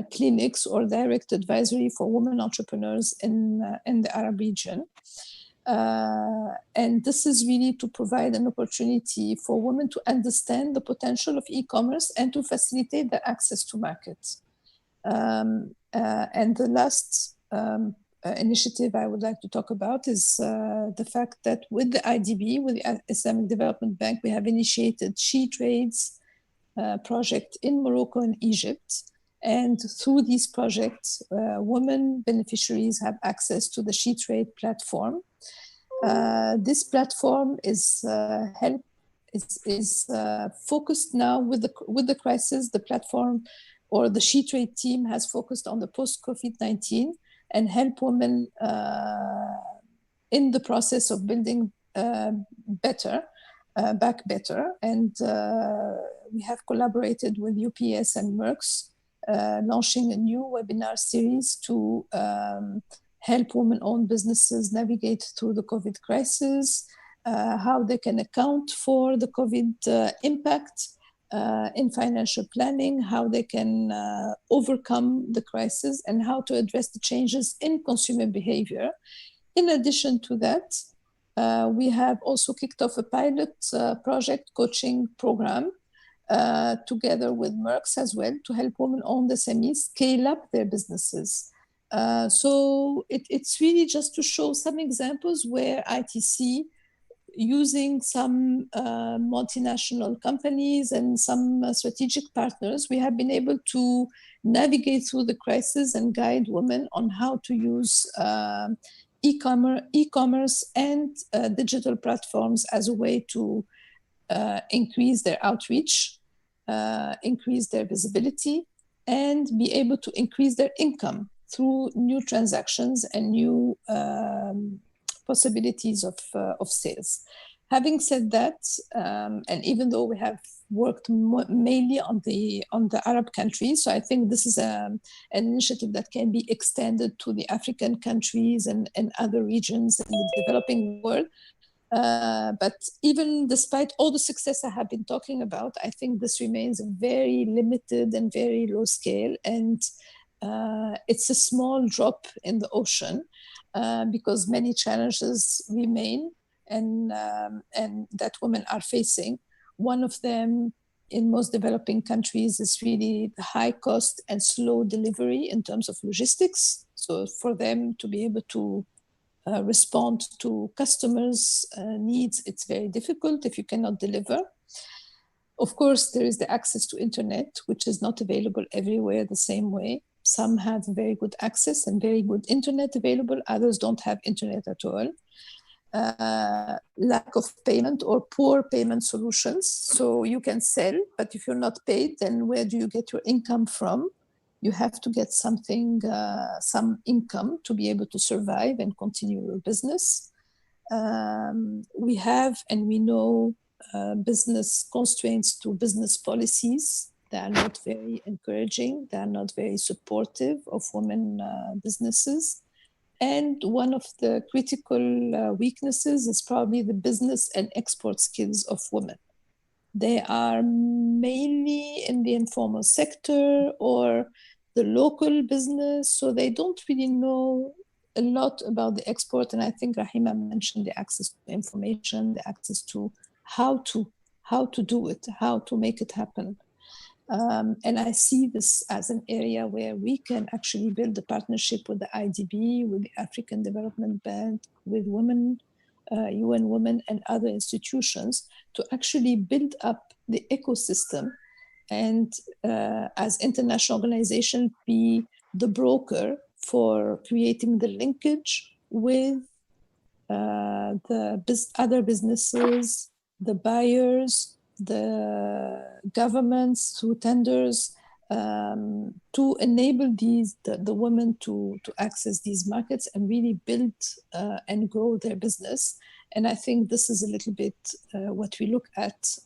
clinics or direct advisory for women entrepreneurs in the Arab region. And this is really to provide an opportunity for women to understand the potential of e-commerce and to facilitate their access to markets. And the last initiative I would like to talk about is the fact that with the IDB, with the Islamic Development Bank, we have initiated She Trades project in Morocco and Egypt. And through these projects, women beneficiaries have access to the She Trade platform. This platform is focused now with the crisis. The platform or the She Trade team has focused on the post-COVID-19 and help women in the process of building back better. And we have collaborated with UPS and Merck's, launching a new webinar series to help women-owned businesses navigate through the COVID crisis, how they can account for the COVID impact in financial planning, how they can overcome the crisis, and how to address the changes in consumer behavior. In addition to that, we have also kicked off a pilot project coaching program together with Merck's as well to help women-owned SMEs scale up their businesses. So it's really just to show some examples where ITC using some multinational companies and some strategic partners, we have been able to navigate through the crisis and guide women on how to use e-commerce and digital platforms as a way to increase their outreach, increase their visibility, and be able to increase their income through new transactions and new possibilities of sales. Having said that, and even though we have worked mainly on the Arab countries, so I think this is an initiative that can be extended to the African countries and other regions in the developing world. But even despite all the success I have been talking about, I think this remains very limited and very low scale, and it's a small drop in the ocean because many challenges remain and that women are facing. One of them in most developing countries is really the high cost and slow delivery in terms of logistics. So for them to be able to respond to customers' needs, it's very difficult if you cannot deliver. Of course, there is the access to internet, which is not available everywhere the same way. Some have very good access and very good internet available. Others don't have internet at all. Lack of payment or poor payment solutions. So you can sell, but if you're not paid, then where do you get your income from? You have to get something, some income to be able to survive and continue your business. We have and we know business constraints to business policies. They are not very encouraging. They are not very supportive of women businesses. And one of the critical weaknesses is probably the business and export skills of women. They are mainly in the informal sector or the local business, so they don't really know a lot about the export. And I think Rahima mentioned the access to information, the access to how to do it, how to make it happen. And I see this as an area where we can actually build a partnership with the IDB, with the African Development Bank, with women, UN Women and other institutions to actually build up the ecosystem and as international organization be the broker for creating the linkage with the other businesses, the buyers, the governments through tenders to enable the women to access these markets and really build and grow their business. And I think this is a little bit what we look at.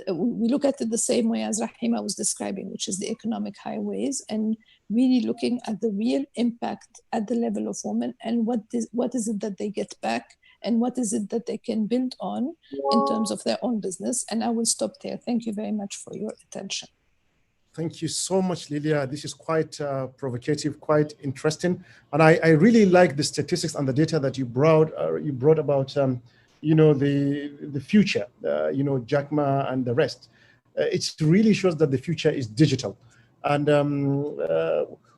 We look at it the same way as Rahima was describing, which is the economic highways, and really looking at the real impact at the level of women and what is it that they get back and what is it that they can build on in terms of their own business. And I will stop there. Thank you very much for your attention. Thank you so much, Lilia. This is quite provocative, quite interesting. And I really like the statistics and the data that you brought about, the future, Jack Ma and the rest. It really shows that the future is digital. And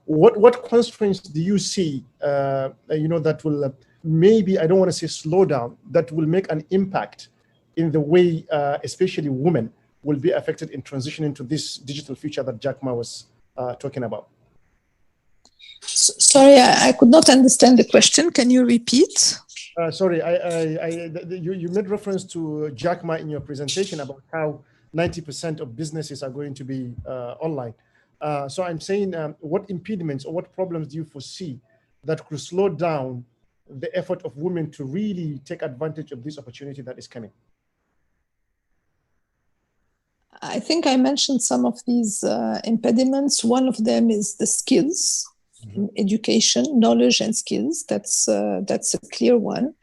what constraints do you see, that will maybe, I don't want to say slow down, that will make an impact in the way, especially women, will be affected in transitioning to this digital future that Jack Ma was talking about? Sorry, I could not understand the question. Can you repeat? Sorry, you made reference to Jack Ma in your presentation about how 90% of businesses are going to be online. So I'm saying, what impediments or what problems do you foresee that could slow down the effort of women to really take advantage of this opportunity that is coming? I think I mentioned some of these impediments. One of them is the skills, education, knowledge and skills. That's a clear one.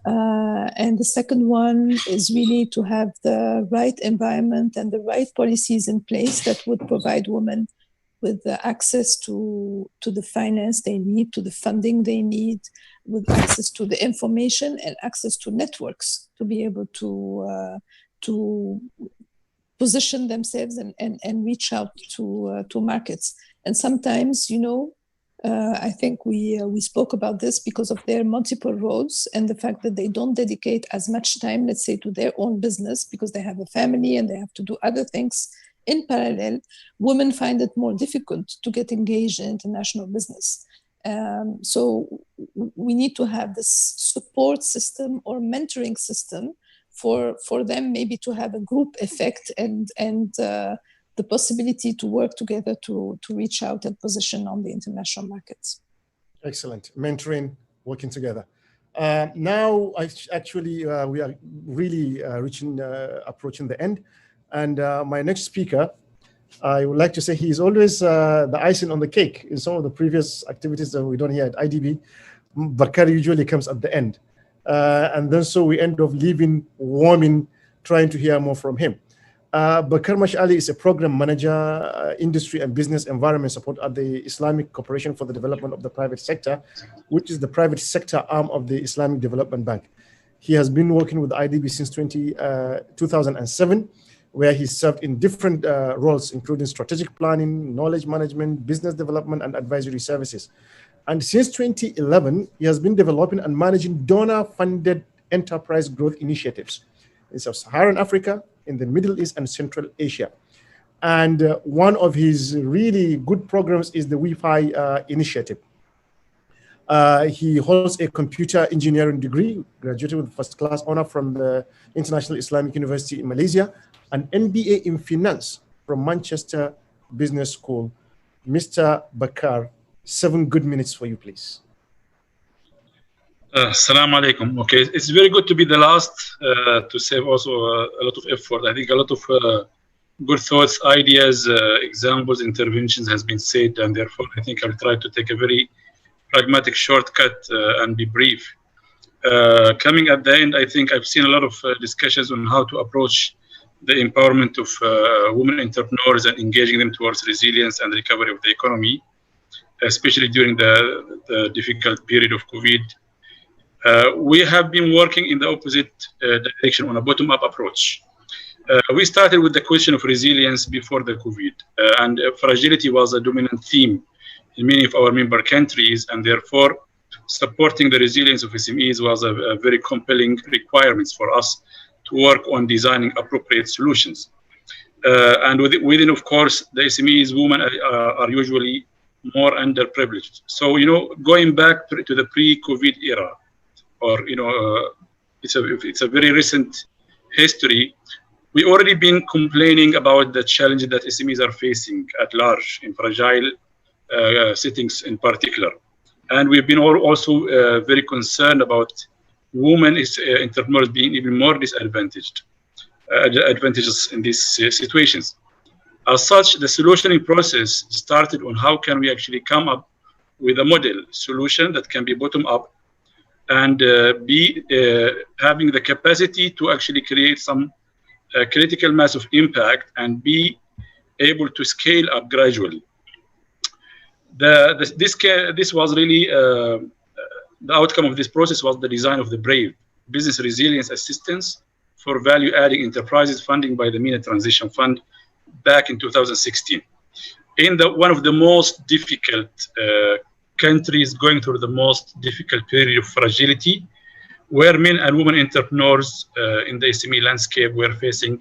And the second one is really to have the right environment and the right policies in place that would provide women with the access to the finance they need, to the funding they need, with access to the information and access to networks to be able to position themselves and reach out to markets. And sometimes, I think we spoke about this because of their multiple roles and the fact that they don't dedicate as much time, let's say, to their own business because they have a family and they have to do other things in parallel. Women find it more difficult to get engaged in international business. So we need to have this support system or mentoring system for them maybe to have a group effect and the possibility to work together to reach out and position on the international markets. Excellent. Mentoring, working together. Now, we are really approaching the end. And my next speaker, I would like to say he's always the icing on the cake in some of the previous activities that we done here at IDB. Bakar usually comes at the end. And then so we end up leaving warming, trying to hear more from him. Bakar Mashali is a program manager, industry and business environment support at the Islamic Corporation for the Development of the Private Sector, which is the private sector arm of the Islamic Development Bank. He has been working with IDB since 2007, where he served in different roles, including strategic planning, knowledge management, business development, and advisory services. And since 2011, he has been developing and managing donor-funded enterprise growth initiatives in Sub-Saharan Africa, in the Middle East and Central Asia. And one of his really good programs is the Wi-Fi initiative. He holds a computer engineering degree, graduated with first-class honor from the International Islamic University in Malaysia, an MBA in finance from Manchester Business School. Mr. Bakar, 7 good minutes for you, please. Assalamu alaikum. Okay, it's very good to be the last to save also a lot of effort. I think a lot of good thoughts, ideas, examples, interventions has been said, and therefore I think I'll try to take a very pragmatic shortcut and be brief. Coming at the end, I think I've seen a lot of discussions on how to approach the empowerment of women entrepreneurs and engaging them towards resilience and recovery of the economy, especially during the difficult period of COVID. We have been working in the opposite direction on a bottom-up approach. We started with the question of resilience before the COVID, and fragility was a dominant theme in many of our member countries, and therefore supporting the resilience of SMEs was a very compelling requirement for us to work on designing appropriate solutions. And within, of course, the SMEs, women are usually more underprivileged. So, going back to the pre-COVID era, or it's a very recent history, we already been complaining about the challenges that SMEs are facing at large in fragile settings in particular, and we've been also very concerned about women entrepreneurs being even more disadvantaged in these situations. As such, the solutioning process started on how can we actually come up with a model solution that can be bottom up and be having the capacity to actually create some critical mass of impact and be able to scale up gradually. This was really the outcome of this process was the design of the BRAVE, Business Resilience Assistance for Value-Adding Enterprises, funding by the MENA Transition Fund back in 2016. In one of the most difficult countries going through the most difficult period of fragility, where men and women entrepreneurs in the SME landscape were facing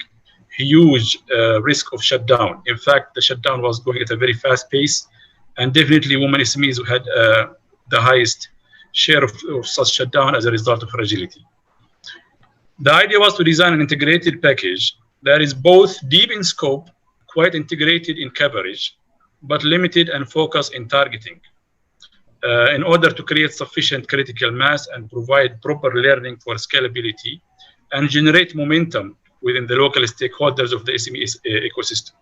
huge risk of shutdown. In fact, the shutdown was going at a very fast pace, and definitely women SMEs had the highest share of such shutdown as a result of fragility. The idea was to design an integrated package that is both deep in scope, quite integrated in coverage, but limited and focused in targeting, in order to create sufficient critical mass and provide proper learning for scalability and generate momentum within the local stakeholders of the SME ecosystem.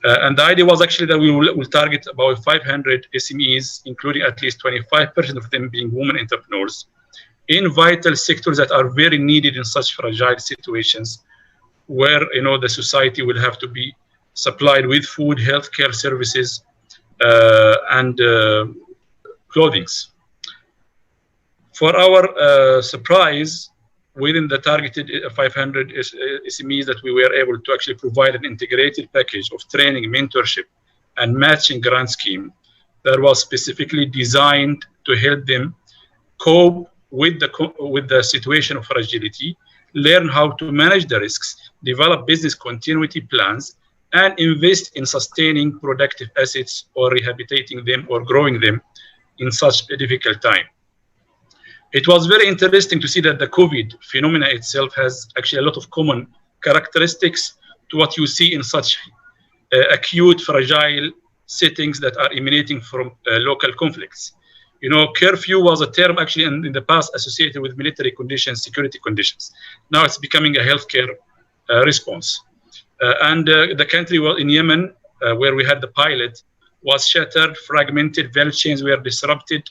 And the idea was actually that we will target about 500 SMEs, including at least 25% of them being women entrepreneurs, in vital sectors that are very needed in such fragile situations, where the society will have to be supplied with food, healthcare services, and clothing. For our surprise, within the targeted 500 SMEs that we were able to actually provide an integrated package of training, mentorship, and matching grant scheme that was specifically designed to help them cope with the situation of fragility, learn how to manage the risks, develop business continuity plans, and invest in sustaining productive assets or rehabilitating them or growing them in such a difficult time. It was very interesting to see that the COVID phenomena itself has actually a lot of common characteristics to what you see in such acute, fragile settings that are emanating from local conflicts. You know, curfew was a term actually in the past associated with military conditions, security conditions. Now it's becoming a healthcare response. And the country was in Yemen, where we had the pilot, was shattered, fragmented, value chains were disrupted,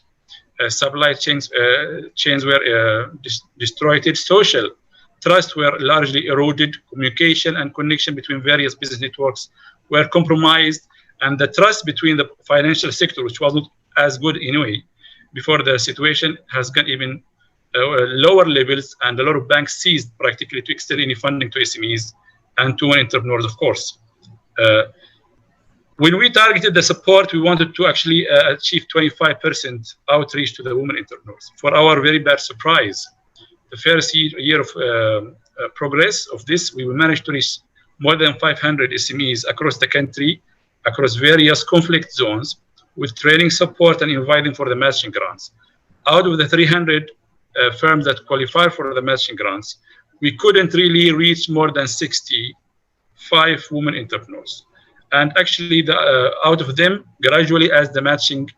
supply chains were destroyed, social trust were largely eroded, communication and connection between various business networks were compromised, and the trust between the financial sector, which wasn't as good anyway before the situation, has gone even lower levels, and a lot of banks ceased practically to extend any funding to SMEs and to entrepreneurs, of course. When we targeted the support, we wanted to actually achieve 25% outreach to the women entrepreneurs. For our very bad surprise, the first year of progress of this, we managed to reach more than 500 SMEs across the country, across various conflict zones, with training support and inviting for the matching grants. Out of the 300 firms that qualify for the matching grants, we couldn't really reach more than 65 women entrepreneurs. And actually, out of them, gradually as the matching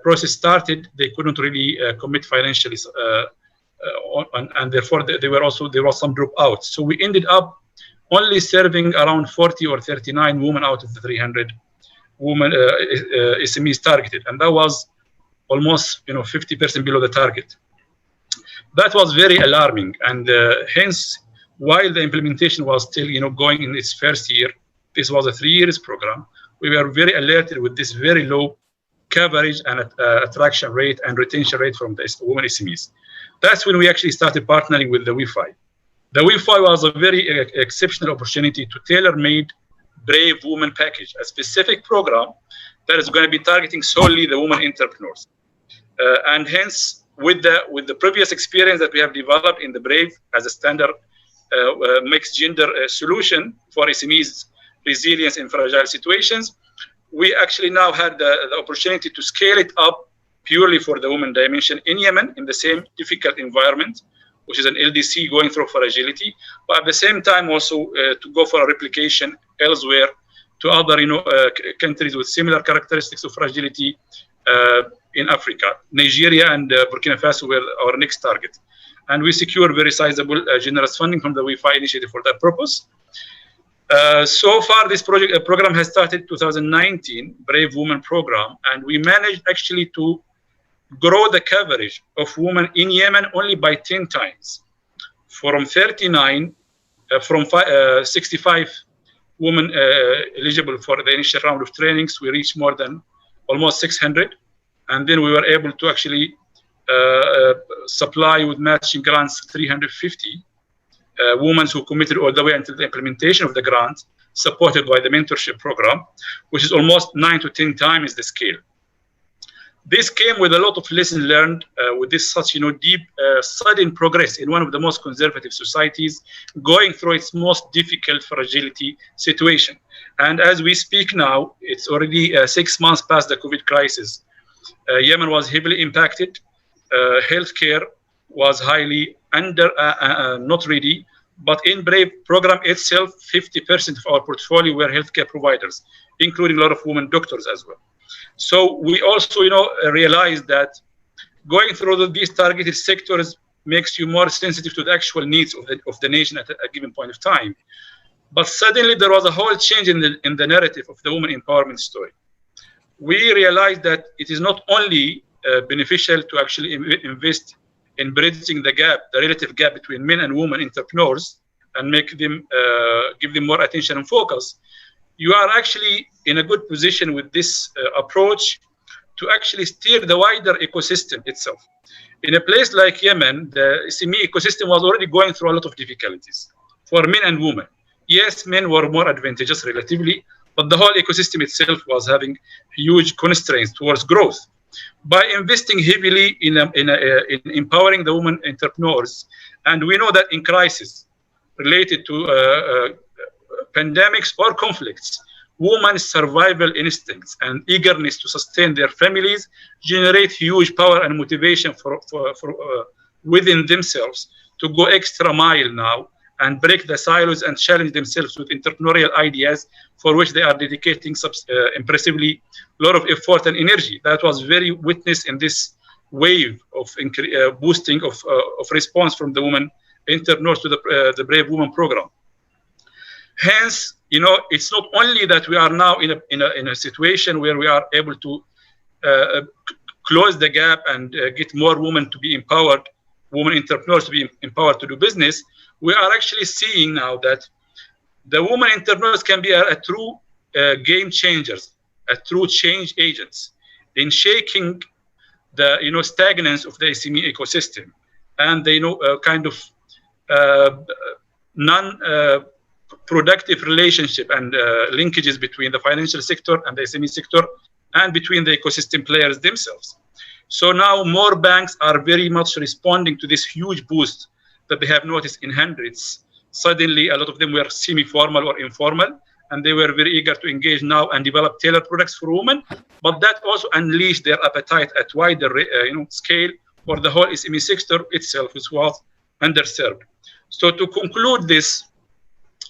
process started, they couldn't really commit financially, and therefore there was some dropouts. So we ended up only serving around 40 or 39 women out of the 300 women SMEs targeted, and that was almost 50% below the target. That was very alarming, and hence, while the implementation was still going in its first year, this was a 3 years program. We were very alerted with this very low coverage and attraction rate and retention rate from the women SMEs. That's when we actually started partnering with the Wi-Fi. The Wi-Fi was a very exceptional opportunity to tailor-made Brave Women package, a specific program that is going to be targeting solely the women entrepreneurs. And hence, with the previous experience that we have developed in the Brave as a standard mixed gender solution for SMEs resilience in fragile situations, we actually now had the opportunity to scale it up purely for the women dimension in Yemen in the same difficult environment, which is an LDC going through fragility, but at the same time also to go for a replication elsewhere to other countries with similar characteristics of fragility in Africa. Nigeria and Burkina Faso were our next target. And we secured very sizable generous funding from the Wi-Fi initiative for that purpose. So far, this program has started 2019, Brave Women program, and we managed actually to grow the coverage of women in Yemen only by 10 times. From 65 women eligible for the initial round of trainings, we reached more than almost 600. And then we were able to actually supply with matching grants 350 women who committed all the way until the implementation of the grant, supported by the mentorship program, which is almost 9 to 10 times the scale. This came with a lot of lessons learned with this such deep, sudden progress in one of the most conservative societies going through its most difficult fragility situation. And as we speak now, it's already 6 months past the COVID crisis. Yemen was heavily impacted. Healthcare was highly not ready. But in Brave program itself, 50% of our portfolio were healthcare providers, including a lot of women doctors as well. So we also, realized that going through these targeted sectors makes you more sensitive to the actual needs of the nation at a given point of time. But suddenly there was a whole change in the narrative of the women empowerment story. We realized that it is not only beneficial to actually invest in bridging the gap, the relative gap between men and women entrepreneurs, and make them give them more attention and focus. You are actually in a good position with this approach to actually steer the wider ecosystem itself. In a place like Yemen, the SME ecosystem was already going through a lot of difficulties for men and women. Yes, men were more advantageous relatively, but the whole ecosystem itself was having huge constraints towards growth. By investing heavily in empowering the women entrepreneurs, and we know that in crisis related to pandemics or conflicts, women's survival instincts and eagerness to sustain their families generate huge power and motivation for within themselves to go extra mile now and break the silos and challenge themselves with entrepreneurial ideas for which they are dedicating impressively a lot of effort and energy. That was very witnessed in this wave of boosting of response from the women entrepreneurs to the Brave Women program. Hence, you know, it's not only that we are now in a situation where we are able to close the gap and get more women to be empowered, women entrepreneurs to be empowered to do business. We are actually seeing now that the women entrepreneurs can be a true game changers, a true change agents in shaking the stagnance of the SME ecosystem and the kind of non-productive relationship and linkages between the financial sector and the SME sector and between the ecosystem players themselves. So now more banks are very much responding to this huge boost that they have noticed in hundreds. Suddenly, a lot of them were semi-formal or informal, and they were very eager to engage now and develop tailored products for women. But that also unleashed their appetite at wider scale for the whole SME sector itself, which was underserved. So to conclude this,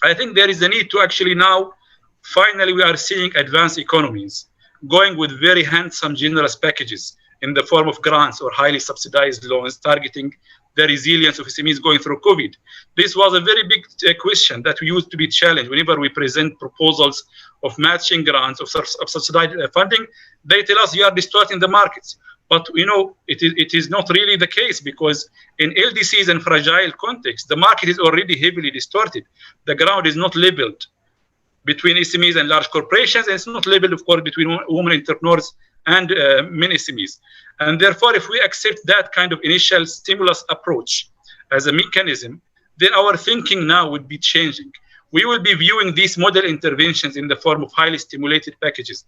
I think there is a need to actually now, finally, we are seeing advanced economies going with very handsome generous packages in the form of grants or highly subsidized loans targeting the resilience of SMEs going through COVID. This was a very big question that we used to be challenged whenever we present proposals of matching grants, of subsidized funding. They tell us you are distorting the markets. But it is not really the case, because in LDCs and fragile context, the market is already heavily distorted. The ground is not leveled between SMEs and large corporations, and it's not leveled, of course, between women entrepreneurs and many SMEs. And therefore, if we accept that kind of initial stimulus approach as a mechanism, then our thinking now would be changing. We will be viewing these model interventions in the form of highly stimulated packages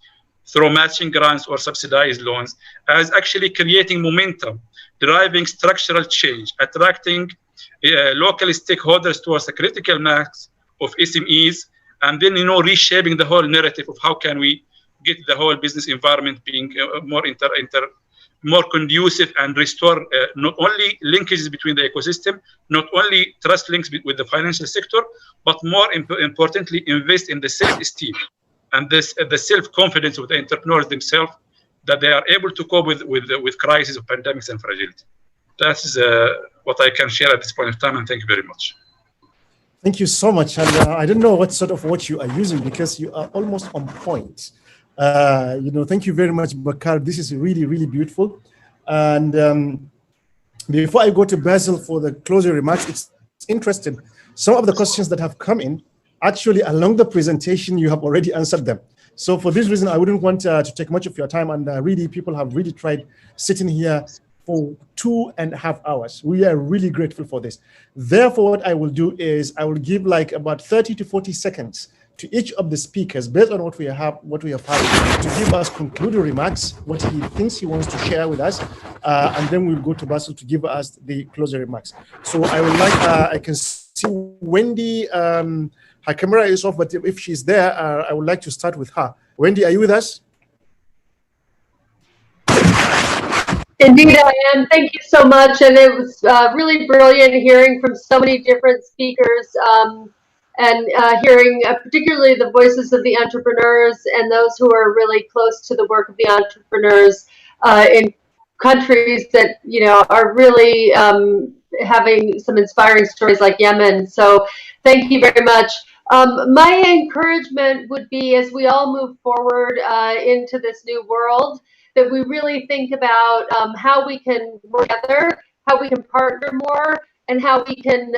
through matching grants or subsidized loans as actually creating momentum, driving structural change, attracting local stakeholders towards a critical mass of SMEs, and then reshaping the whole narrative of how can we get the whole business environment being more conducive and restore not only linkages between the ecosystem, not only trust links with the financial sector, but more importantly, invest in the self-esteem and the self-confidence of the entrepreneurs themselves, that they are able to cope with crises of pandemics and fragility. That is what I can share at this point of time, and thank you very much. Thank you so much. And I don't know what sort of watch you are using, because you are almost on point. Thank you very much, Bakar. This is really, really beautiful. And before I go to Basil for the closing remarks, it's interesting. Some of the questions that have come in, actually along the presentation, you have already answered them. So for this reason, I wouldn't want to take much of your time. And really, people have really tried sitting here for 2.5 hours. We are really grateful for this. Therefore, what I will do is I will give like about 30 to 40 seconds to each of the speakers based on what we have had, to give us concluding remarks, what he thinks he wants to share with us, and then we'll go to Basil to give us the closing remarks. So I would like, I can see Wendy, her camera is off, but if she's there, I would like to start with her. Wendy, are you with us? Indeed, I am. Thank you so much. And it was really brilliant hearing from so many different speakers, and hearing particularly the voices of the entrepreneurs and those who are really close to the work of the entrepreneurs in countries that are really having some inspiring stories like Yemen. So thank you very much. My encouragement would be, as we all move forward into this new world, that we really think about how we can work together, how we can partner more, and how we can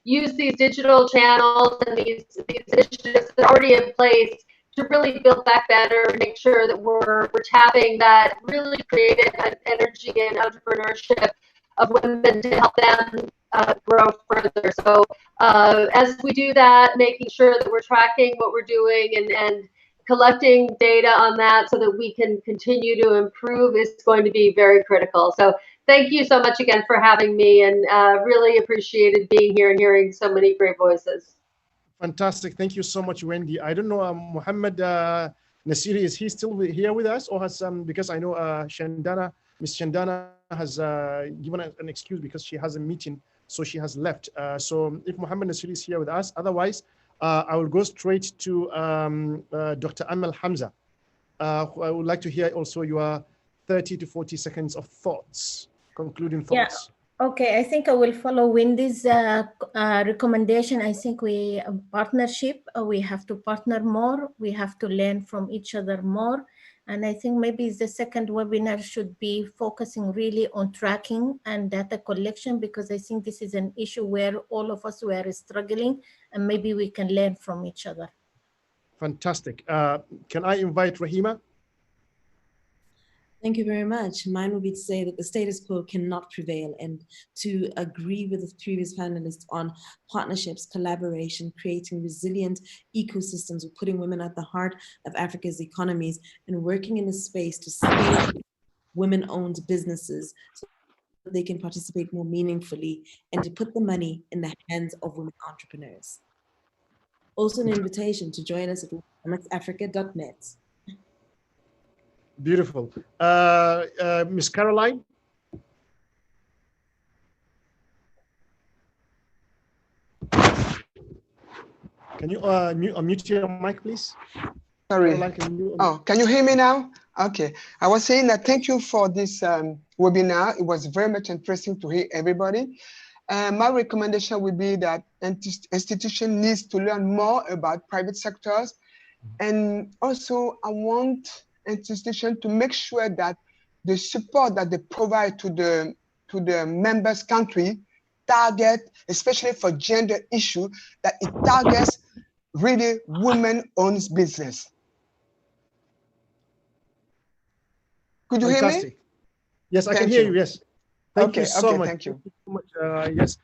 use these digital channels and these initiatives that are already in place to really build back better and make sure that we're tapping that really creative energy and entrepreneurship of women to help them grow further. So as we do that, making sure that we're tracking what we're doing and collecting data on that so that we can continue to improve is going to be very critical. So thank you so much again for having me, and really appreciated being here and hearing so many great voices. Fantastic. Thank you so much, Wendy. I don't know, Mohammed Nasiri, is he still here with us, or has because I know Miss Shandana has given an excuse because she has a meeting, so she has left. So if Mohammed Nasiri is here with us, otherwise I will go straight to Dr. Amel Hamza. I would like to hear also your 30 to 40 seconds of thoughts, concluding thoughts. Yeah. Okay, I think I will follow Wendy's recommendation. I think partnership, we have to partner more. We have to learn from each other more. And I think maybe the second webinar should be focusing really on tracking and data collection, because I think this is an issue where all of us were struggling, and maybe we can learn from each other. Fantastic. Can I invite Rahima? Thank you very much. Mine would be to say that the status quo cannot prevail, and to agree with the previous panelists on partnerships, collaboration, creating resilient ecosystems, of putting women at the heart of Africa's economies, and working in a space to scale women-owned businesses so that they can participate more meaningfully, and to put the money in the hands of women entrepreneurs. Also an invitation to join us at womenafrica.net. Beautiful. Miss Caroline? Can you unmute your mic, please? Sorry. Caroline, can you hear me now? Okay. I was saying that thank you for this webinar. It was very much interesting to hear everybody. My recommendation would be that institution needs to learn more about private sectors. And also I want institution to make sure that the support that they provide to the members country target, especially for gender issue, that it targets really women-owned business. Could you hear me? Yes, I can hear you. Yes. Thank you so much. Thank you. Yes.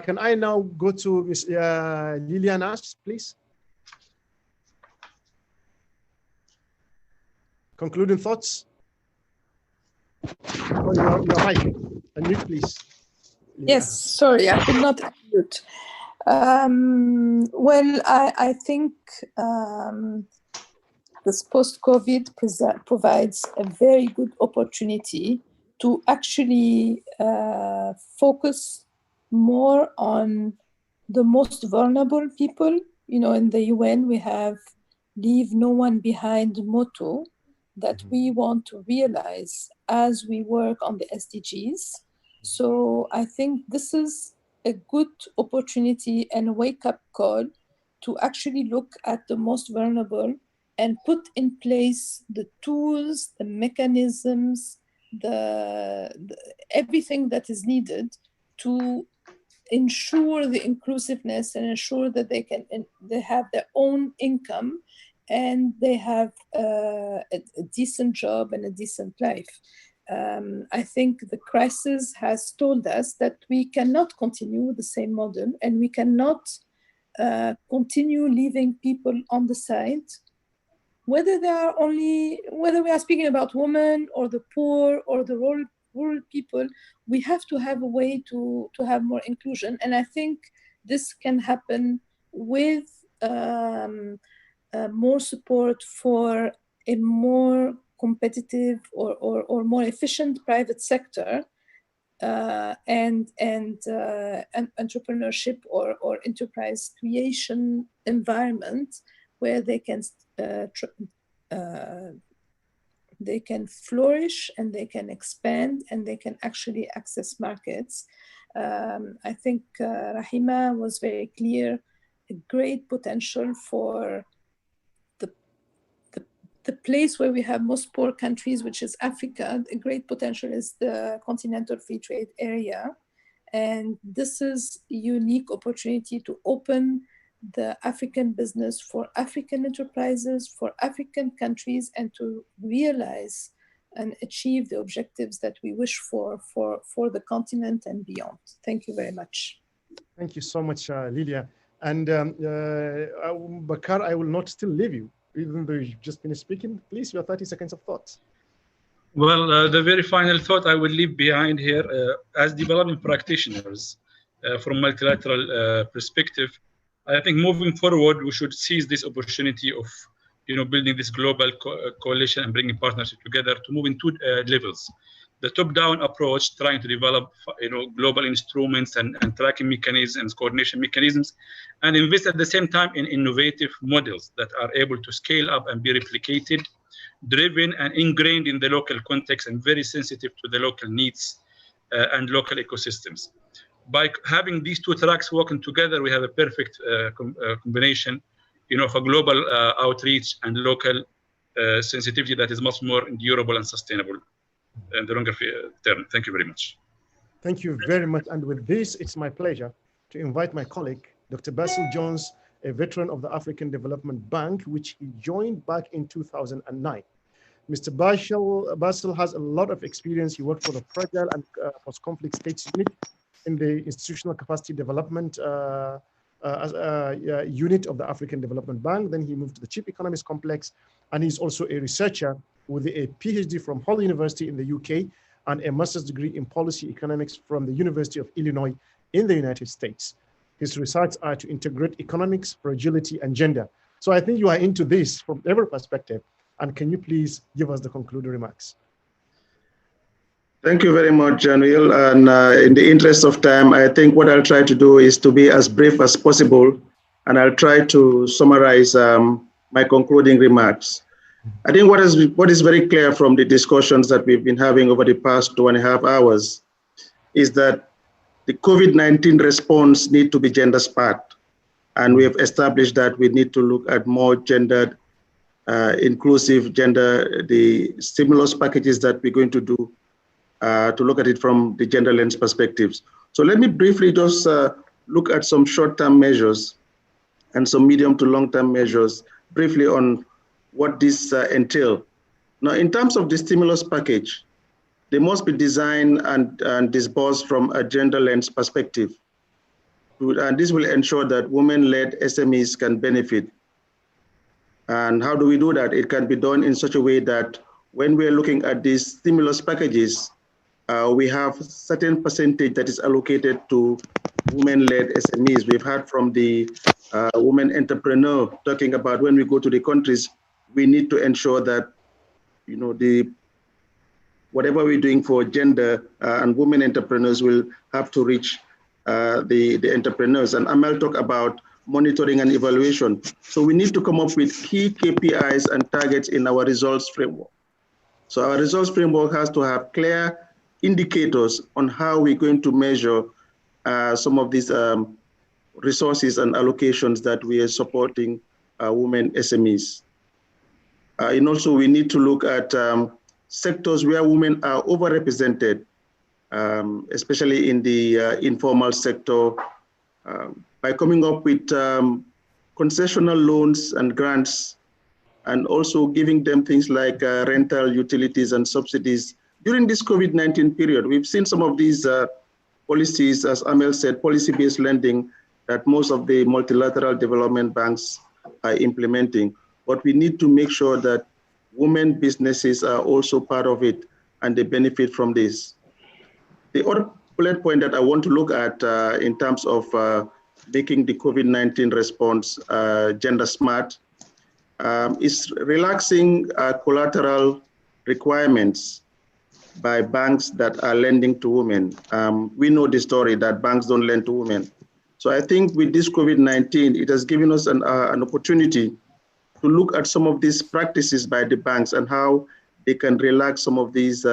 Can I now go to Ms. Lilian Ash, please? Concluding thoughts? Oh, your mic. Unmute, please. Yes, sorry, I could not unmute. Well, I think this post-COVID provides a very good opportunity to actually focus more on the most vulnerable people. You know, in the UN, we have Leave No One Behind motto that we want to realize as we work on the SDGs. So I think this is a good opportunity and a wake-up call to actually look at the most vulnerable and put in place the tools, the mechanisms, everything that is needed to ensure the inclusiveness and ensure that they have their own income and they have a decent job and a decent life. I think the crisis has told us that we cannot continue the same model, and we cannot continue leaving people on the side, whether we are speaking about women or the poor or the rural people. We have to have a way to have more inclusion, and I think this can happen with more support for a more competitive or more efficient private sector and entrepreneurship or enterprise creation environment where they can flourish and they can expand and they can actually access markets. I think Rahima was very clear, a great potential for the place where we have most poor countries, which is Africa. A great potential is the continental free trade area. And this is a unique opportunity to open the African business for African enterprises, for African countries, and to realize and achieve the objectives that we wish for the continent and beyond. Thank you very much. Thank you so much, Lilia. And Bakar, I will not still leave you. even though you've just finished speaking, please, your 30 seconds of thoughts. Well, the very final thought I will leave behind here, as development practitioners from multilateral perspective, I think moving forward, we should seize this opportunity of, building this global coalition and bringing partnership together to move in two levels. The top-down approach, trying to develop, global instruments and tracking mechanisms, coordination mechanisms, and invest at the same time in innovative models that are able to scale up and be replicated, driven and ingrained in the local context and very sensitive to the local needs and local ecosystems. By having these two tracks working together, we have a perfect combination, of a global outreach and local sensitivity that is much more durable and sustainable in the longer term. Thank you very much. Thank you very much. And with this, it's my pleasure to invite my colleague, Dr. Basil Jones, a veteran of the African Development Bank, which he joined back in 2009. Mr. Basil has a lot of experience. He worked for the Fragile and Post-Conflict States Unit in the Institutional Capacity Development unit of the African Development Bank. Then he moved to the Chief Economist Complex, and he's also a researcher with a PhD from Hull University in the UK and a master's degree in policy economics from the University of Illinois in the United States. His research are to integrate economics, fragility, and gender. So I think you are into this from every perspective. And can you please give us the concluding remarks? Thank you very much, Janil. And in the interest of time, I think what I'll try to do is to be as brief as possible, and I'll try to summarize my concluding remarks. I think what is very clear from the discussions that we've been having over the past 2.5 hours is that the COVID-19 response needs to be gender smart. And we have established that we need to look at more gendered, inclusive the stimulus packages that we're going to do to look at it from the gender lens perspectives. So let me briefly just look at some short-term measures and some medium to long-term measures briefly on what this entail. Now, in terms of the stimulus package, they must be designed and disbursed from a gender lens perspective. And this will ensure that women-led SMEs can benefit. And how do we do that? It can be done in such a way that when we're looking at these stimulus packages, we have certain percentage that is allocated to women-led SMEs. We've heard from the women entrepreneur talking about when we go to the countries, we need to ensure that, whatever we're doing for gender and women entrepreneurs will have to reach the entrepreneurs. And Amel talked about monitoring and evaluation. So we need to come up with key KPIs and targets in our results framework. So our results framework has to have clear indicators on how we're going to measure some of these resources and allocations that we are supporting women SMEs. And also we need to look at sectors where women are overrepresented, especially in the informal sector, by coming up with concessional loans and grants, and also giving them things like rental, utilities, and subsidies. During this COVID-19 period, we've seen some of these policies, as Amel said, policy-based lending that most of the multilateral development banks are implementing. But we need to make sure that women businesses are also part of it and they benefit from this. The other bullet point that I want to look at in terms of making the COVID-19 response gender smart is relaxing collateral requirements by banks that are lending to women. We know the story that banks don't lend to women. So I think with this COVID-19, it has given us an opportunity to look at some of these practices by the banks and how they can relax some of these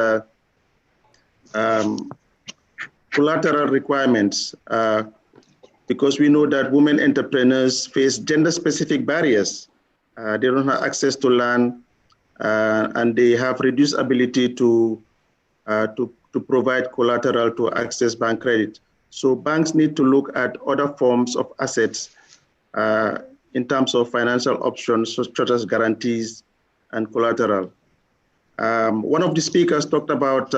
collateral requirements, because we know that women entrepreneurs face gender-specific barriers. They don't have access to land, and they have reduced ability to provide collateral to access bank credit. So banks need to look at other forms of assets in terms of financial options, such as guarantees and collateral. One of the speakers talked about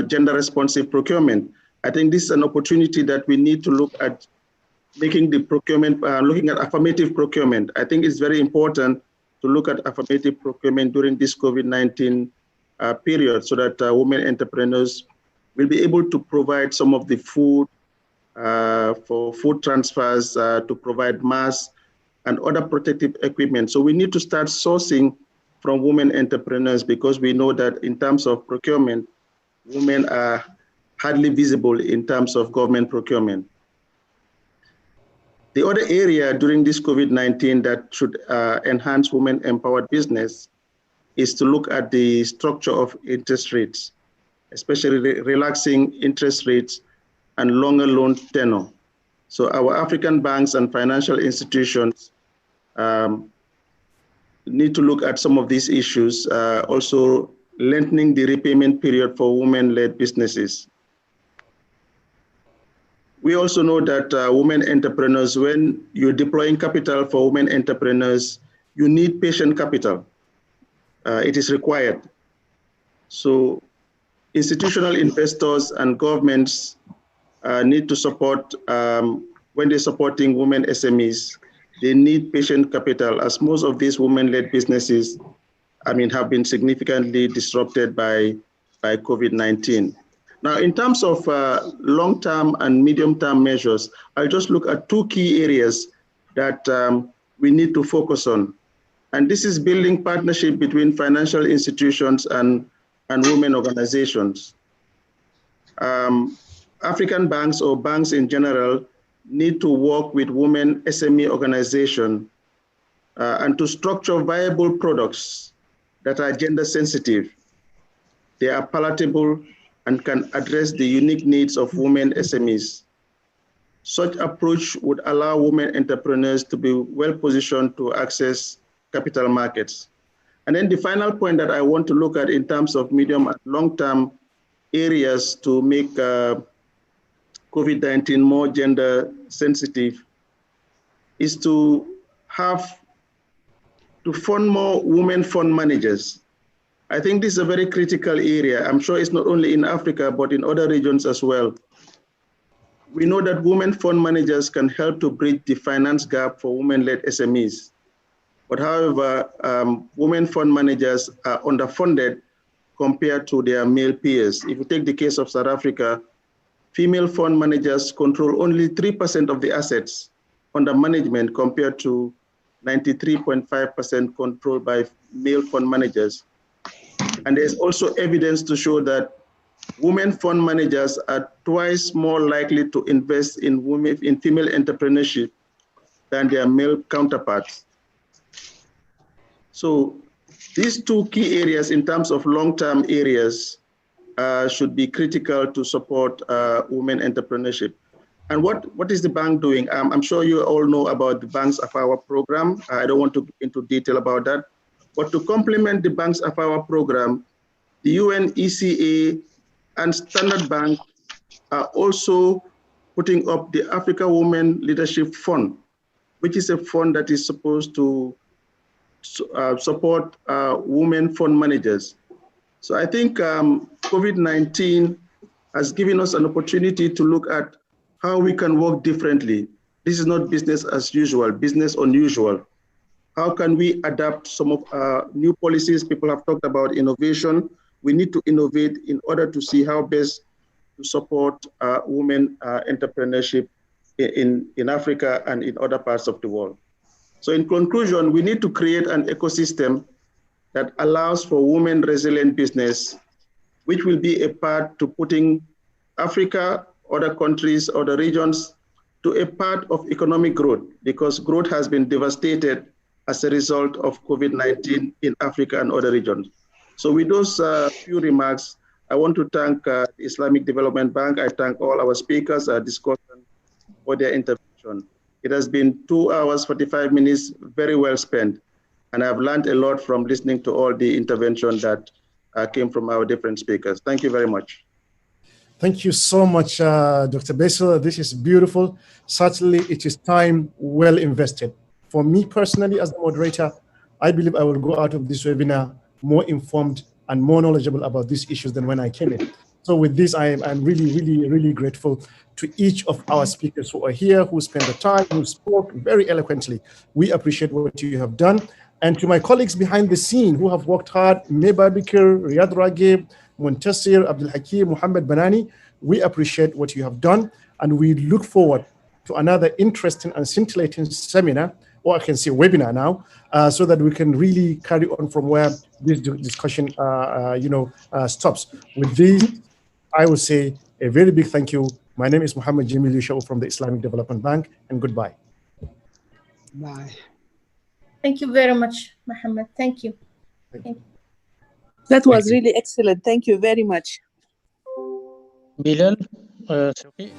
gender-responsive procurement. I think this is an opportunity that we need to look at making the procurement, looking at affirmative procurement. I think it's very important to look at affirmative procurement during this COVID-19 period, so that women entrepreneurs will be able to provide some of the food for food transfers, to provide masks and other protective equipment. So we need to start sourcing from women entrepreneurs, because we know that in terms of procurement, women are hardly visible in terms of government procurement. The other area during this COVID-19 that should enhance women-empowered business is to look at the structure of interest rates, especially relaxing interest rates and longer loan tenure. So our African banks and financial institutions need to look at some of these issues, also lengthening the repayment period for women-led businesses. We also know that women entrepreneurs, when you're deploying capital for women entrepreneurs, you need patient capital. It is required. So institutional investors and governments need to support, when they're supporting women SMEs, they need patient capital, as most of these women-led businesses, have been significantly disrupted by COVID-19. Now, in terms of long-term and medium-term measures, I'll just look at two key areas that we need to focus on. And this is building partnership between financial institutions and women organizations. African banks, or banks in general, need to work with women SME organizations and to structure viable products that are gender sensitive. They are palatable and can address the unique needs of women SMEs. Such approach would allow women entrepreneurs to be well positioned to access capital markets. And then the final point that I want to look at in terms of medium and long-term areas to make COVID-19 more gender sensitive is to fund more women fund managers. I think this is a very critical area. I'm sure it's not only in Africa, but in other regions as well. We know that women fund managers can help to bridge the finance gap for women-led SMEs. But however, women fund managers are underfunded compared to their male peers. If you take the case of South Africa, female fund managers control only 3% of the assets under management compared to 93.5% controlled by male fund managers. And there's also evidence to show that women fund managers are twice more likely to invest in female entrepreneurship than their male counterparts. So these two key areas in terms of long-term areas should be critical to support women entrepreneurship. And what is the bank doing? I'm sure you all know about the Banks of Our program. I don't want to go into detail about that. But to complement the Banks of Our program, the UNECA and Standard Bank are also putting up the Africa Women Leadership Fund, which is a fund that is supposed to support women fund managers. So I think COVID-19 has given us an opportunity to look at how we can work differently. This is not business as usual, business unusual. How can we adapt some of new policies? People have talked about innovation. We need to innovate in order to see how best to support women entrepreneurship in Africa and in other parts of the world. So in conclusion, we need to create an ecosystem that allows for women resilient business, which will be a part to putting Africa, other countries, other regions to a part of economic growth, because growth has been devastated as a result of COVID-19 in Africa and other regions. So with those few remarks, I want to thank the Islamic Development Bank. I thank all our speakers, our discussant, for their intervention. It has been 2 hours, 45 minutes, very well spent. And I've learned a lot from listening to all the intervention that came from our different speakers. Thank you very much. Thank you so much, Dr. Basil. This is beautiful. Certainly, it is time well invested. For me personally, as the moderator, I believe I will go out of this webinar more informed and more knowledgeable about these issues than when I came in. So with this, I'm really grateful to each of our speakers who are here, who spent the time, who spoke very eloquently. We appreciate what you have done. And to my colleagues behind the scene who have worked hard, Meba Bikir, Riyad Ragib, Muntasir, Abdul Hakim, Muhammad Banani, we appreciate what you have done, and we look forward to another interesting and scintillating seminar, or I can say webinar now, so that we can really carry on from where this discussion, stops. With this, I will say a very big thank you. My name is Muhammad Jamil Yushau from the Islamic Development Bank, and goodbye. Bye. Thank you very much, Muhammad. Thank you. That was really excellent. Thank you very much. Bilal, Shouqi.